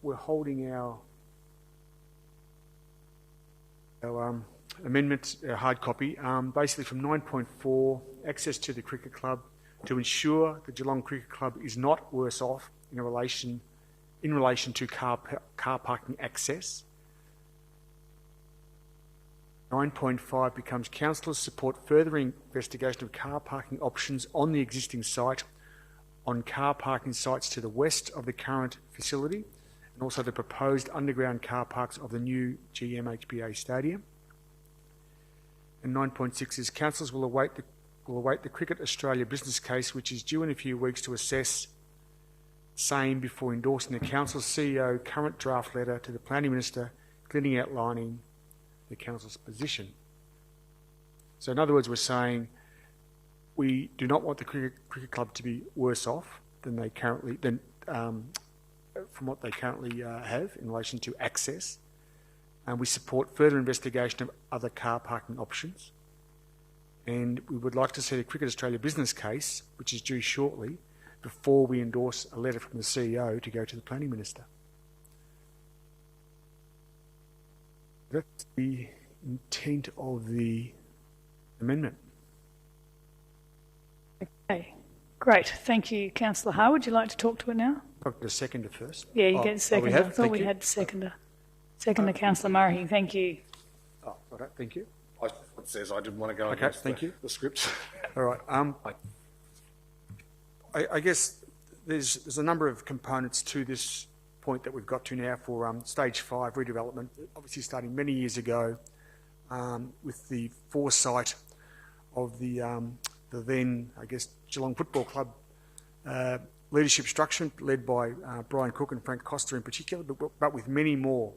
we're holding our amendment, hard copy, basically from 9.4, access to the cricket club, to ensure the Geelong Cricket Club is not worse off in relation to car parking access. 9.5 becomes councillors support further investigation of car parking options on the existing site, on car parking sites to the west of the current facility, and also the proposed underground car parks of the new GMHBA stadium. And 9.6 is councillors will await the Cricket Australia business case, which is due in a few weeks, to assess same before endorsing the council's CEO current draft letter to the Planning Minister, clearly outlining the council's position. So in other words, we're saying we do not want the cricket club to be worse off than they currently from what they currently have in relation to access, and we support further investigation of other car parking options. And we would like to see the Cricket Australia business case, which is due shortly, before we endorse a letter from the CEO to go to the Planning Minister. That's the intent of the amendment. Okay, great. Thank you, Councillor Harwood. Would you like to talk to it now? I'll get a seconder first. Yeah, you get a seconder. I thought we you. had seconder. Seconder, Councillor Murray. Thank you. Oh, all right, thank you. It says I didn't want to go Okay, against thank you. the script. All right. I guess there's a number of components to this point that we've got to now for stage 5 redevelopment, obviously starting many years ago with the foresight of the then, I guess, Geelong Football Club leadership structure led by Brian Cook and Frank Costa in particular, but with many more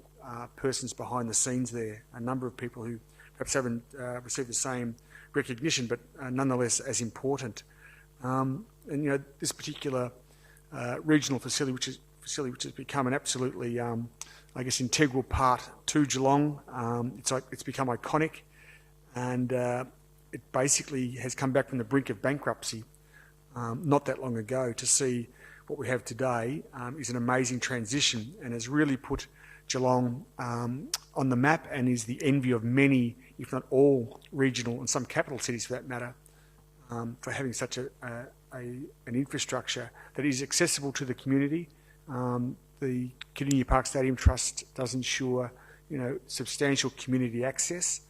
persons behind the scenes there, a number of people who perhaps haven't received the same recognition, but nonetheless as important. And you know, this particular regional facility, which has become an absolutely, I guess, integral part to Geelong. It's become iconic, and it basically has come back from the brink of bankruptcy not that long ago. To see what we have today is an amazing transition, and has really put Geelong on the map, and is the envy of many, if not all, regional and some capital cities for that matter, for having such an infrastructure that is accessible to the community. The Community Park Stadium Trust does ensure, you know, substantial community access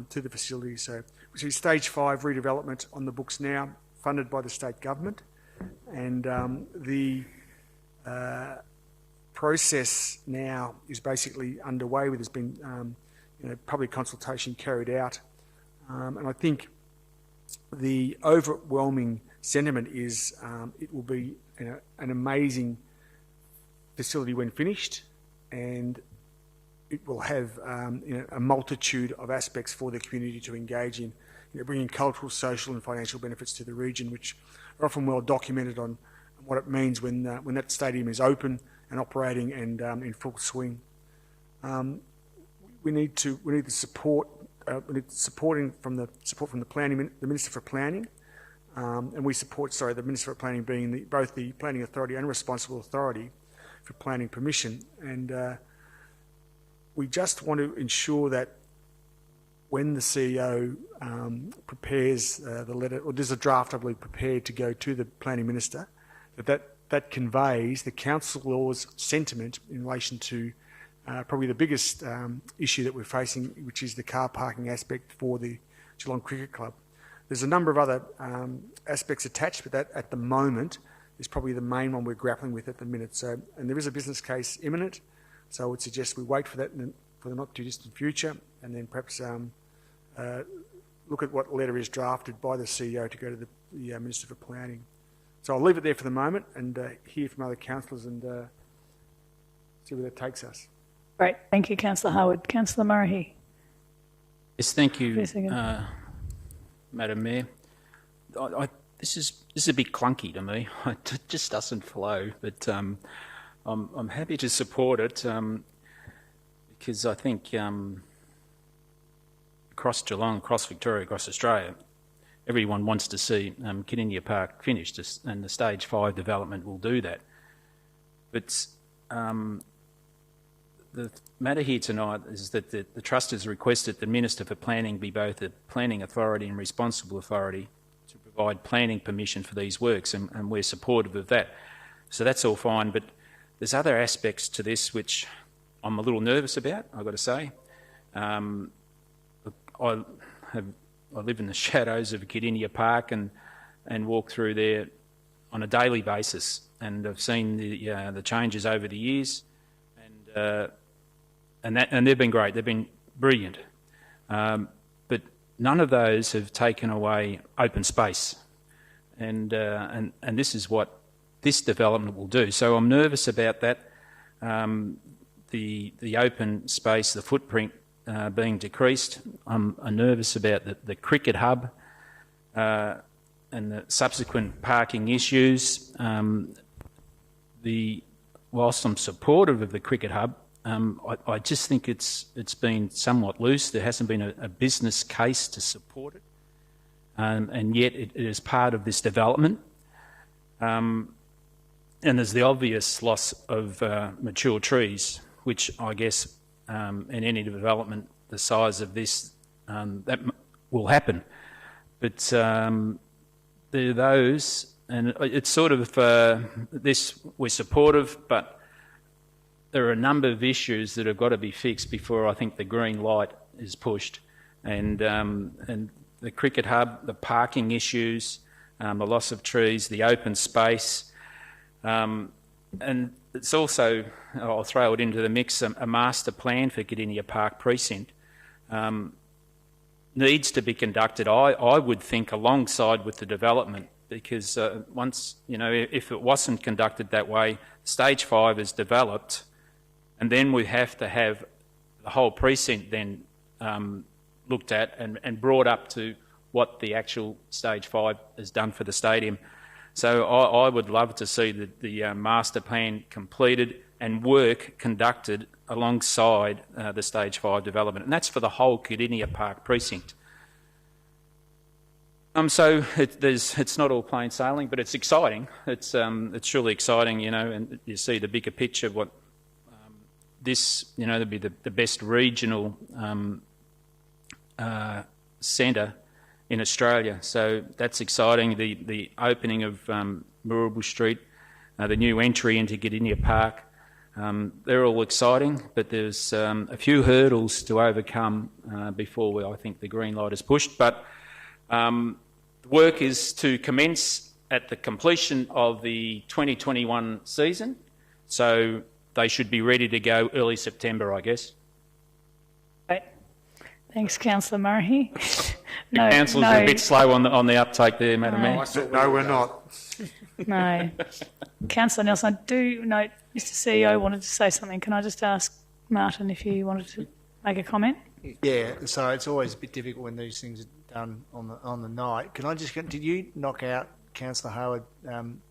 to the facility. So we see stage 5 redevelopment on the books now, funded by the state government, and the process now is basically underway. There's been you know, public consultation carried out, and I think the overwhelming sentiment is it will be, you know, an amazing facility when finished, and it will have you know, a multitude of aspects for the community to engage in, you know, bringing cultural, social and financial benefits to the region, which are often well documented on what it means when that stadium is open and operating and in full swing. We need the support. We need support from the planning, the Minister for Planning, and we support. Sorry, the Minister for Planning being both the planning authority and responsible authority for planning permission, and we just want to ensure that when the CEO prepares the letter, or there's a draft, I believe, prepared to go to the Planning Minister, that conveys the council's sentiment in relation to probably the biggest issue that we're facing, which is the car parking aspect for the Geelong Cricket Club. There's a number of other aspects attached, but that at the moment is probably the main one we're grappling with at the minute. So, and there is a business case imminent, so I would suggest we wait for that for the not too distant future, and then perhaps look at what letter is drafted by the CEO to go to the Minister for Planning. So I'll leave it there for the moment and hear from other councillors and see where that takes us. Great. Thank you, Councillor Harwood. Councillor Murray. Yes, thank you, Madam Mayor. This is a bit clunky to me. It just doesn't flow, but I'm happy to support it because I think across Geelong, across Victoria, across Australia, everyone wants to see Kininia Park finished, and the stage 5 development will do that. But the matter here tonight is that the Trust has requested the Minister for Planning be both a planning authority and responsible authority to provide planning permission for these works, and we're supportive of that. So that's all fine, but there's other aspects to this which I'm a little nervous about, I've got to say. I live in the shadows of Godinia Park and walk through there on a daily basis, and I've seen the changes over the years, and they've been great. They've been brilliant, but none of those have taken away open space, and this is what this development will do. So I'm nervous about that. The open space, the footprint being decreased. I'm nervous about the cricket hub and the subsequent parking issues. Whilst I'm supportive of the cricket hub, I just think it's been somewhat loose. There hasn't been a business case to support it, and yet it is part of this development. And there's the obvious loss of mature trees, which I guess in any development the size of this, that will happen. But there are those, and it's sort of this, we're supportive, but there are a number of issues that have got to be fixed before I think the green light is pushed. And the cricket hub, the parking issues, the loss of trees, the open space, and it's also, I'll throw it into the mix, a master plan for Godinia Park Precinct needs to be conducted, I would think, alongside with the development, because once, if it wasn't conducted that way, Stage 5 is developed, and then we have to have the whole precinct then looked at and brought up to what the actual Stage 5 has done for the stadium. So I would love to see the master plan completed and work conducted alongside the Stage 5 development, and that's for the whole Godinia Park precinct. So it's not all plain sailing, but it's exciting. It's truly exciting, and you see the bigger picture of what this, to be the best regional centre in Australia. So that's exciting. The opening of Moorabool Street, the new entry into Godinia Park, they're all exciting, but there's a few hurdles to overcome before I think the green light is pushed. But the work is to commence at the completion of the 2021 season, so they should be ready to go early September, I guess. Right. Thanks, Councillor Murray. The councillors are a bit slow on the uptake there, Madam Mayor. No, we're not. No. Councillor Nelson, I do note Mr CEO wanted to say something. Can I just ask Martin if you wanted to make a comment? Yeah, so it's always a bit difficult when these things are done on the night. Can I just get, did you knock out, Councillor Harwood,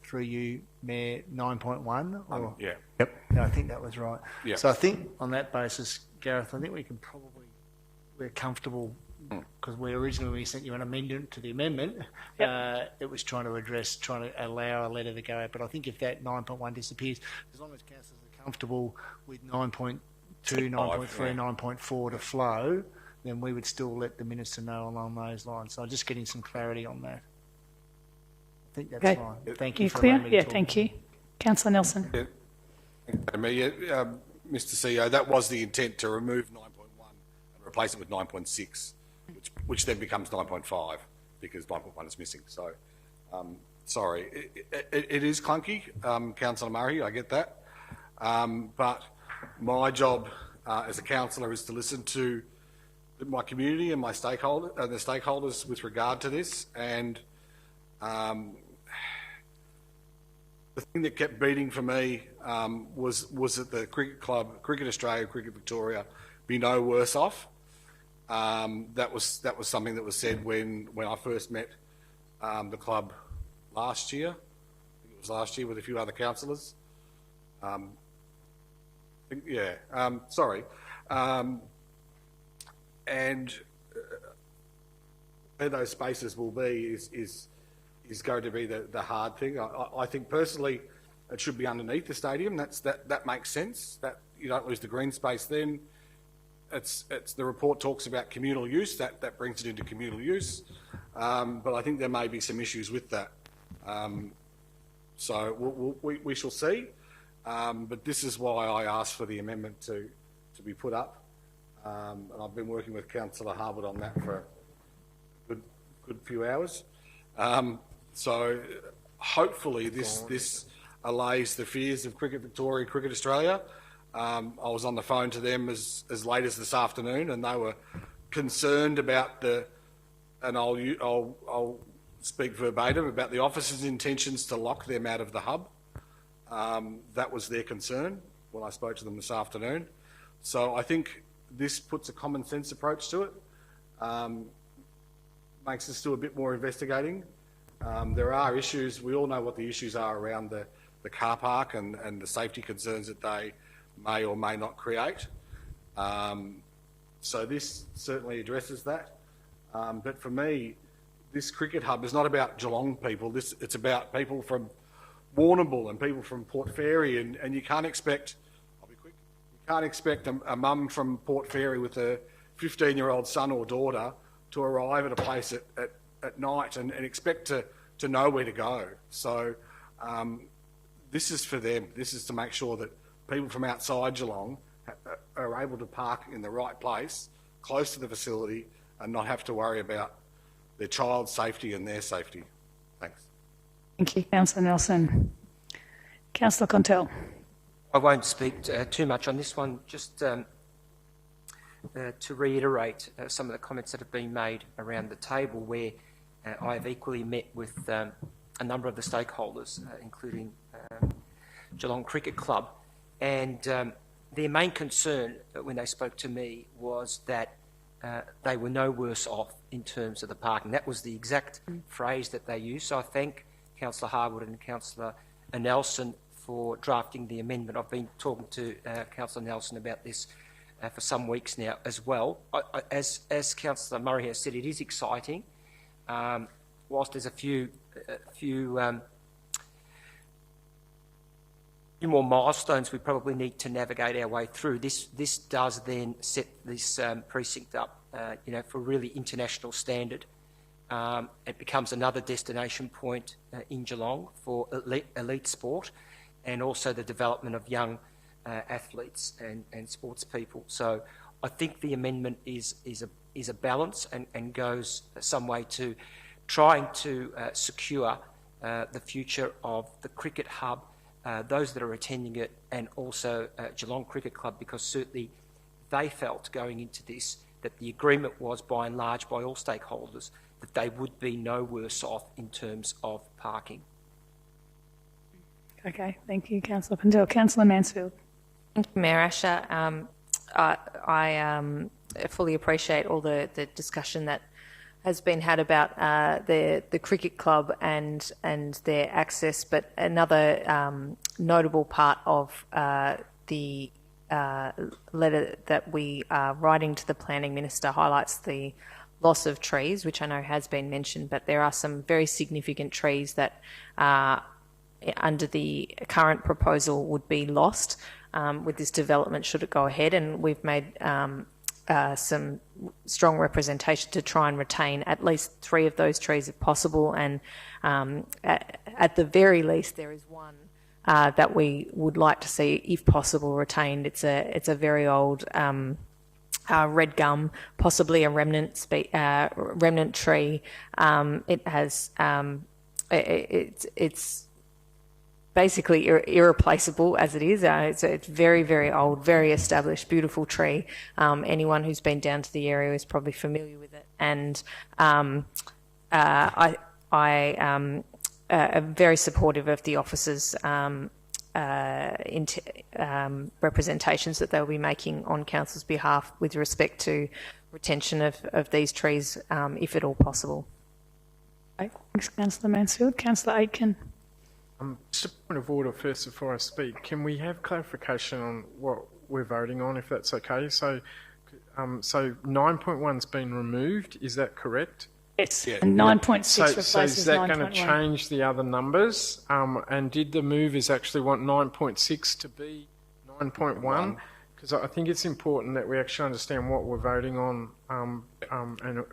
through you, Mayor, 9.1? Yeah. Yep. Yeah, I think that was right. Yeah. So I think on that basis, Gareth, I think we're comfortable, because we originally sent you an amendment to the amendment. Yep. It was trying to allow a letter to go out. But I think if that 9.1 disappears, as long as councillors are comfortable with 9.2, 9.3, 9.4 to flow, then we would still let the Minister know along those lines. So just getting some clarity on that. I think that's fine. Thank you. Clear? Yeah, thank you. Councillor Nelson. Yeah. Mr CEO, that was the intent, to remove 9.1 and replace it with 9.6, which then becomes 9.5 because 9.1 is missing. So, sorry, it is clunky, Councillor Murray, I get that. But my job as a councillor is to listen to my community and my the stakeholders with regard to this. And the thing that kept beating for me was that the cricket club, Cricket Australia, Cricket Victoria, be no worse off. That was something that was said when I first met the club last year. I think it was last year with a few other councillors. Sorry. And where those spaces will be is going to be the hard thing. I think personally it should be underneath the stadium. That makes sense. That you don't lose the green space then. It's the report talks about communal use, that brings it into communal use, but I think there may be some issues with that. So we shall see, but this is why I asked for the amendment to be put up, and I've been working with Councillor Harwood on that for a good few hours. So hopefully this allays the fears of Cricket Victoria, Cricket Australia. I was on the phone to them as late as this afternoon, and they were concerned about and I'll speak verbatim about the officers' intentions to lock them out of the hub. That was their concern when I spoke to them this afternoon. So I think this puts a common sense approach to it, makes us do a bit more investigating. There are issues, we all know what the issues are around the car park and the safety concerns that they may or may not create. So this certainly addresses that. But for me, this cricket hub is not about Geelong people. It's about people from Warrnambool and people from Port Fairy, and you can't expect, I'll be quick, you can't expect a mum from Port Fairy with a 15-year-old son or daughter to arrive at a place at night and expect to know where to go. So this is for them. This is to make sure that people from outside Geelong are able to park in the right place, close to the facility, and not have to worry about their child's safety and their safety. Thanks. Thank you, Councillor Nelson. Councillor Contell. I won't speak too much on this one, just to reiterate some of the comments that have been made around the table, where I have equally met with a number of the stakeholders, including Geelong Cricket Club, and their main concern when they spoke to me was that they were no worse off in terms of the parking. That was the exact phrase that they used. So I thank Councillor Harwood and Councillor Nelson for drafting the amendment. I've been talking to Councillor Nelson about this for some weeks now as well. As Councillor Murray has said, it is exciting. Whilst there's a few more milestones we probably need to navigate our way through, this does then set this precinct up, for really international standard. It becomes another destination point in Geelong for elite sport, and also the development of young athletes and sports people. So I think the amendment is a balance and goes some way to trying to secure the future of the cricket hub, those that are attending it, and also Geelong Cricket Club, because certainly they felt going into this that the agreement was by and large by all stakeholders that they would be no worse off in terms of parking. Okay, thank you, Councillor Pindell. Councillor Mansfield. Thank you, Mayor Asher. I fully appreciate all the discussion that has been had about the cricket club and their access, but another notable part of the letter that we are writing to the Planning Minister highlights the loss of trees, which I know has been mentioned, but there are some very significant trees that under the current proposal would be lost with this development should it go ahead, and we've made some strong representation to try and retain at least 3 of those trees if possible, and at the very least there is one that we would like to see, if possible, retained. It's a very old red gum, possibly a remnant tree. It has it's basically irreplaceable as it is. It's very, very old, very established, beautiful tree. Anyone who's been down to the area is probably familiar with it. And I am very supportive of the officers' representations that they'll be making on council's behalf with respect to retention of these trees, if at all possible. Thanks, Councillor Mansfield. Councillor Aitken. Just a point of order first before I speak. Can we have clarification on what we're voting on, if that's okay? So 9.1's been removed, is that correct? Yes, and 9.6 replaces 9.1. So is that going to change the other numbers? And did the move is actually want 9.6 to be 9.1? because I think it's important that we actually understand what we're voting on.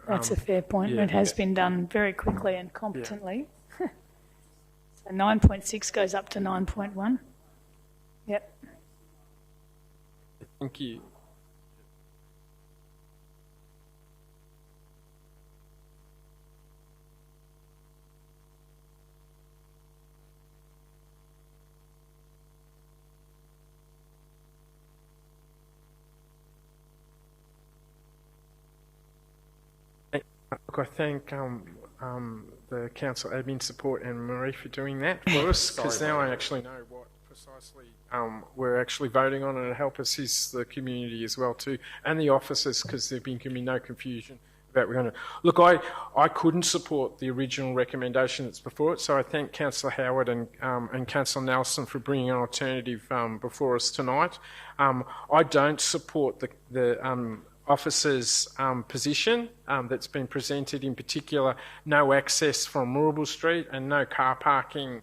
That's a fair point. Yeah, it has been done very quickly and competently. So 9.6 goes up to 9.1. Yep. Thank you. Look, I thank the council admin support and Marie for doing that for us, because now I actually know what precisely we're actually voting on, and it'll help assist the community as well too, and the officers, because there's been going to be no confusion about we're going to... Look, I couldn't support the original recommendation that's before it, so I thank Councillor Harwood and Councillor Nelson for bringing an alternative before us tonight. I don't support the officer's position that's been presented, in particular no access from Moorabool Street and no car parking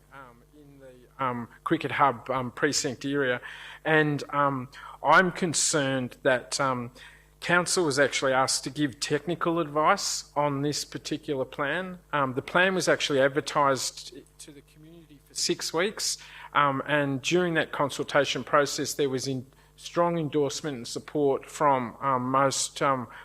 in the Cricket Hub precinct area. And I'm concerned that Council was actually asked to give technical advice on this particular plan. The plan was actually advertised to the community for 6 weeks, and during that consultation process there was strong endorsement and support from most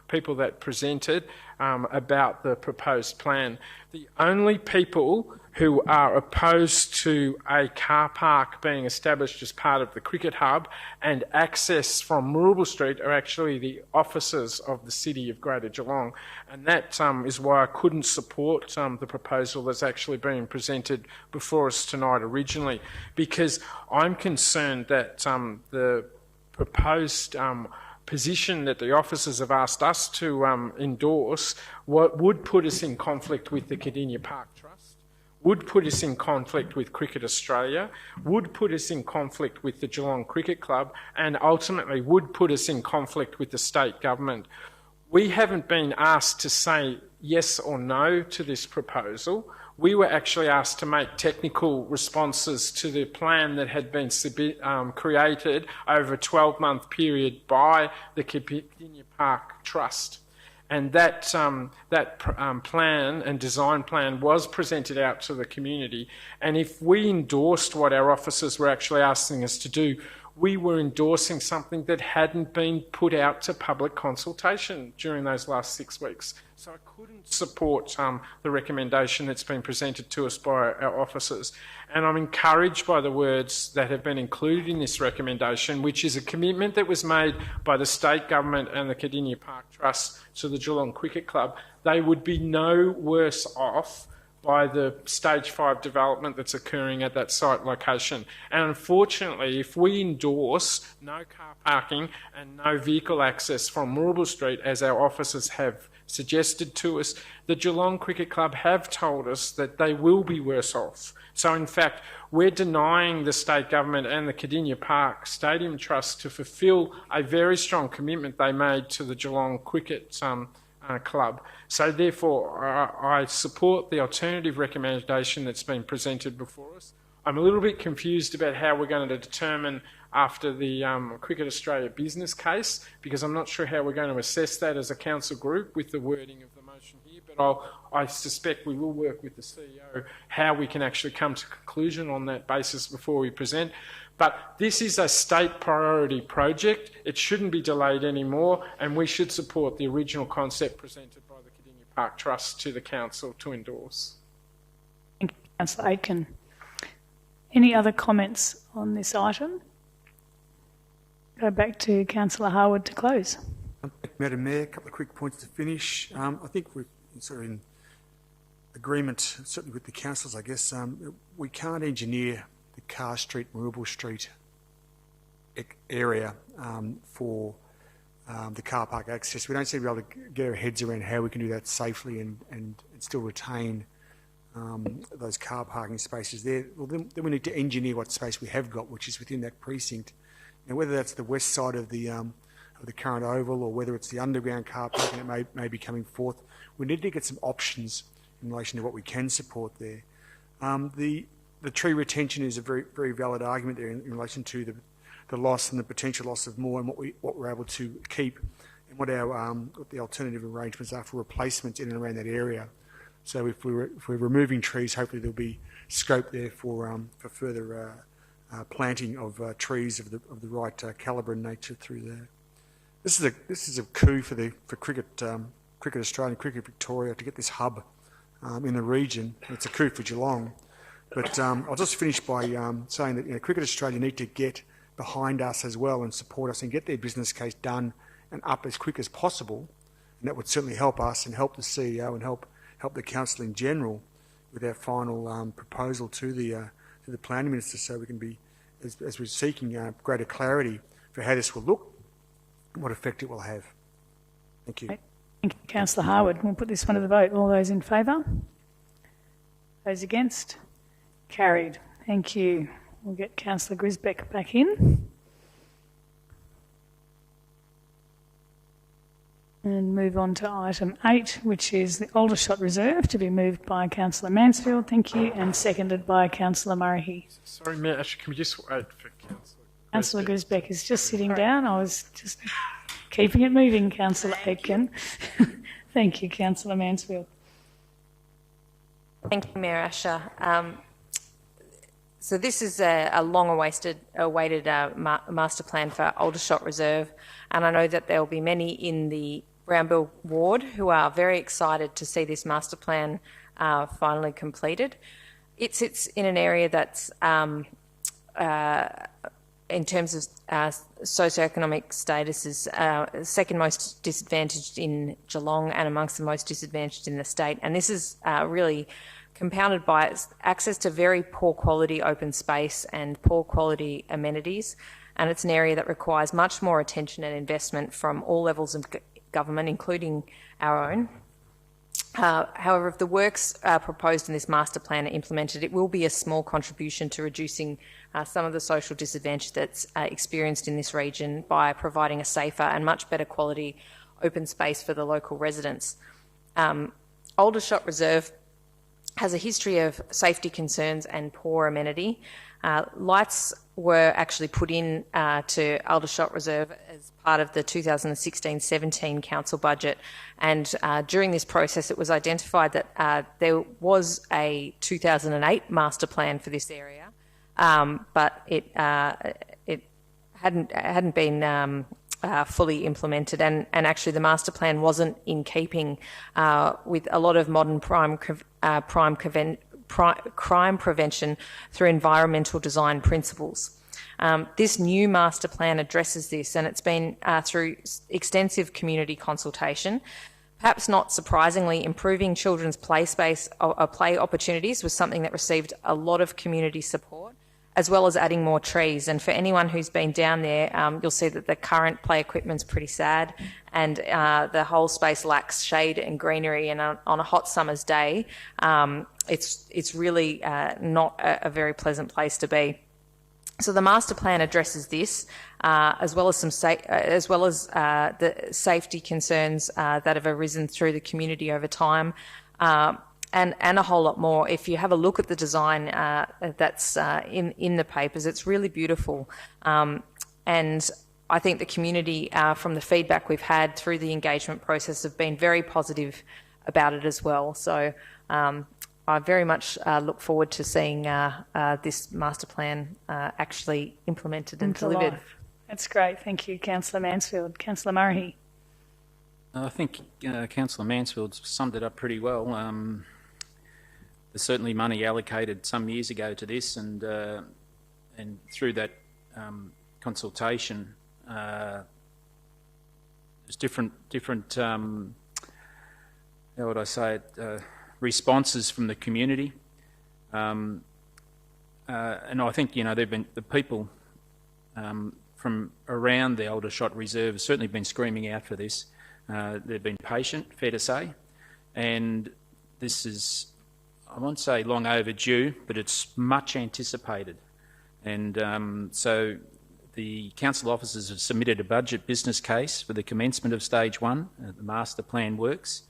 people that presented about the proposed plan. The only people who are opposed to a car park being established as part of the Cricket Hub and access from Moorabool Street are actually the officers of the City of Greater Geelong, and that is why I couldn't support the proposal that's actually been presented before us tonight originally, because I'm concerned that the proposed position that the officers have asked us to endorse would put us in conflict with the Cardinia Park Trust, would put us in conflict with Cricket Australia, would put us in conflict with the Geelong Cricket Club, and ultimately would put us in conflict with the state government. We haven't been asked to say yes or no to this proposal. We were actually asked to make technical responses to the plan that had been created over a 12-month period by the Cardinia Park Trust. And that plan and design plan was presented out to the community. And if we endorsed what our officers were actually asking us to do, we were endorsing something that hadn't been put out to public consultation during those last 6 weeks. So I couldn't support the recommendation that's been presented to us by our officers. And I'm encouraged by the words that have been included in this recommendation, which is a commitment that was made by the state government and the Cardinia Park Trust to the Geelong Cricket Club. They would be no worse off by the stage 5 development that's occurring at that site location. And unfortunately, if we endorse no car parking and no vehicle access from Moorabool Street, as our officers have suggested to us, the Geelong Cricket Club have told us that they will be worse off. So in fact, we're denying the state government and the Cardinia Park Stadium Trust to fulfil a very strong commitment they made to the Geelong Cricket Club. So therefore, I support the alternative recommendation that's been presented before us. I'm a little bit confused about how we're going to determine after the Cricket Australia business case, because I'm not sure how we're going to assess that as a council group with the wording of the motion here, but I suspect we will work with the CEO how we can actually come to a conclusion on that basis before we present. But this is a state priority project. It shouldn't be delayed anymore, and we should support the original concept presented by the Cardinia Park Trust to the council to endorse. Thank you, Councillor Aitken. Any other comments on this item? Go back to Councillor Harwood to close. Madam Mayor, a couple of quick points to finish. I think we're sort of in agreement, certainly with the councillors, I guess. We can't engineer the Carr Street, Moorabool Street area for the car park access. We don't seem to be able to get our heads around how we can do that safely and still retain those car parking spaces there. Well, then we need to engineer what space we have got, which is within that precinct. Now, whether that's the west side of the current oval or whether it's the underground car parking that may be coming forth, we need to get some options in relation to what we can support there. The tree retention is a very, very valid argument there in relation to the the loss and the potential loss of more, and what we're able to keep, and what the alternative arrangements are for replacements in and around that area. So if we're removing trees, hopefully there'll be scope there for further planting of trees of the right calibre and nature through there. This is a coup for cricket Australia and Cricket Victoria to get this hub in the region. It's a coup for Geelong. But I'll just finish by saying that Cricket Australia need to get behind us as well and support us and get their business case done and up as quick as possible. And that would certainly help us and help the CEO and help the council in general with our final proposal to the planning minister, so we can be, as we're seeking greater clarity for how this will look and what effect it will have. Thank you. Thank you, Councillor Harwood. We'll put this one to the vote. All those in favour? Those against? Carried. Thank you. We'll get Councillor Grisbeck back in. And move on to item 8, which is the Aldershot Reserve, to be moved by Councillor Mansfield, thank you, and seconded by Councillor Murray. Sorry, Mayor, actually, can we just wait for Councillor Grisbeck is just sitting down. I was just keeping it moving, Councillor Aitken. Thank you, Councillor Mansfield. Thank you, Mayor Asher. So this is a long-awaited master plan for Aldershot Reserve, and I know that there will be many in the Brownbill ward who are very excited to see this master plan finally completed. It sits in an area that's, in terms of socioeconomic status, is second most disadvantaged in Geelong and amongst the most disadvantaged in the state. And this is really compounded by access to very poor quality open space and poor quality amenities. And it's an area that requires much more attention and investment from all levels of government, including our own. However, if the works proposed in this master plan are implemented, it will be a small contribution to reducing some of the social disadvantage that's experienced in this region by providing a safer and much better quality open space for the local residents. Aldershot Reserve has a history of safety concerns and poor amenity. Lights were actually put in to Aldershot Reserve as part of the 2016-17 council budget, and during this process it was identified that there was a 2008 master plan for this area, but it hadn't been fully implemented, and actually the master plan wasn't in keeping with a lot of modern crime prevention through environmental design principles. This new master plan addresses this, and it's been through extensive community consultation. Perhaps not surprisingly, improving children's play space or play opportunities was something that received a lot of community support, as well as adding more trees. And for anyone who's been down there, you'll see that the current play equipment's pretty sad, and the whole space lacks shade and greenery, and on a hot summer's day, it's really not a very pleasant place to be. So the master plan addresses this, as well as the safety concerns that have arisen through the community over time, and a whole lot more. If you have a look at the design that's in the papers, it's really beautiful, and I think the community, from the feedback we've had through the engagement process, have been very positive about it as well. So I very much look forward to seeing this master plan actually implemented and delivered. Life. That's great. Thank you, Councillor Mansfield. Councillor Murray. I think Councillor Mansfield summed it up pretty well. There's certainly money allocated some years ago to this, and through that consultation, there's different how would I say it, responses from the community, and I think there've been the people from around the Aldershot Reserve have certainly been screaming out for this. They've been patient, fair to say, and this is, I won't say long overdue, but it's much anticipated. And so the council officers have submitted a budget business case for the commencement of stage 1, the master plan works.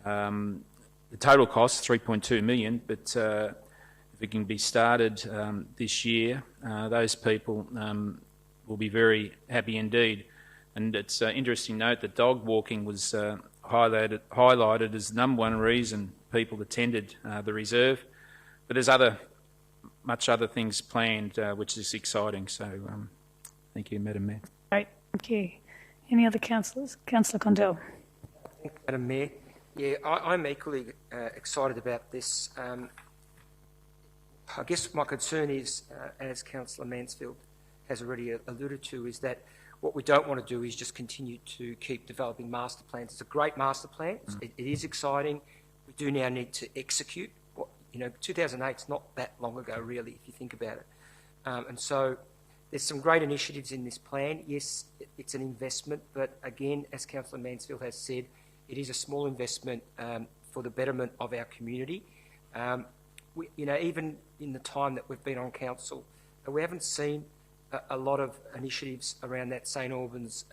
The total cost, $3.2 million, but if it can be started this year, those people will be very happy indeed. And it's interesting to note that dog walking was highlighted as the number one reason people attended the reserve. But there's much other things planned, which is exciting. So thank you, Madam Mayor. Great, thank you. Any other councillors? Councillor Condell. Thank you, Madam Mayor. Yeah, I'm equally excited about this. I guess my concern is, as Councillor Mansfield has already alluded to, is that what we don't want to do is just continue to keep developing master plans. It's a great master plan. It is exciting. We do now need to execute. 2008 is not that long ago, really, if you think about it. And so there's some great initiatives in this plan. Yes, it's an investment, but again, as Councillor Mansfield has said, it is a small investment for the betterment of our community. Even in the time that we've been on council, we haven't seen a lot of initiatives around that St Albans,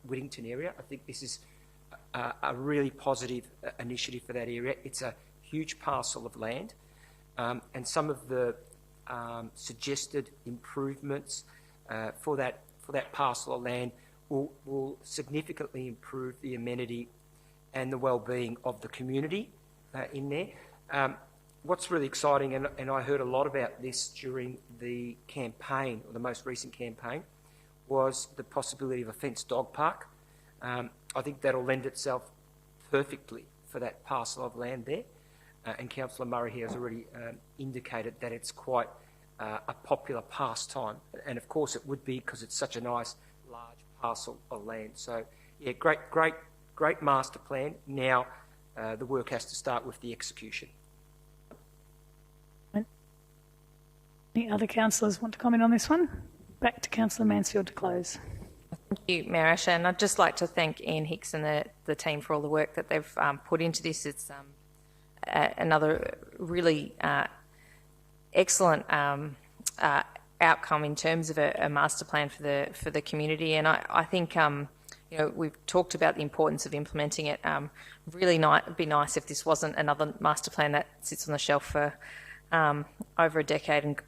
Whittington area. I think this is a really positive initiative for that area. It's a huge parcel of land, and some of the suggested improvements for that parcel of land will significantly improve the amenity and the well-being of the community in there. What's really exciting, and I heard a lot about this during the campaign, or the most recent campaign, was the possibility of a fenced dog park. I think that'll lend itself perfectly for that parcel of land there. And Councillor Murray here has already indicated that it's quite a popular pastime. And of course it would be, because it's such a nice, large parcel of land. So, yeah, great master plan. Now the work has to start with the execution. Any other councillors want to comment on this one? Back to Councillor Mansfield to close. Thank you, Mayor Asher, and I'd just like to thank Ian Hicks and the team for all the work that they've put into this. It's another really excellent outcome in terms of a master plan for the community, and I think we've talked about the importance of implementing it. Really, it'd be nice if this wasn't another master plan that sits on the shelf for over a decade and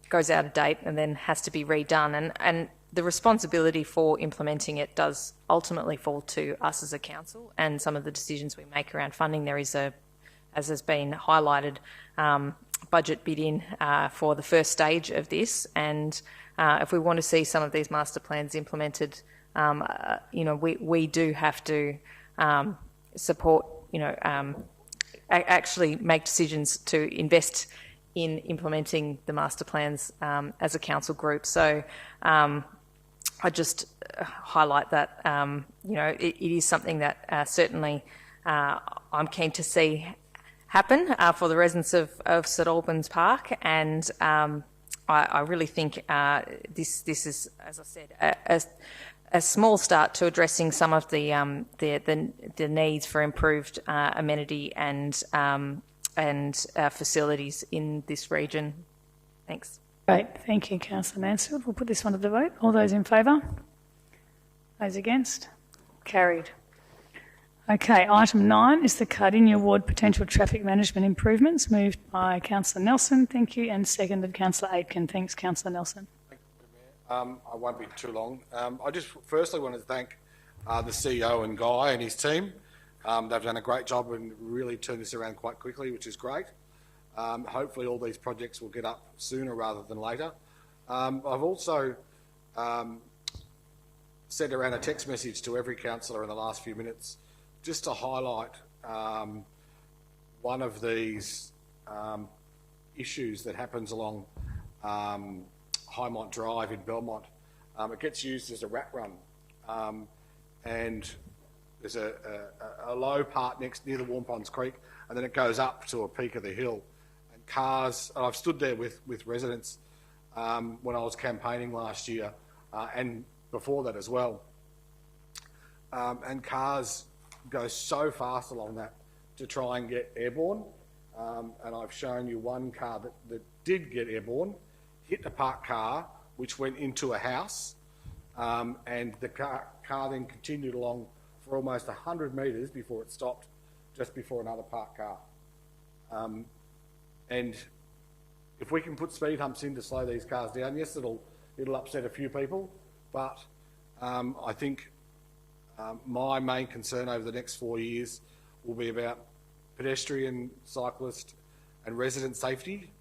goes out of date and then has to be redone. And the responsibility for implementing it does ultimately fall to us as a council, and some of the decisions we make around funding. There is as has been highlighted, budget bid in for the first stage of this, and if we want to see some of these master plans implemented, we do have to support, actually make decisions to invest in implementing the master plans as a council group. So I just highlight that, it is something that certainly I'm keen to see happen for the residents of St Albans Park, and I really think this is, as I said, a small start to addressing some of the needs for improved amenity and facilities in this region. Thanks. Great, thank you, Councillor Mansfield. We'll put this one to the vote. All those in favour? Those against? Carried. Okay, item 9 is the Cardinia Ward potential traffic management improvements, moved by Councillor Nelson, thank you, and seconded Councillor Aitken. Thanks, Councillor Nelson. Thank you, Mayor. I won't be too long. I just firstly want to thank the CEO and Guy and his team. They've done a great job and really turned this around quite quickly, which is great. Hopefully all these projects will get up sooner rather than later. I've also sent around a text message to every councillor in the last few minutes just to highlight one of these issues that happens along Highmont Drive in Belmont. It gets used as a rat run, and there's a low part near the Warmponds Creek, and then it goes up to a peak of the hill. And cars, and I've stood there with residents when I was campaigning last year and before that as well, and cars go so fast along that to try and get airborne, and I've shown you one car that did get airborne, hit a parked car which went into a house, and the car then continued along for almost 100 metres before it stopped just before another parked car. And if we can put speed humps in to slow these cars down, yes, it'll upset a few people, but I think my main concern over the next 4 years will be about pedestrian, cyclist and resident safety.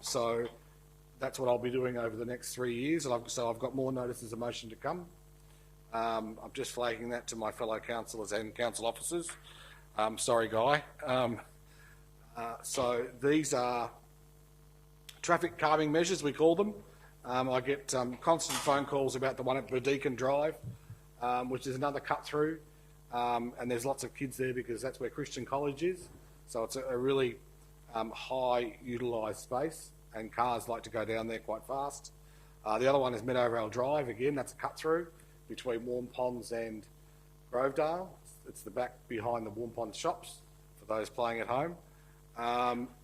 So that's what I'll be doing over the next 3 years, and so I've got more notices of motion to come. I'm just flagging that to my fellow councillors and council officers. Sorry, Guy. So these are traffic calming measures, we call them. I get constant phone calls about the one at Bedecan Drive, which is another cut through, and there's lots of kids there because that's where Christian College is. So it's a really high utilised space, and cars like to go down there quite fast. The other one is Meadowvale Drive. Again, that's a cut through between Warm Ponds and Grovedale. It's the back behind the Warm Ponds shops for those playing at home.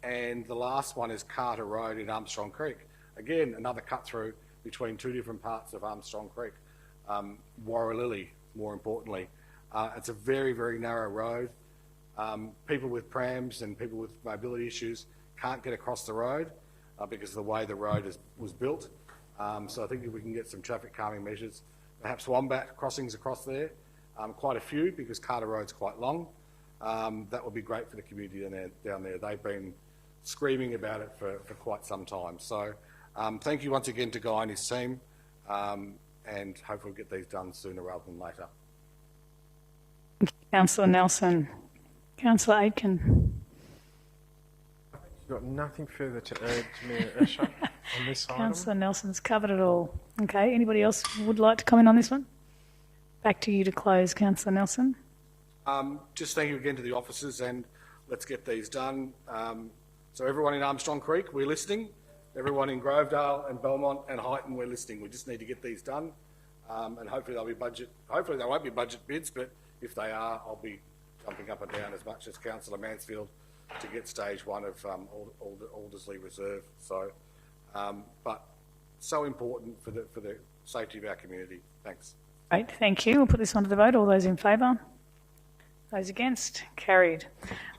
And the last one is Carter Road in Armstrong Creek. Again, another cut through between two different parts of Armstrong Creek. Warralilly, more importantly. It's a very, very narrow road. People with prams and people with mobility issues can't get across the road because of the way the road was built. So I think if we can get some traffic calming measures, perhaps wombat crossings across there, quite a few because Carter Road's quite long. That would be great for the community down there. They've been screaming about it for quite some time. So thank you once again to Guy and his team, and hopefully we'll get these done sooner rather than later. Councillor Nelson. Councillor Aitken. You've got nothing further to add, Mayor Asher, on this item. Councillor Nelson's covered it all. Okay, anybody else would like to comment on this one? Back to you to close, Councillor Nelson. Just thank you again to the officers, and let's get these done. So everyone in Armstrong Creek, we're listening. Everyone in Grovedale and Belmont and Highton, we're listening. We just need to get these done, and hopefully they'll be budget. Hopefully they won't be budget bids, but if they are, I'll be jumping up and down as much as Councillor Mansfield to get stage one of Aldersley Reserve. So, but so important for the safety of our community. Thanks. Great, thank you. We'll put this on to the vote. All those in favour? Those against? Carried.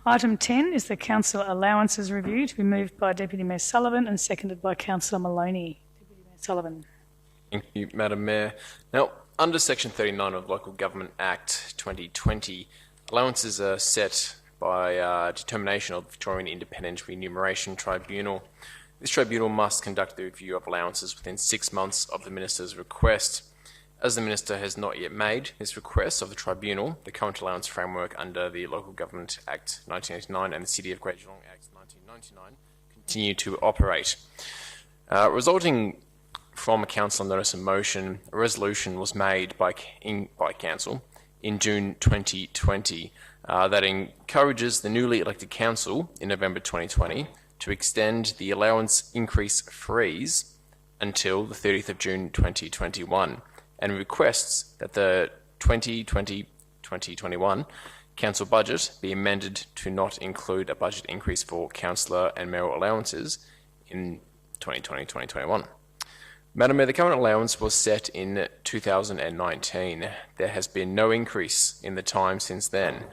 Item 10 is the Council Allowances Review, to be moved by Deputy Mayor Sullivan and seconded by Councillor Maloney. Deputy Mayor Sullivan. Thank you, Madam Mayor. Now, under Section 39 of Local Government Act 2020, allowances are set by determination of the Victorian Independent Remuneration Tribunal. This tribunal must conduct the review of allowances within 6 months of the Minister's request. As the Minister has not yet made his request of the tribunal, the current allowance framework under the Local Government Act 1989 and the City of Great Geelong Act 1999 continue to operate. Resulting from a council notice of motion, a resolution was made by council in June 2020 that encourages the newly elected council in November 2020 to extend the allowance increase freeze until the 30th of June 2021, and requests that the 2020-2021 council budget be amended to not include a budget increase for councillor and mayoral allowances in 2020-2021. Madam Mayor, the current allowance was set in 2019. There has been no increase in the time since then.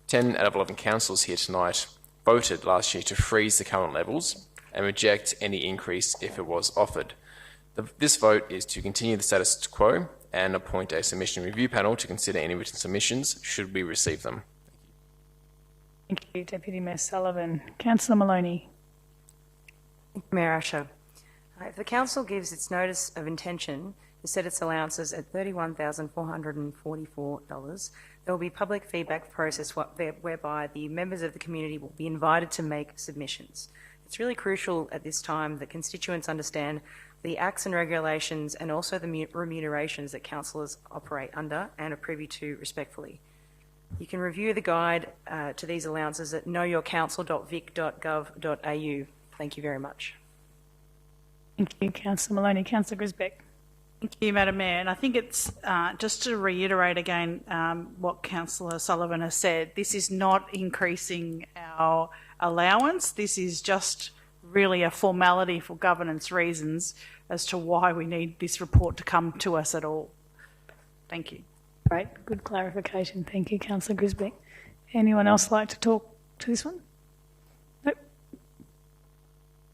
10 out of 11 councillors here tonight voted last year to freeze the current levels and reject any increase if it was offered. This vote is to continue the status quo and appoint a submission review panel to consider any written submissions should we receive them. Thank you, Deputy Mayor Sullivan. Councillor Maloney. Thank you, Mayor Asher. If the Council gives its notice of intention to set its allowances at $31,444, there will be public feedback process whereby the members of the community will be invited to make submissions. It's really crucial at this time that constituents understand the acts and regulations and also the remunerations that councillors operate under and are privy to respectfully. You can review the guide to these allowances at knowyourcouncil.vic.gov.au. Thank you very much. Thank you, Councillor Maloney. Councillor Grisbeck. Thank you, Madam Mayor. And I think it's just to reiterate again what Councillor Sullivan has said. This is not increasing our allowance. This is just really a formality for governance reasons as to why we need this report to come to us at all. Thank you. Great, good clarification. Thank you, Councillor Grisbeck. Anyone else like to talk to this one? Nope.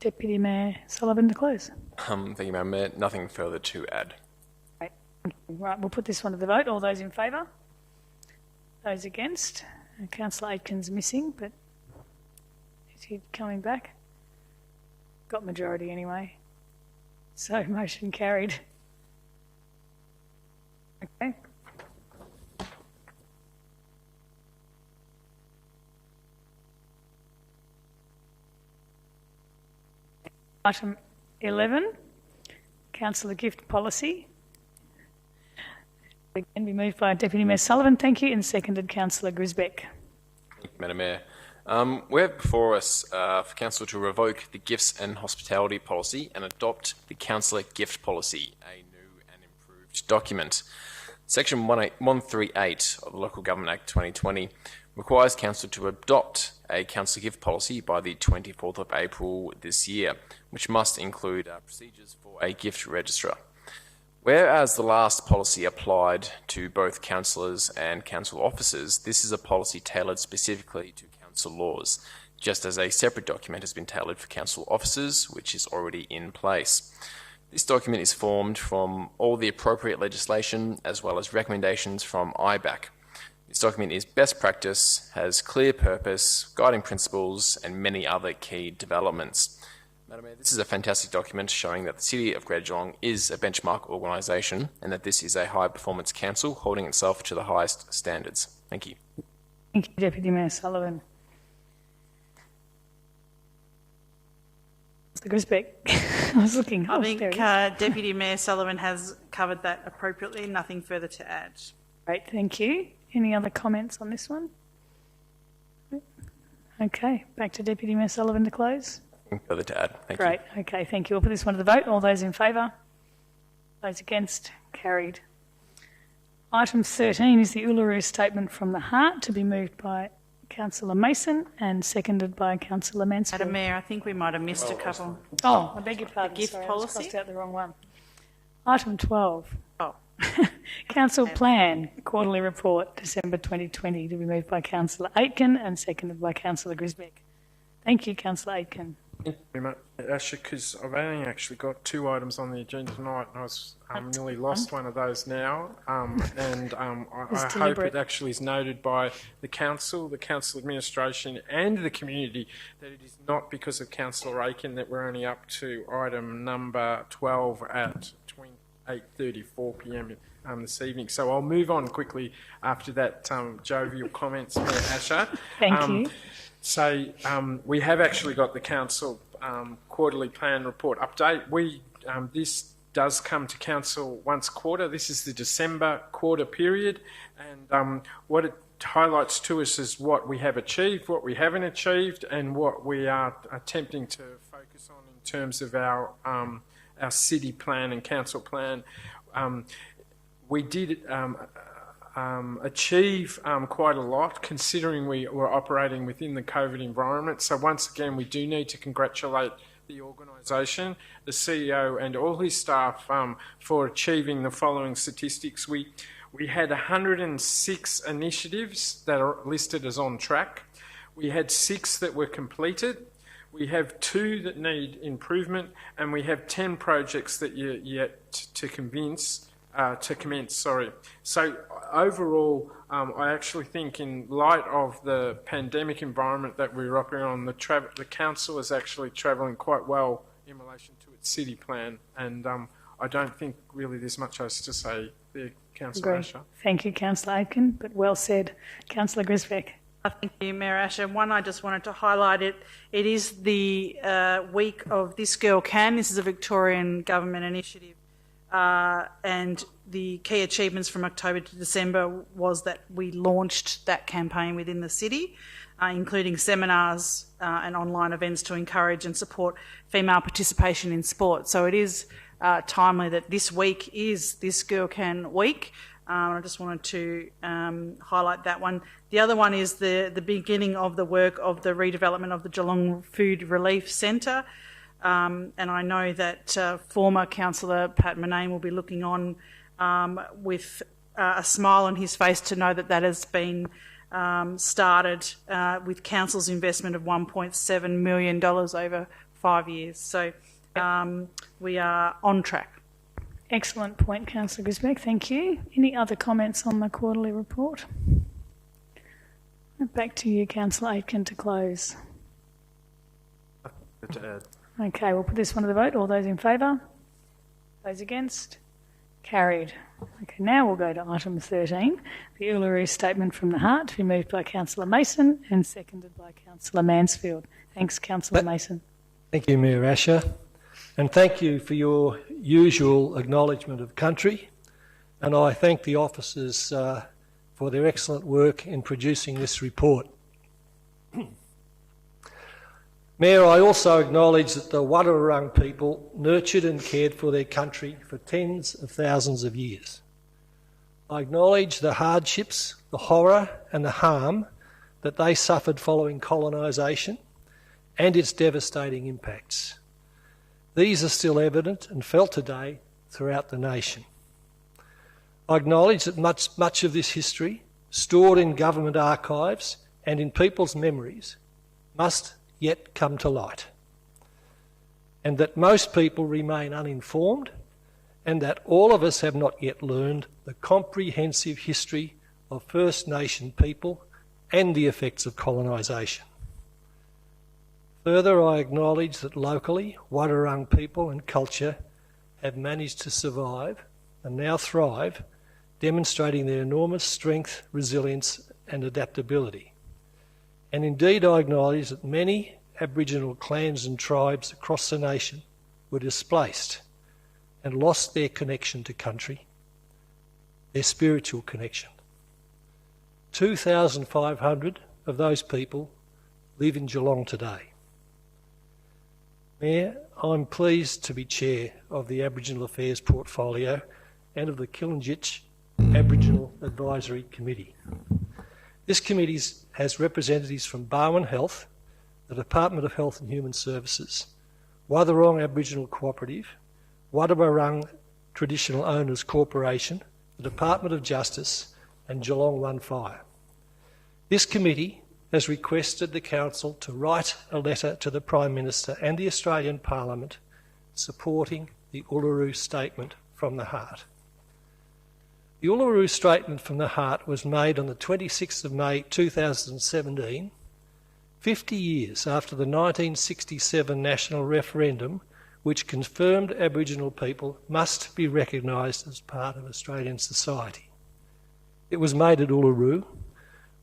Deputy Mayor Sullivan to close. Thank you, Madam Mayor. Nothing further to add. Right, we'll put this one to the vote. All those in favour? Those against? Councillor Aitken's missing, but is he coming back? Got majority anyway. So motion carried. Okay. Item 11, Councillor Gift Policy. Again, be moved by Deputy Mayor Sullivan, thank you, and seconded Councillor Grisbeck. Thank you, Madam Mayor. We have before us for Council to revoke the Gifts and Hospitality Policy and adopt the Councillor Gift Policy, a new and improved document. Section 138 of the Local Government Act 2020 requires Council to adopt a Councillor Gift Policy by the 24th of April this year, which must include procedures for a gift registrar. Whereas the last policy applied to both councillors and council officers, this is a policy tailored specifically to council laws, just as a separate document has been tailored for council officers, which is already in place. This document is formed from all the appropriate legislation as well as recommendations from IBAC. This document is best practice, has clear purpose, guiding principles, and many other key developments. Madam Mayor, this is a fantastic document showing that the City of Greater Geelong is a benchmark organisation and that this is a high-performance council holding itself to the highest standards. Thank you. Thank you, Deputy Mayor Sullivan. Mr. Grisbeck, I was looking. I think Deputy Mayor Sullivan has covered that appropriately. Nothing further to add. Great, thank you. Any other comments on this one? Okay, back to Deputy Mayor Sullivan to close. Nothing further to add. Thank you. Great, okay, thank you. We'll put this one to the vote. All those in favour? Those against? Carried. Item 13 is the Uluru Statement from the Heart, to be moved by Councillor Mason and seconded by Councillor Mansfield. Madam Mayor, I think we might have missed a couple. Oh, I beg your pardon. The gift Sorry, policy? I crossed out the wrong one. Item 12. Oh. Council Plan, Quarterly Report, December 2020, to be moved by Councillor Aitken and seconded by Councillor Grisbeck. Thank you, Councillor Aitken. Thank you very much, Asher, because I've only actually got 2 items on the agenda tonight, and I nearly lost one of those now. I hope it actually is noted by the council administration, and the community that it is not because of Councillor Aitken that we're only up to item number 12 at 8:34 p.m. This evening. So I'll move on quickly after that jovial comments, Mayor Asher. Thank you. So we have actually got the council quarterly plan report update. This does come to council once a quarter. This is the December quarter period, and what it highlights to us is what we have achieved, what we haven't achieved, and what we are attempting to focus on in terms of our city plan and council plan. We did achieve quite a lot, considering we were operating within the COVID environment. So once again, we do need to congratulate the organisation, the CEO and all his staff for achieving the following statistics. We had 106 initiatives that are listed as on track. We had 6 that were completed. We have 2 that need improvement, and we have 10 projects that are yet to commence. So overall, I actually think, in light of the pandemic environment that we're operating on, the council is actually travelling quite well in relation to its city plan, and I don't think really there's much else to say there, Councillor Asher. Thank you, Councillor Aitken, but well said. Councillor Grisbeck. Thank you, Mayor Asher. One, I just wanted to highlight it. It is the week of This Girl Can. This is a Victorian government initiative. And the key achievements from October to December was that we launched that campaign within the city, including seminars and online events to encourage and support female participation in sport. So it is timely that this week is This Girl Can week. I just wanted to highlight that one. The other one is the beginning of the work of the redevelopment of the Geelong Food Relief Centre. And I know that former Councillor Pat Murnane will be looking on with a smile on his face to know that that has been started with Council's investment of $1.7 million over 5 years. So we are on track. Excellent point, Councillor Grisbeck. Thank you. Any other comments on the quarterly report? Back to you, Councillor Aitken, to close. Okay, we'll put this one to the vote. All those in favour? Those against? Carried. Okay, now we'll go to item 13, the Uluru Statement from the Heart, to be moved by Councillor Mason and seconded by Councillor Mansfield. Thanks, Councillor Mason. Thank you, Mayor Asher, and thank you for your usual acknowledgement of country, and I thank the officers for their excellent work in producing this report. Mayor, I also acknowledge that the Wadawurrung people nurtured and cared for their country for tens of thousands of years. I acknowledge the hardships, the horror and the harm that they suffered following colonisation and its devastating impacts. These are still evident and felt today throughout the nation. I acknowledge that much of this history, stored in government archives and in people's memories, must yet come to light, and that most people remain uninformed, and that all of us have not yet learned the comprehensive history of First Nation people and the effects of colonisation. Further, I acknowledge that locally, Wadawurrung people and culture have managed to survive and now thrive, demonstrating their enormous strength, resilience and adaptability. And indeed, I acknowledge that many Aboriginal clans and tribes across the nation were displaced and lost their connection to country, their spiritual connection. 2,500 of those people live in Geelong today. Mayor, I'm pleased to be chair of the Aboriginal Affairs portfolio and of the Killinjitch Aboriginal Advisory Committee. This committee has representatives from Barwon Health, the Department of Health and Human Services, Wadawurrung Aboriginal Cooperative, Wadawurrung Traditional Owners Corporation, the Department of Justice and Geelong One Fire. This committee has requested the Council to write a letter to the Prime Minister and the Australian Parliament supporting the Uluru Statement from the Heart. The Uluru Statement from the Heart was made on the 26th of May 2017, 50 years after the 1967 national referendum, which confirmed Aboriginal people must be recognised as part of Australian society. It was made at Uluru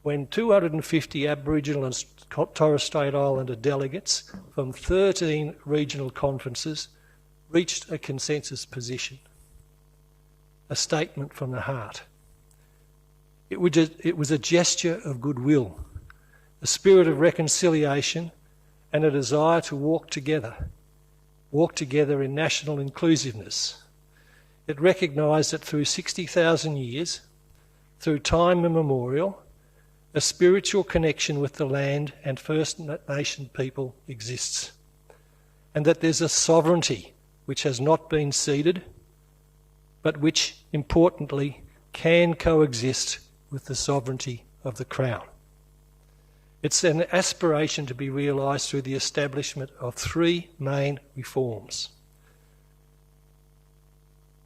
when 250 Aboriginal and Torres Strait Islander delegates from 13 regional conferences reached a consensus position. A statement from the heart. It was a gesture of goodwill, a spirit of reconciliation and a desire to walk together in national inclusiveness. It recognised that through 60,000 years, through time immemorial, a spiritual connection with the land and First Nation people exists, and that there's a sovereignty which has not been ceded, but which, importantly, can coexist with the sovereignty of the Crown. It's an aspiration to be realised through the establishment of three main reforms.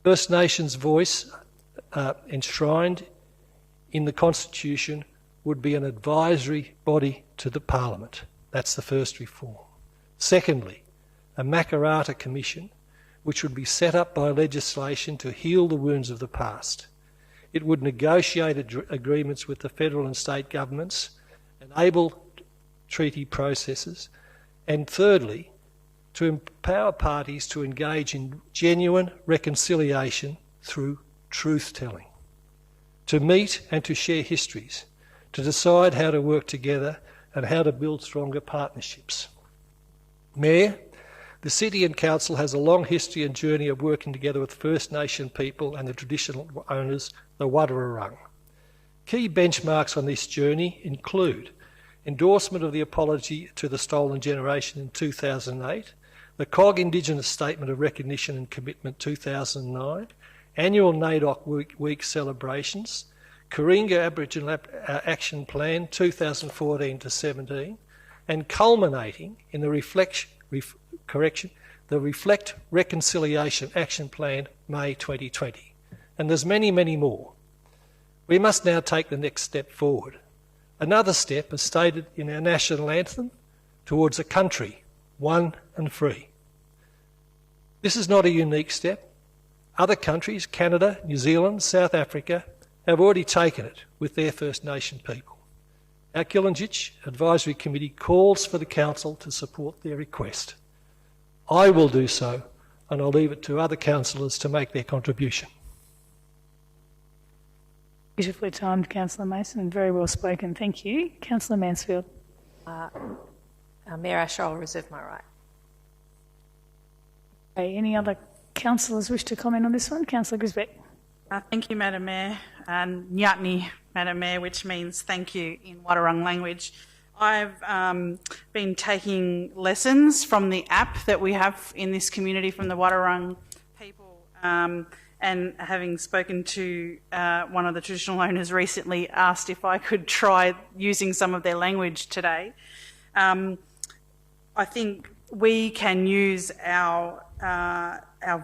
First Nations' voice, enshrined in the Constitution, would be an advisory body to the Parliament. That's the first reform. Secondly, a Makarrata Commission, which would be set up by legislation to heal the wounds of the past. It would negotiate agreements with the federal and state governments, enable treaty processes, and thirdly, to empower parties to engage in genuine reconciliation through truth-telling, to meet and to share histories, to decide how to work together and how to build stronger partnerships. Mayor, the City and Council has a long history and journey of working together with First Nation people and the traditional owners, the Wadawurrung. Key benchmarks on this journey include endorsement of the Apology to the Stolen Generation in 2008, the COG Indigenous Statement of Recognition and Commitment 2009, annual NAIDOC Week celebrations, Karinga Aboriginal Action Plan 2014 to 17, and culminating in the the Reflect Reconciliation Action Plan, May 2020. And there's many, many more. We must now take the next step forward. Another step, as stated in our national anthem, towards a country, one and free. This is not a unique step. Other countries, Canada, New Zealand, South Africa, have already taken it with their First Nation people. Our Killinjitch Advisory Committee calls for the Council to support their request. I will do so, and I'll leave it to other councillors to make their contribution. Beautifully timed, Councillor Mason, and very well spoken. Thank you. Councillor Mansfield. Mayor Asher, I'll reserve my right. Okay, any other councillors wish to comment on this one? Councillor Grisbeck. Thank you, Madam Mayor. And Nyatni, Madam Mayor, which means thank you in Wadawurrung language. I've been taking lessons from the app that we have in this community from the Wadawurrung people, and having spoken to one of the traditional owners recently, asked if I could try using some of their language today. I think we can use our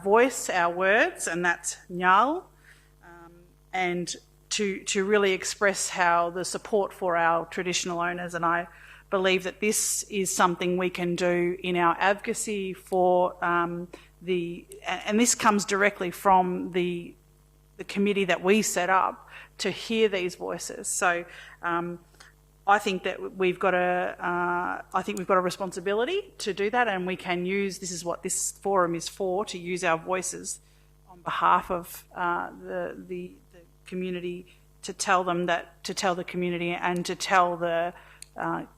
voice, our words, and that's nyal, and to really express how the support for our traditional owners. And I believe that this is something we can do in our advocacy for and this comes directly from the committee that we set up to hear these voices. So I think that we've got a responsibility to do that, and we can use, this is what this forum is for, to use our voices on behalf of the community, to tell the community and to tell the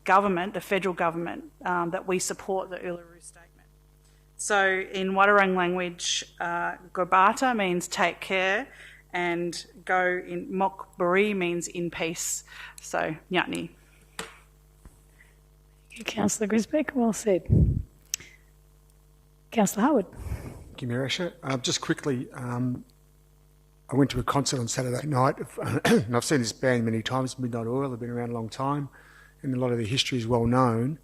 government, the federal government, that we support the Uluru Statement. So in Wadawurrung language, Gobata means take care, and go in Mokburi means in peace. So, Nyatni. Councillor Grisbeck, well said. Councillor Harwood. Thank you, Mayor Asher. Just quickly, I went to a concert on Saturday night, and I've seen this band many times, Midnight Oil. They've been around a long time, and a lot of their history is well known.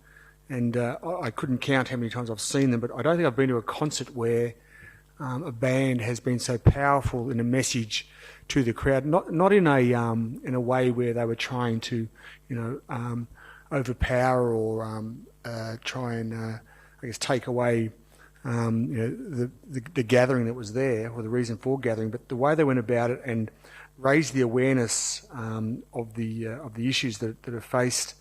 And I couldn't count how many times I've seen them, but I don't think I've been to a concert where a band has been so powerful in a message to the crowd. Not in a way where they were trying to, overpower or try and take away the gathering that was there, or the reason for gathering, but the way they went about it and raised the awareness of the issues that are faced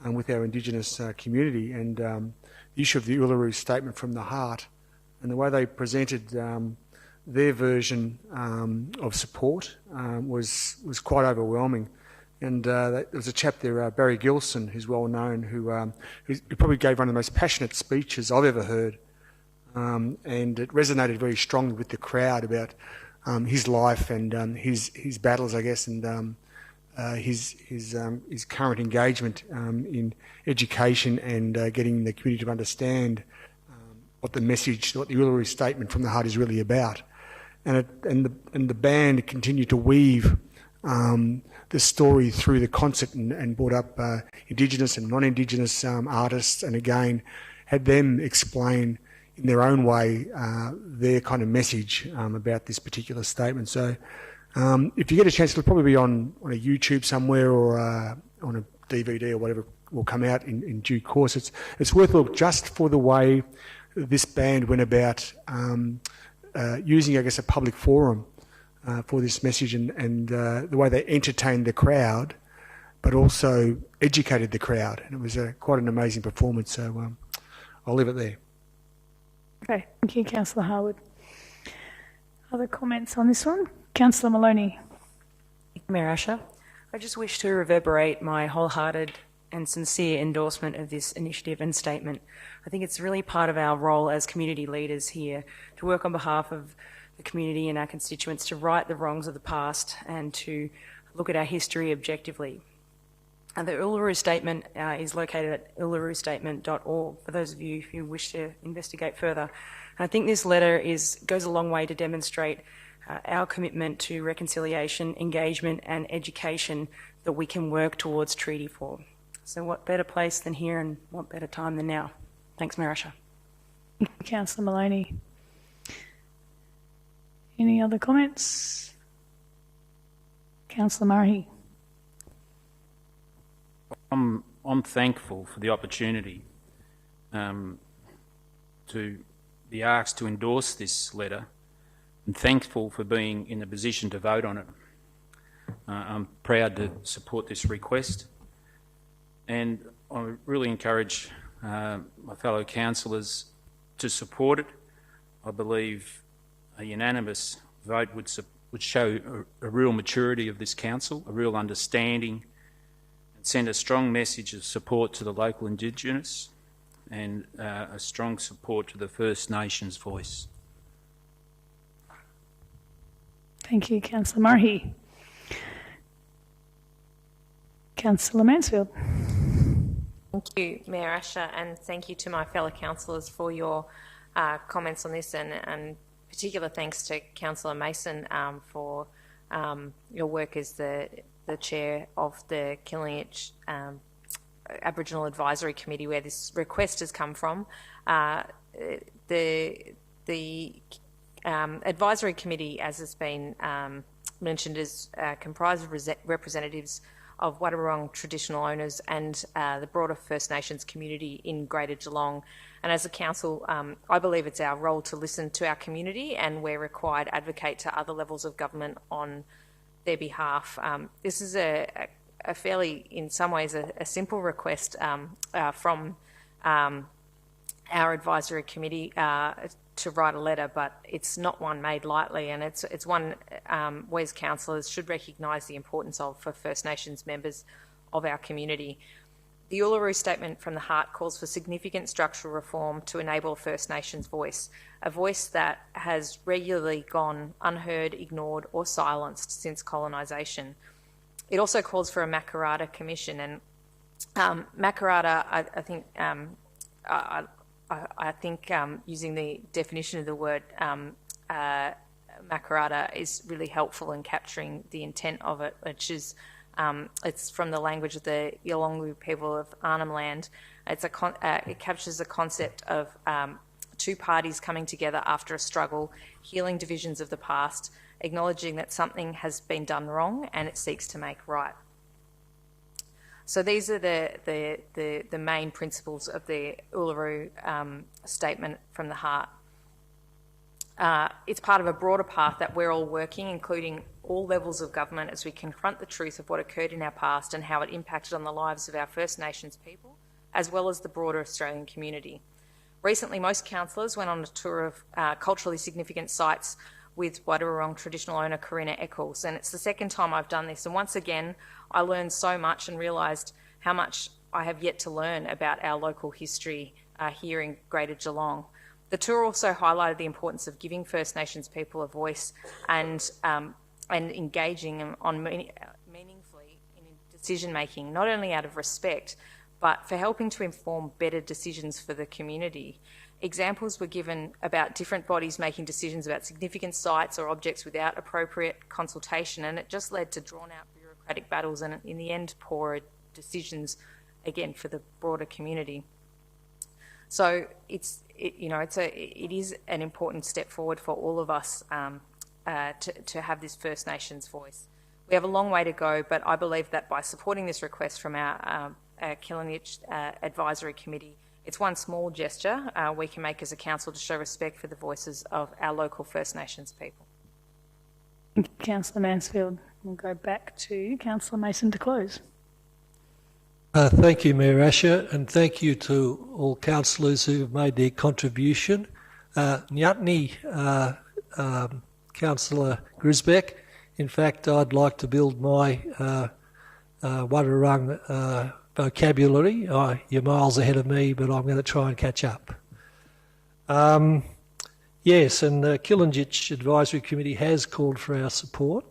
with our Indigenous community, and the issue of the Uluru Statement from the Heart, and the way they presented their version of support was quite overwhelming. And there was a chap there, Barry Gilson, who's well known, who probably gave one of the most passionate speeches I've ever heard, and it resonated very strongly with the crowd about his life and his battles, I guess, and his current engagement in education and getting the community to understand what the message, what the Uluru Statement from the Heart is really about. And the band continued to weave the story through the concert and brought up Indigenous and non-Indigenous artists, and again had them explain in their own way their kind of message about this particular statement. So if you get a chance, it'll probably be on a YouTube somewhere or on a DVD or whatever will come out in due course. It's worth a look just for the way this band went about using, I guess, a public forum for this message, and the way they entertained the crowd, but also educated the crowd. And it was quite an amazing performance. So I'll leave it there. Okay, thank you, Councillor Harwood. Other comments on this one? Councillor Maloney. Mayor Asher, I just wish to reverberate my wholehearted and sincere endorsement of this initiative and statement. I think it's really part of our role as community leaders here to work on behalf of the community and our constituents to right the wrongs of the past and to look at our history objectively. The Uluru Statement is located at ulurustatement.org for those of you who wish to investigate further. And I think this letter goes a long way to demonstrate our commitment to reconciliation, engagement and education that we can work towards treaty for. So what better place than here, and what better time than now? Thanks, Mayor Asher. Councillor Maloney. Any other comments? Councillor Murray. I'm thankful for the opportunity to be asked to endorse this letter, and thankful for being in a position to vote on it. I'm proud to support this request, and I really encourage my fellow councillors to support it. I believe a unanimous vote would show a real maturity of this council, a real understanding, and send a strong message of support to the local Indigenous and a strong support to the First Nations voice. Thank you, Councillor Murray. Councillor Mansfield. Thank you, Mayor Asher, and thank you to my fellow councillors for your comments on this, and particular thanks to Councillor Mason for your work as the chair of the Killinich Aboriginal Advisory Committee, where this request has come from. The Advisory Committee, as has been mentioned, is comprised of representatives of Wadawurrung traditional owners and the broader First Nations community in Greater Geelong. And as a council, I believe it's our role to listen to our community, and where required, advocate to other levels of government on their behalf. This is a fairly, in some ways, a simple request from our advisory committee to write a letter, but it's not one made lightly, and it's one we as councillors should recognise the importance of for First Nations members of our community. The Uluru Statement from the Heart calls for significant structural reform to enable a First Nations voice, a voice that has regularly gone unheard, ignored or silenced since colonisation. It also calls for a Makarrata Commission, and Makarrata, I think using the definition of the word Makarrata is really helpful in capturing the intent of it, which is it's from the language of the Yolngu people of Arnhem Land. It captures the concept of two parties coming together after a struggle, healing divisions of the past, acknowledging that something has been done wrong, and it seeks to make right. So these are the main principles of the Uluru Statement from the Heart. It's part of a broader path that we're all working, including all levels of government, as we confront the truth of what occurred in our past and how it impacted on the lives of our First Nations people, as well as the broader Australian community. Recently, most councillors went on a tour of culturally significant sites with Wadawurrung traditional owner Corinna Eccles, and it's the second time I've done this, and once again I learned so much and realised how much I have yet to learn about our local history here in Greater Geelong. The tour also highlighted the importance of giving First Nations people a voice and engaging meaningfully in decision making, not only out of respect, but for helping to inform better decisions for the community. Examples were given about different bodies making decisions about significant sites or objects without appropriate consultation, and it just led to drawn-out bureaucratic battles and, in the end, poorer decisions, again, for the broader community. So it is an important step forward for all of us to have this First Nations voice. We have a long way to go, but I believe that by supporting this request from our Killinich Advisory Committee, it's one small gesture we can make as a council to show respect for the voices of our local First Nations people. Thank you, Councillor Mansfield. We'll go back to Councillor Mason to close. Thank you, Mayor Asher, and thank you to all councillors who have made their contribution. Nyatni, Councillor Grisbeck, in fact, I'd like to build my Wadawurrung vocabulary. You're miles ahead of me, but I'm going to try and catch up. Yes, and the Killinich Advisory Committee has called for our support,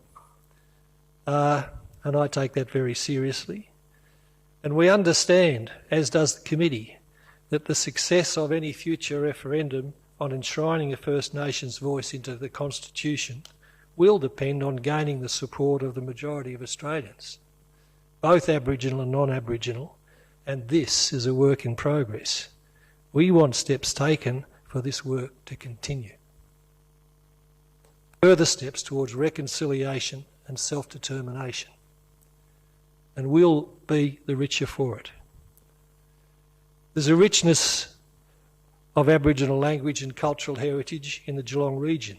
and I take that very seriously. And we understand, as does the committee, that the success of any future referendum on enshrining a First Nations voice into the Constitution will depend on gaining the support of the majority of Australians, both Aboriginal and non-Aboriginal, and this is a work in progress. We want steps taken for this work to continue. Further steps towards reconciliation and self-determination, and we'll be the richer for it. There's a richness of Aboriginal language and cultural heritage in the Geelong region.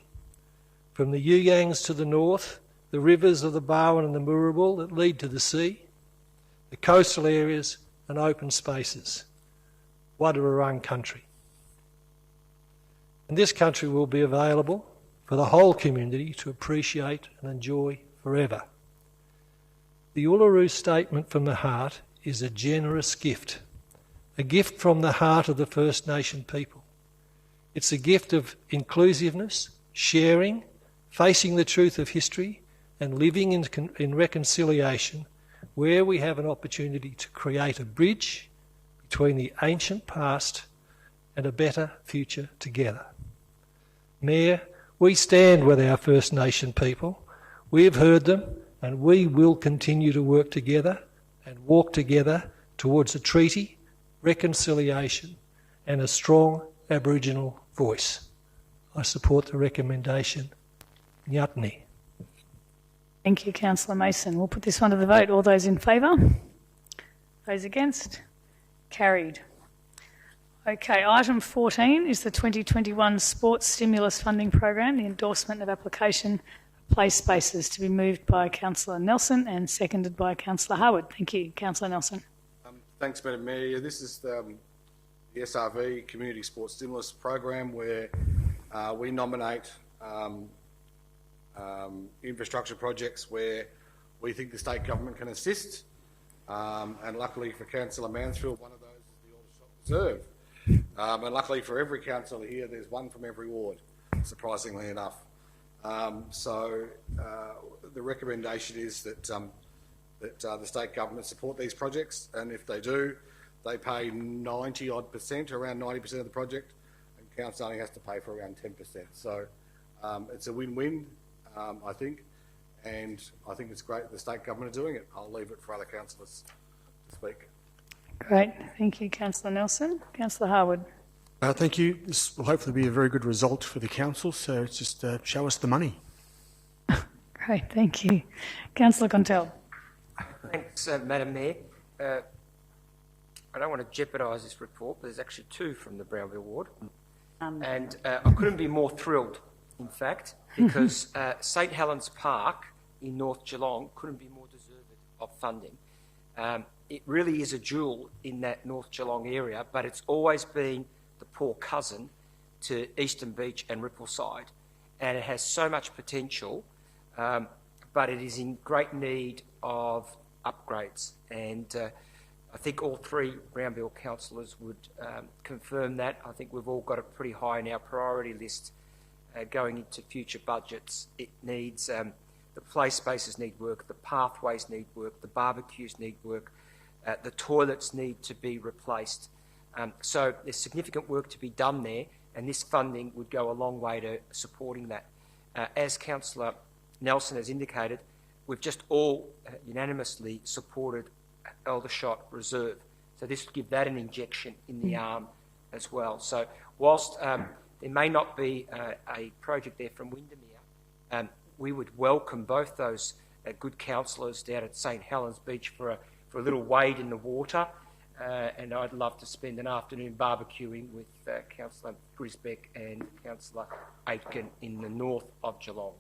From the Yuyangs to the north, the rivers of the Barwon and the Moorabool that lead to the sea, the coastal areas and open spaces. Wadawurrung country. And this country will be available for the whole community to appreciate and enjoy forever. The Uluru Statement from the Heart is a generous gift, a gift from the heart of the First Nation people. It's a gift of inclusiveness, sharing, facing the truth of history and living in reconciliation, where we have an opportunity to create a bridge between the ancient past and a better future together. Mayor, we stand with our First Nation people. We have heard them, and we will continue to work together and walk together towards a treaty, reconciliation and a strong Aboriginal voice. I support the recommendation. Nyatni. Thank you, Councillor Mason. We'll put this one to the vote. All those in favour? Those against? Carried. Okay, item 14 is the 2021 Sports Stimulus Funding Program, the endorsement of application play spaces, to be moved by Councillor Nelson and seconded by Councillor Harwood. Thank you. Councillor Nelson. Thanks, Madam Mayor. This is the SRV Community Sports Stimulus Program, where we nominate infrastructure projects where we think the state government can assist, and luckily for Councillor Mansfield, one of those is the Aldershot Reserve. And luckily for every councillor here, there's one from every ward, surprisingly enough. So the recommendation is that the state government support these projects, and if they do, they pay 90-odd%, around 90% of the project, and council only has to pay for around 10%. So it's a win-win, I think, and I think it's great the state government are doing it. I'll leave it for other councillors to speak. Great. Thank you, Councillor Nelson. Councillor Harwood. Thank you. This will hopefully be a very good result for the council, so it's just show us the money. Great, thank you. Councillor Contell. Thanks, Madam Mayor. I don't want to jeopardise this report, but there's actually two from the Brownville ward. And I couldn't be more thrilled, in fact, because St Helens Park in North Geelong couldn't be more deserving of funding. It really is a jewel in that North Geelong area, but it's always been the poor cousin to Eastern Beach and Rippleside, and it has so much potential, but it is in great need of upgrades. And I think all three Brownville councillors would confirm that. I think we've all got it pretty high in our priority list going into future budgets. It needs, the play spaces need work, the pathways need work, the barbecues need work, the toilets need to be replaced. So there's significant work to be done there, and this funding would go a long way to supporting that. As Councillor Nelson has indicated, we've just all unanimously supported Aldershot Reserve. So this would give that an injection in the arm as well. So whilst there may not be a project there from Windermere, we would welcome both those good councillors down at St Helens Beach for a little wade in the water, and I'd love to spend an afternoon barbecuing with Councillor Grisbeck and Councillor Aitken in the north of Geelong.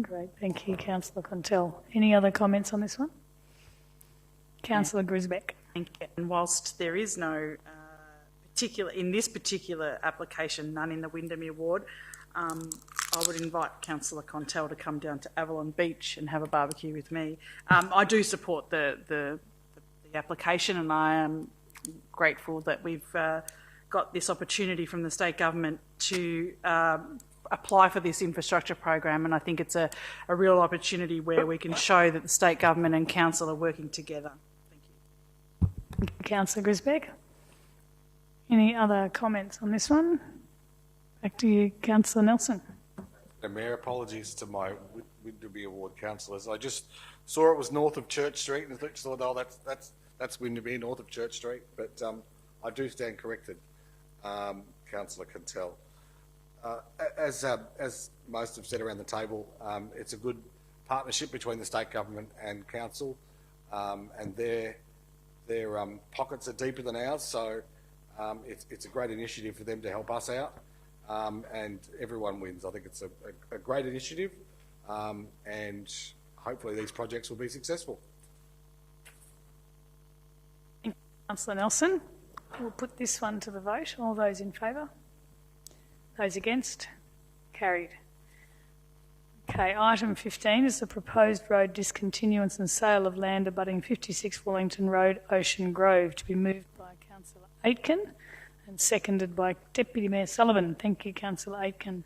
Great, thank you, Councillor Contell. Any other comments on this one? Councillor Grisbeck. Thank you. And whilst there is no in this particular application, none in the Windermere ward, I would invite Councillor Contell to come down to Avalon Beach and have a barbecue with me. I do support the application, and I am grateful that we've got this opportunity from the state government to apply for this infrastructure program, and I think it's a real opportunity where we can show that the state government and council are working together. Thank you. Thank you, Councillor Grisbeck. Any other comments on this one? Back to you, Councillor Nelson. Mayor, apologies to my Windermere ward councillors. I just saw it was north of Church Street and I thought, oh, that's Windermere, north of Church Street. But I do stand corrected. Councillor can tell. As most have said around the table, it's a good partnership between the state government and council, and their pockets are deeper than ours, so it's a great initiative for them to help us out, and everyone wins. I think it's a great initiative, and hopefully these projects will be successful. Thank you, Councillor Nelson. We'll put this one to the vote. All those in favour? Those against? Carried. Okay, item 15 is the proposed road discontinuance and sale of land abutting 56 Wellington Road, Ocean Grove, to be moved by Councillor Aitken and seconded by Deputy Mayor Sullivan. Thank you, Councillor Aitken.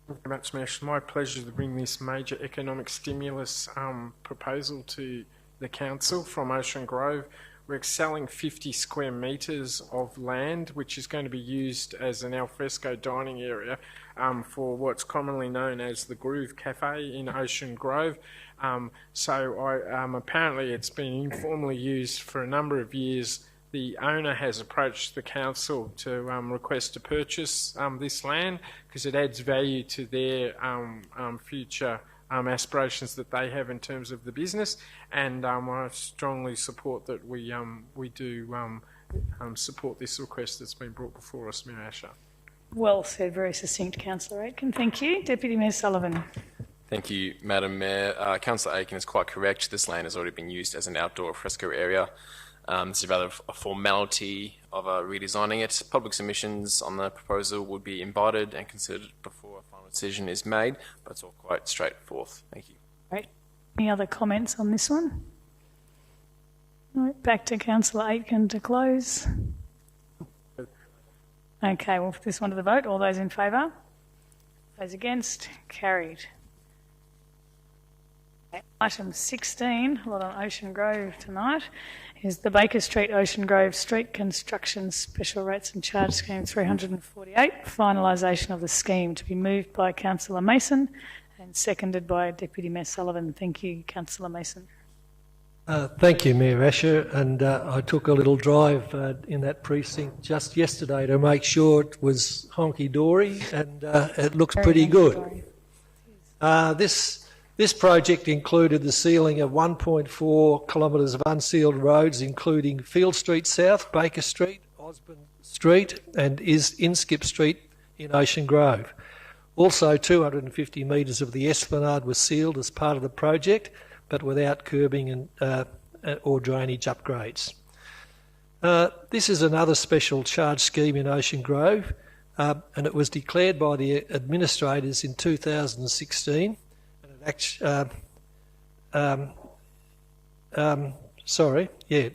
Thank you very much, Mayor. It's my pleasure to bring this major economic stimulus proposal to the council from Ocean Grove. We're selling 50 square metres of land, which is going to be used as an alfresco dining area for what's commonly known as the Groove Cafe in Ocean Grove. Apparently it's been informally used for a number of years. The owner has approached the council to request to purchase this land because it adds value to their future aspirations that they have in terms of the business, and I strongly support that we do support this request that's been brought before us, Mayor Asher. Well said, very succinct, Councillor Aitken. Thank you. Deputy Mayor Sullivan. Thank you, Madam Mayor. Councillor Aitken is quite correct. This land has already been used as an outdoor fresco area. This is rather a formality of redesigning it. Public submissions on the proposal would be invited and considered before a final decision is made, but it's all quite straightforward. Thank you. Great. Any other comments on this one? No, back to Councillor Aitken to close. Okay, we'll put this one to the vote. All those in favour? Those against? Carried. Item 16, a lot on Ocean Grove tonight, is the Baker Street Ocean Grove Street Construction Special Rates and Charge Scheme 348, finalisation of the scheme, to be moved by Councillor Mason and seconded by Deputy Mayor Sullivan. Thank you, Councillor Mason. Thank you, Mayor Asher, and I took a little drive in that precinct just yesterday to make sure it was honky-dory, and it looks pretty good. This project included the sealing of 1.4 kilometres of unsealed roads, including Field Street South, Baker Street, Osborne Street and Inskip Street in Ocean Grove. Also, 250 metres of the esplanade was sealed as part of the project, but without curbing and or drainage upgrades. This is another special charge scheme in Ocean Grove, and it was declared by the administrators in 2016.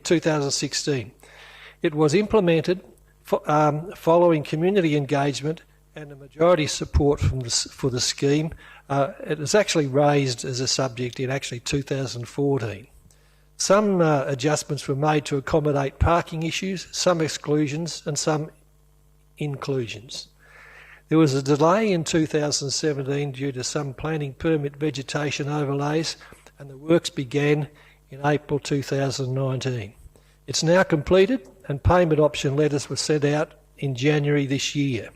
2016. It was implemented following community engagement and a majority support for the scheme. It was actually raised as a subject in 2014. Some adjustments were made to accommodate parking issues, some exclusions and some inclusions. There was a delay in 2017 due to some planning permit vegetation overlays, and the works began in April 2019. It's now completed and payment option letters were sent out in January this year.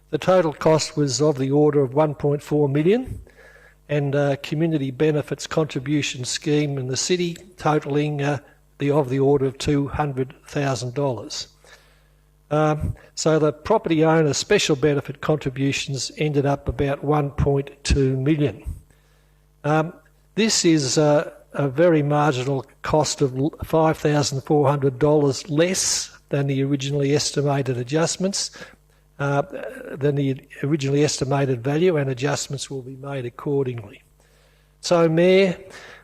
The total cost was of the order of $1.4 million, and community benefits contribution scheme in the city totalling of the order of $200,000. So the property owner special benefit contributions ended up about $1.2 million. This is a very marginal cost of $5,400 less than the originally estimated adjustments, than the originally estimated value, and adjustments will be made accordingly. So, Mayor,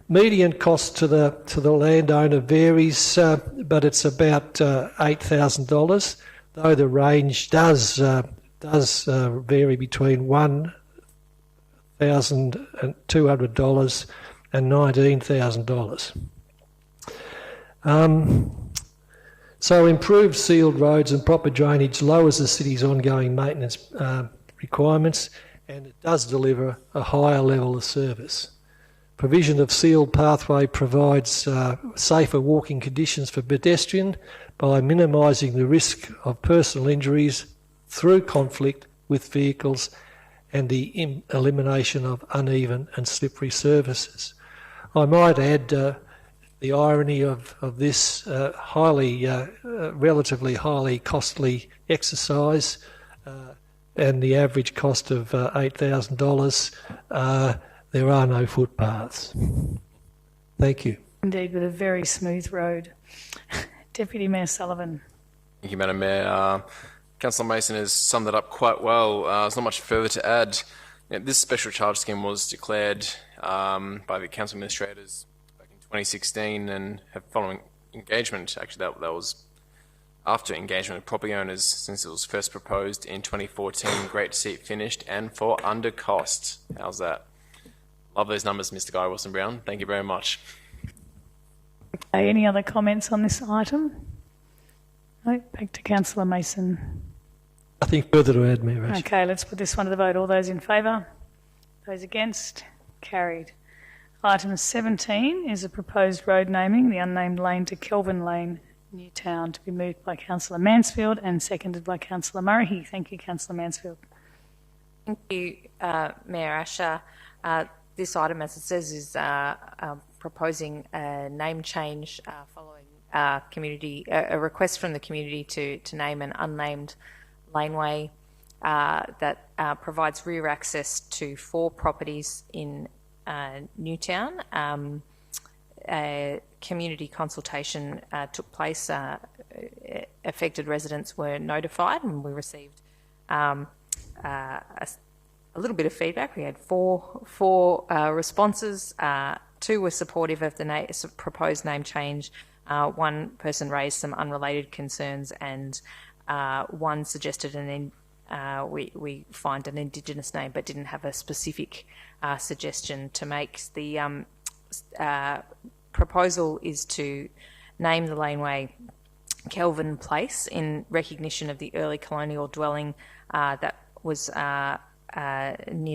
median cost to the landowner varies, but it's about $8,000. Though the range does vary between $1,200 and $19,000. So improved sealed roads and proper drainage lowers the city's ongoing maintenance requirements, and it does deliver a higher level of service. Provision of sealed pathway provides safer walking conditions for pedestrian by minimising the risk of personal injuries through conflict with vehicles and the elimination of uneven and slippery surfaces. I might add the irony of this relatively highly costly exercise and the average cost of $8,000, there are no footpaths. Thank you. Indeed, with a very smooth road. Deputy Mayor Sullivan. Thank you, Madam Mayor. Councillor Mason has summed that up quite well. There's not much further to add. This special charge scheme was declared by the council administrators back in 2016 and have following engagement. Actually, that was after engagement with property owners since it was first proposed in 2014. Great to see it finished and for under cost. How's that? Love those numbers, Mr. Guy Wilson-Brown. Thank you very much. Okay, any other comments on this item? No, back to Councillor Mason. Nothing further to add, Mayor. Okay, let's put this one to the vote. All those in favour? Those against? Carried. Item 17 is a proposed road naming the unnamed lane to Kelvin Lane, Newtown, to be moved by Councillor Mansfield and seconded by Councillor Murray. Thank you, Councillor Mansfield. Thank you, Mayor Asher. This item, as it says, is proposing a name change following a request from the community to name an unnamed laneway that provides rear access to 4 properties in Newtown. A community consultation took place. Affected residents were notified, and we received a little bit of feedback. We had four responses. 2 were supportive of the proposed name change. 1 person raised some unrelated concerns, and 1 suggested we find an Indigenous name, but didn't have a specific suggestion to make. The proposal is to name the laneway Kelvin Place in recognition of the early colonial dwelling that was near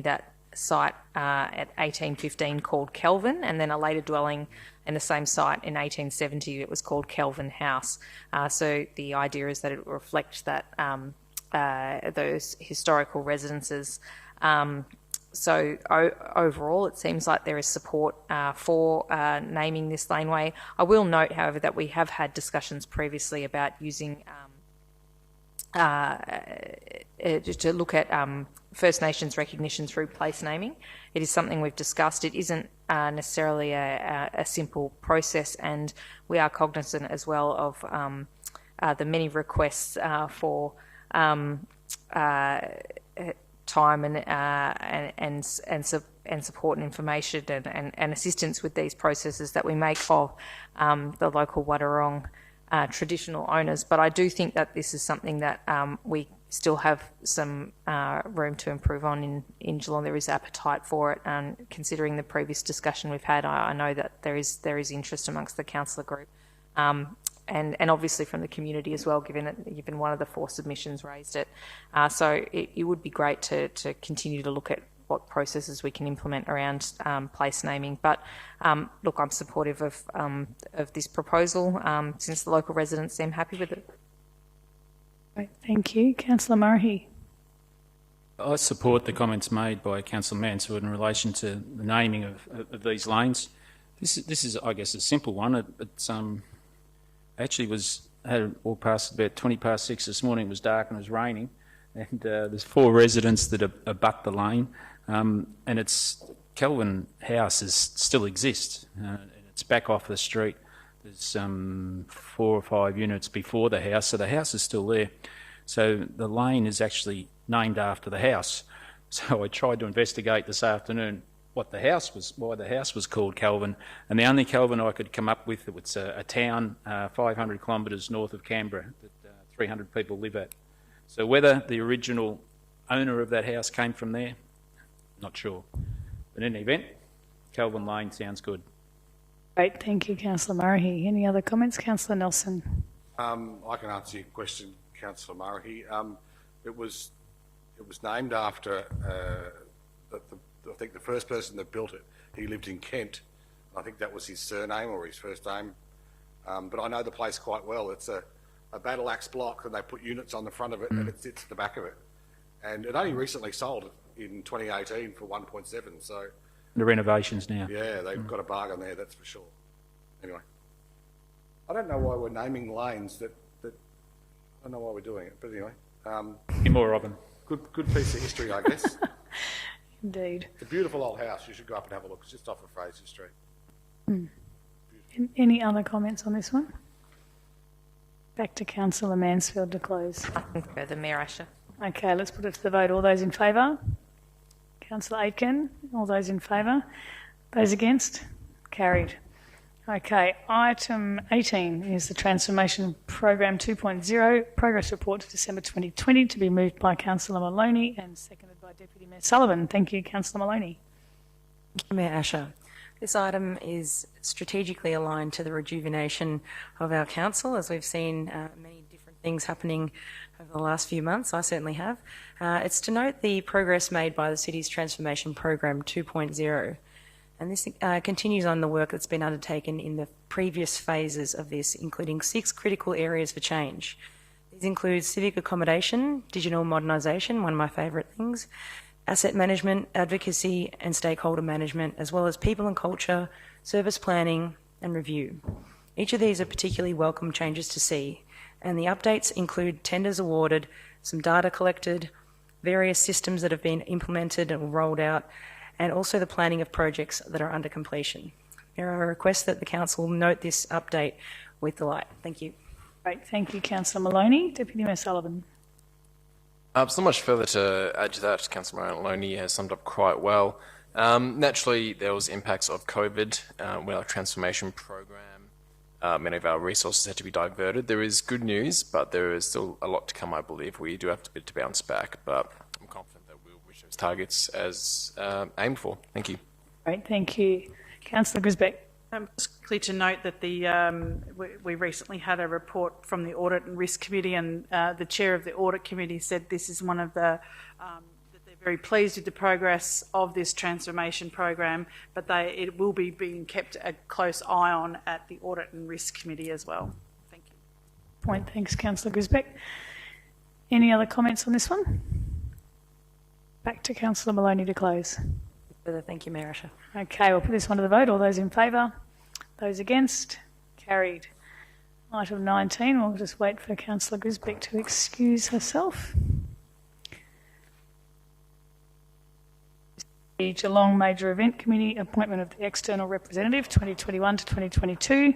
that site at 1815 called Kelvin, and then a later dwelling in the same site in 1870 that was called Kelvin House. So the idea is that it reflects that those historical residences. So overall, it seems like there is support for naming this laneway. I will note, however, that we have had discussions previously about using to look at First Nations recognition through place naming. It is something we've discussed. It isn't necessarily a simple process, and we are cognizant as well of the many requests for time and support and information and assistance with these processes that we make of the local Wadawurrung traditional owners. But I do think that this is something that we still have some room to improve on in Geelong. There is appetite for it, and considering the previous discussion we've had, I know that there is interest amongst the councillor group. And obviously from the community as well, given one of the 4 submissions raised it. So it would be great to continue to look at what processes we can implement around place naming. But look, I'm supportive of this proposal since the local residents seem happy with it. Great, thank you. Councillor Murray. I support the comments made by Councillor Mansfield in relation to the naming of these lanes. This is, I guess, a simple one. It's actually had walked past about 20 past 6 this morning. It was dark and it was raining, and there's 4 residents that abut the lane, and it's Kelvin House still exists, and it's back off the street. There's 4 or 5 units before the house, so the house is still there. So the lane is actually named after the house. So I tried to investigate this afternoon why the house was called Kelvin, and the only Kelvin I could come up with, it was a town 500 kilometres north of Canberra that 300 people live at. So whether the original owner of that house came from there, not sure. But in any event, Kelvin Lane sounds good. Great, thank you, Councillor Murray. Any other comments? Councillor Nelson. I can answer your question, Councillor Murray. It was named after I think the first person that built it. He lived in Kent. I think that was his surname or his first name. But I know the place quite well. It's a a battle axe block, and they put units on the front of it, and it sits at the back of it. And it only recently sold in 2018 for 1.7. So The renovations now. yeah, they've got a bargain there, that's for sure. Anyway, I don't know why we're naming lanes that I don't know why we're doing it, but anyway. Any more, Robin? Good piece of history, I guess. Indeed. It's a beautiful old house. You should go up and have a look. It's just off of Fraser Street. Any other comments on this one? Back to Councillor Mansfield to close. Nothing further, Mayor Asher. Okay, let's put it to the vote. All those in favour? Councillor Aitken, all those in favour? Those against? Carried. Okay, item 18 is the Transformation Program 2.0 Progress Report to December 2020, to be moved by Councillor Maloney and seconded by Deputy Mayor Sullivan. Thank you, Councillor Maloney. Thank you, Mayor Asher. This item is strategically aligned to the rejuvenation of our council, as we've seen many different things happening over the last few months. I certainly have. It's to note the progress made by the city's Transformation Program 2.0. And this continues on the work that's been undertaken in the previous phases of this, including 6 critical areas for change. These include civic accommodation, digital modernisation, one of my favourite things, asset management, advocacy and stakeholder management, as well as people and culture, service planning and review. Each of these are particularly welcome changes to see, and the updates include tenders awarded, some data collected, various systems that have been implemented and rolled out, and also the planning of projects that are under completion. Mayor, I request that the Council note this update with delight. Thank you. Great, thank you, Councillor Maloney. Deputy Mayor Sullivan. So much further to add to that. Councillor Maloney has summed up quite well. Naturally, there was impacts of COVID with our transformation program. Many of our resources had to be diverted. There is good news, but there is still a lot to come, I believe. We do have a bit to bounce back, but I'm confident that we'll reach those targets as aimed for. Thank you. Great, thank you. Councillor Grisbeck. Just quickly to note that we recently had a report from the Audit and Risk Committee, and the chair of the Audit Committee said this is one of the that they're very pleased with the progress of this transformation program, but it will be being kept a close eye on at the Audit and Risk Committee as well. Thank you. Point. Thanks, Councillor Grisbeck. Any other comments on this one? Back to Councillor Maloney to close. Further, thank you, Mayor Asher. Okay, we'll put this one to the vote. All those in favour? Those against? Carried. Item 19, we'll just wait for Councillor Grisbeck to excuse herself. The Geelong Major Event Committee appointment of the external representative 2021 to 2022,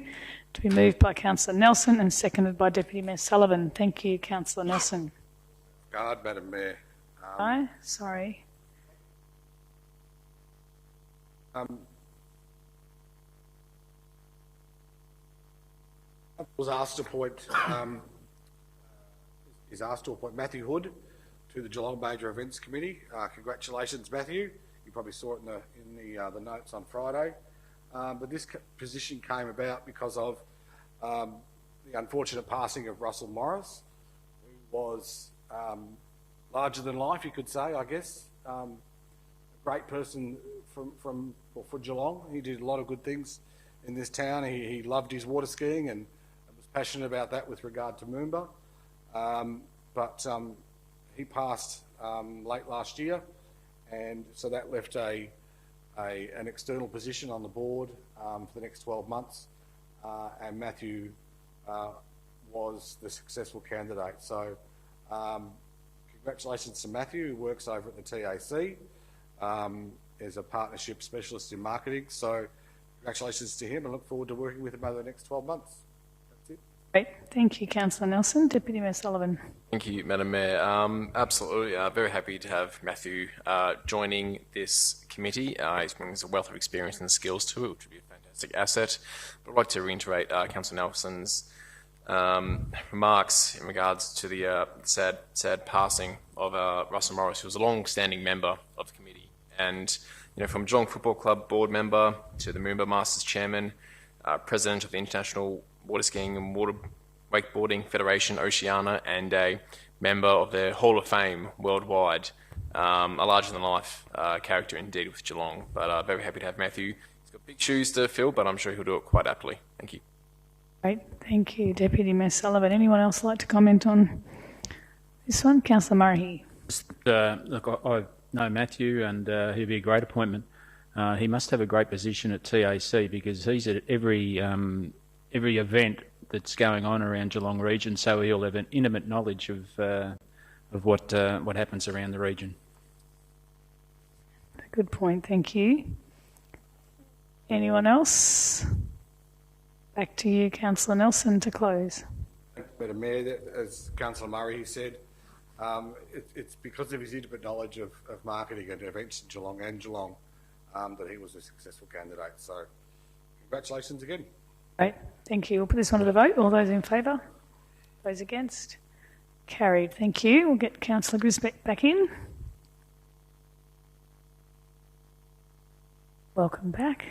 to be moved by Councillor Nelson and seconded by Deputy Mayor Sullivan. Thank you, Councillor Nelson. Guard, Madam Mayor. Aye, sorry. Was asked to appoint Matthew Hood to the Geelong Major Events Committee. Congratulations, Matthew. You probably saw it in the notes on Friday. But this position came about because of the unfortunate passing of Russell Morris, who was larger than life, you could say, I guess. A great person for Geelong. He did a lot of good things in this town. He loved his water skiing and was passionate about that with regard to Moomba. But he passed late last year, and so that left an external position on the board for the next 12 months, and Matthew was the successful candidate. So congratulations to Matthew, who works over at the TAC. As a partnership specialist in marketing. So congratulations to him, and look forward to working with him over the next 12 months. That's it. Great. Thank you, Councillor Nelson. Deputy Mayor Sullivan. Thank you, Madam Mayor. Absolutely. Very happy to have Matthew joining this committee. He brings a wealth of experience and skills to it, which would be a fantastic asset. But I'd like to reiterate Councillor Nelson's remarks in regards to the sad passing of Russell Morris, who was a long-standing member of the committee. And from Geelong Football Club board member to the Moomba Masters chairman, president of the International Water Skiing and Water Wakeboarding Federation, Oceania, and a member of their Hall of Fame worldwide. A larger-than-life character indeed with Geelong, but very happy to have Matthew. He's got big shoes to fill, but I'm sure he'll do it quite aptly. Thank you. Great, thank you, Deputy Mayor Sullivan. Anyone else like to comment on this one? Councillor Murray. Look, I know Matthew, and he'll be a great appointment. He must have a great position at TAC because he's at every event that's going on around Geelong region, so he'll have an intimate knowledge of what happens around the region. Good point, thank you. Anyone else? Back to you, Councillor Nelson, to close. Madam Mayor, as Councillor Murray said, it's because of his intimate knowledge of marketing and events in Geelong and Geelong that he was a successful candidate. So, congratulations again. Great, thank you. We'll put this one to the vote. All those in favour? Those against? Carried, thank you. We'll get Councillor Grisbeck back in. Welcome back.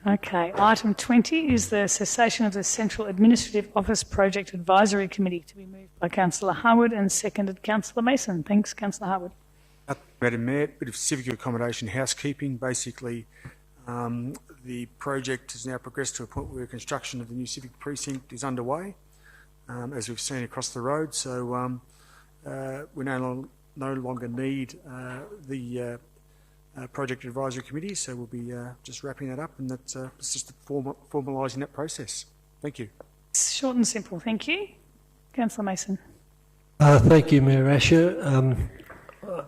Okay, item 20 is the cessation of the Central Administrative Office Project Advisory Committee, to be moved by Councillor Harwood and seconded Councillor Mason. Thanks, Councillor Harwood. Madam Mayor, a bit of civic accommodation housekeeping. Basically, the project has now progressed to a point where construction of the new civic precinct is underway, as we've seen across the road. So we no longer need the Project Advisory Committee, so we'll be just wrapping that up, and that's just formalising that process. Thank you. Short and simple, thank you. Councillor Mason. Thank you, Mayor Asher.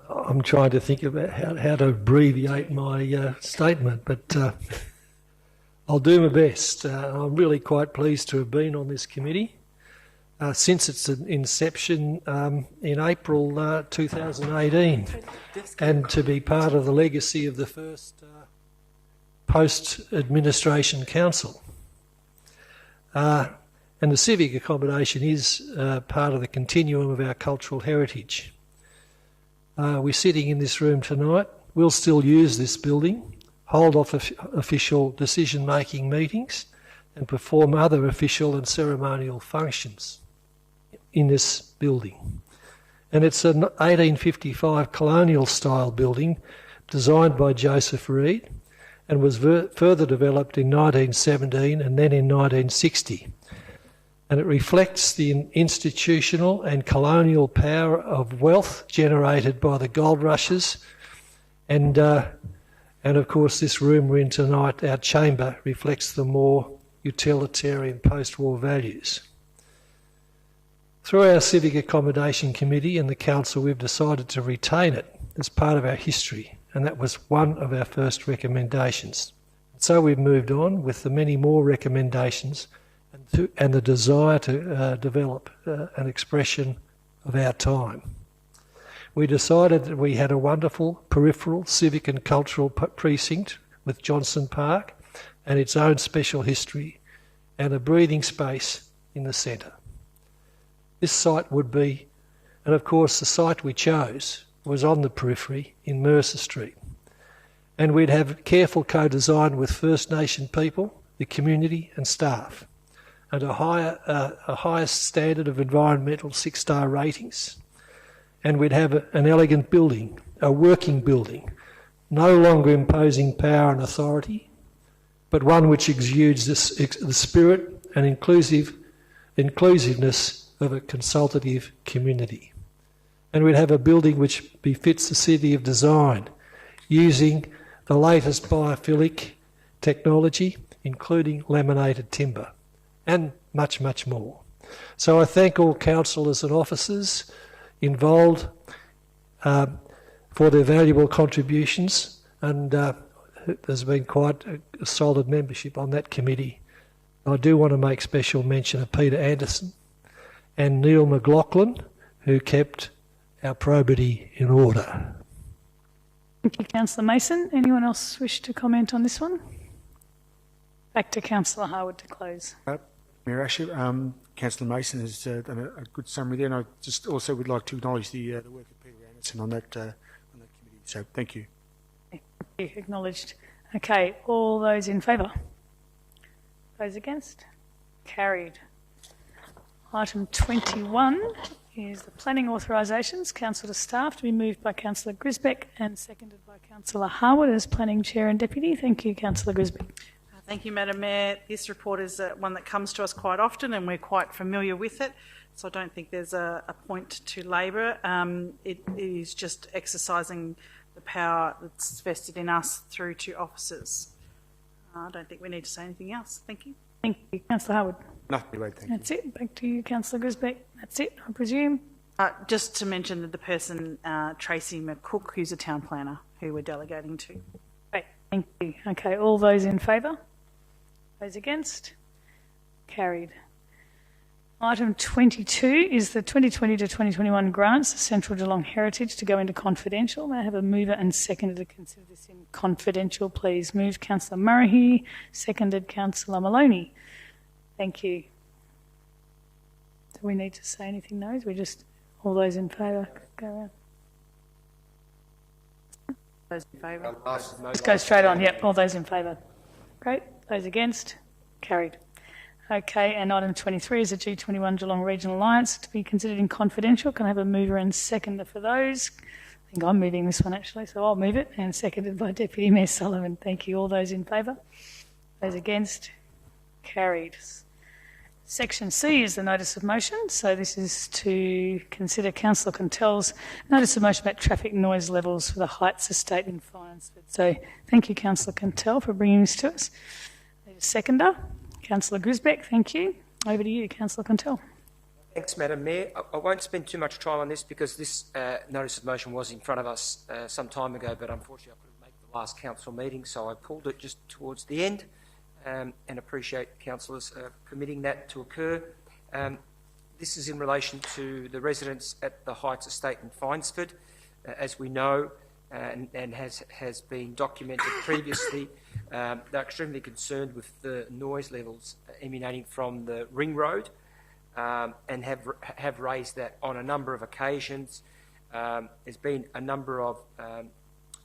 I'm trying to think about how to abbreviate my statement, but I'll do my best. I'm really quite pleased to have been on this committee since its inception in April 2018, and to be part of the legacy of the first post-administration council. And the civic accommodation is part of the continuum of our cultural heritage. We're sitting in this room tonight. We'll still use this building, hold official decision-making meetings, and perform other official and ceremonial functions in this building. And it's an 1855 colonial-style building designed by Joseph Reed and was further developed in 1917 and then in 1960. And it reflects the institutional and colonial power of wealth generated by the gold rushes. And of course, this room we're in tonight, our chamber, reflects the more utilitarian post-war values. Through our Civic Accommodation Committee and the Council, we've decided to retain it as part of our history, and that was one of our first recommendations. So we've moved on with the many more recommendations and the desire to develop an expression of our time. We decided that we had a wonderful peripheral civic and cultural precinct with Johnson Park and its own special history, and a breathing space in the centre. This site would be, and of course the site we chose was on the periphery in Mercer Street. And we'd have careful co-design with First Nation people, the community and staff, and a highest standard of environmental 6-star ratings. And we'd have an elegant building, a working building, no longer imposing power and authority, but one which exudes the spirit and inclusiveness of a consultative community. And we'd have a building which befits the city of design, using the latest biophilic technology, including laminated timber, and much, much more. So I thank all councillors and officers involved for their valuable contributions, and there's been quite a solid membership on that committee. I do want to make special mention of Peter Anderson and Neil McLaughlin, who kept our probity in order. Thank you, Councillor Mason. Anyone else wish to comment on this one? Back to Councillor Harwood to close. Mayor Asher, Councillor Mason has done a good summary there, and I just also would like to acknowledge the work of Peter Anderson on that committee. So thank you. Thank you. Acknowledged. Okay, all those in favour? Those against? Carried. Item 21 is the planning authorisations. Council to staff, to be moved by Councillor Grisbeck and seconded by Councillor Harwood as planning chair and deputy. Thank you, Councillor Grisbeck. Thank you, Madam Mayor. This report is one that comes to us quite often and we're quite familiar with it, so I don't think there's a point to labour. It is just exercising the power that's vested in us through to officers. I don't think we need to say anything else. Thank you. Thank you. Councillor Harwood. Nothing, thank you. That's it. Back to you, Councillor Grisbeck. That's it, I presume. Just to mention that the person, Tracy McCook, who's a town planner, who we're delegating to. Great. Thank you. Okay, all those in favour? Those against? Carried. Item 22 is the 2020 to 2021 grants, Central Geelong Heritage, to go into confidential. May I have a mover and seconder to consider this in confidential, please? Moved Councillor Murray, seconded Councillor Maloney. Thank you. Do we need to say anything, no? We just, all those in favour, go around. Those in favour? Let's go straight on. Yep, all those in favour. Great. Those against? Carried. Okay, and item 23 is the G21 Geelong Regional Alliance to be considered in confidential. Can I have a mover and seconder for those? I think I'm moving this one actually, so I'll move it, and seconded by Deputy Mayor Sullivan. Thank you. All those in favour? Those against? Carried. Section C is the notice of motion. So this is to consider Councillor Contell's notice of motion about traffic noise levels for the Heights Estate in Finesford. So thank you, Councillor Contell, for bringing this to us. Need a seconder. Councillor Grisbeck, thank you. Over to you, Councillor Contell. Thanks, Madam Mayor. I won't spend too much time on this because this notice of motion was in front of us some time ago, but unfortunately I couldn't make the last council meeting, so I pulled it just towards the end, and appreciate councillors permitting that to occur. This is in relation to the residents at the Heights Estate in Finesford. As we know, and has been documented previously, they're extremely concerned with the noise levels emanating from the ring road, and have raised that on a number of occasions. There's been a number of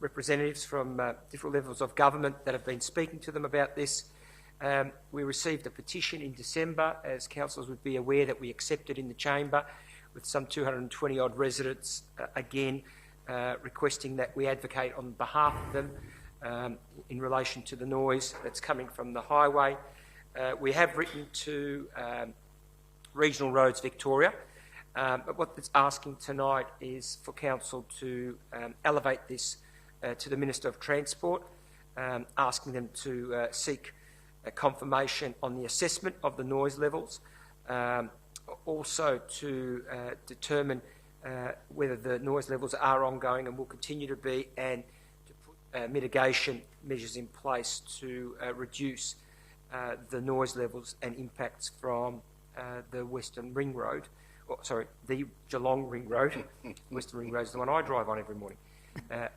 representatives from different levels of government that have been speaking to them about this. We received a petition in December, as councillors would be aware, that we accepted in the chamber with some 220 odd residents, again requesting that we advocate on behalf of them in relation to the noise that's coming from the highway. We have written to Regional Roads Victoria, but what it's asking tonight is for council to elevate this to the Minister of Transport, asking them to seek a confirmation on the assessment of the noise levels, also to determine whether the noise levels are ongoing and will continue to be, and to put mitigation measures in place to reduce the noise levels and impacts from the Western Ring Road, the Geelong Ring Road. Western Ring Road is the one I drive on every morning,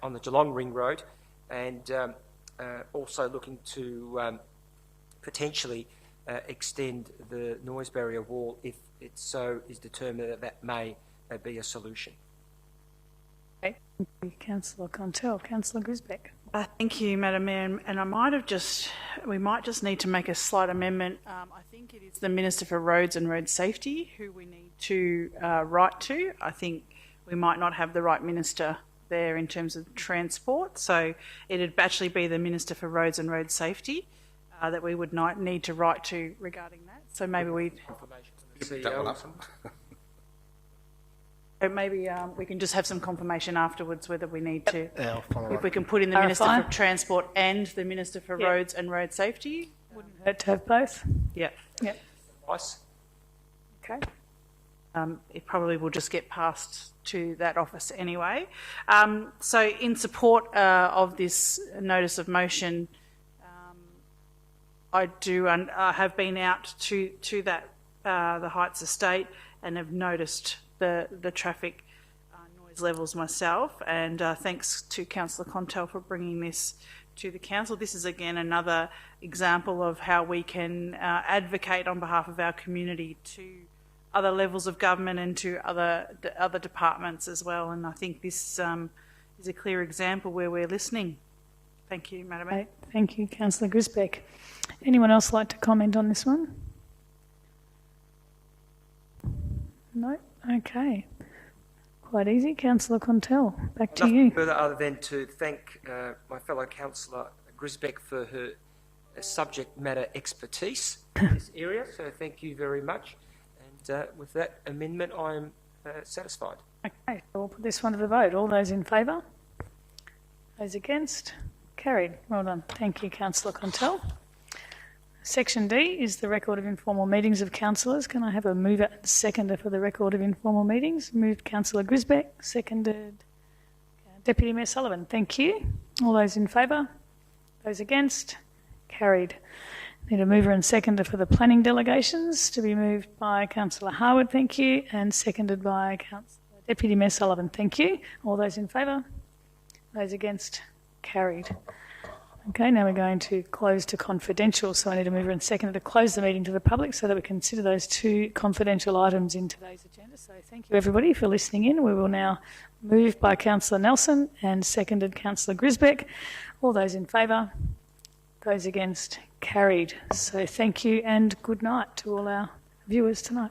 on the Geelong Ring Road, and also looking to potentially extend the noise barrier wall if it so is determined that that may be a solution. Okay. Thank you, Councillor Contell. Councillor Grisbeck. Thank you, Madam Mayor. And we might just need to make a slight amendment. I think it is the Minister for Roads and Road Safety who we need to write to. I think we might not have the right minister there in terms of transport. So it'd actually be the Minister for Roads and Road Safety that we would not need to write to regarding that. So maybe we... Maybe we can just have some confirmation afterwards whether we need to, if we can put in the Minister for Transport and the Minister for Roads and Road Safety. Wouldn't hurt to have both. Yeah. Yeah. Nice. Okay. It probably will just get passed to that office anyway. So in support of this notice of motion, I do have been out to that the Heights Estate and have noticed the traffic noise levels myself, and thanks to Councillor Contell for bringing this to the council. This is again another example of how we can advocate on behalf of our community to other levels of government and to other departments as well, and I think this is a clear example where we're listening. Thank you, Madam Mayor. Thank you, Councillor Grisbeck. Anyone else like to comment on this one? No? Okay. Quite easy. Councillor Contell, back to you. Further other than to thank my fellow Councillor Grisbeck for her subject matter expertise in this area, so thank you very much. And with that amendment, I'm satisfied. Okay, so we'll put this one to the vote. All those in favour? Those against? Carried. Well done. Thank you, Councillor Contell. Section D is the record of informal meetings of councillors. Can I have a mover and seconder for the record of informal meetings? Moved Councillor Grisbeck, seconded Deputy Mayor Sullivan. Thank you. All those in favour? Those against? Carried. Need a mover and seconder for the planning delegations, to be moved by Councillor Harwood, thank you, and seconded by Deputy Mayor Sullivan. Thank you. All those in favour? Those against? Carried. Okay, now we're going to close to confidential, so I need a mover and seconder to close the meeting to the public so that we consider those two confidential items in today's agenda. So thank you everybody for listening in. We will now move by Councillor Nelson and seconded Councillor Grisbeck. All those in favour? Those against? Carried. So thank you and good night to all our viewers tonight.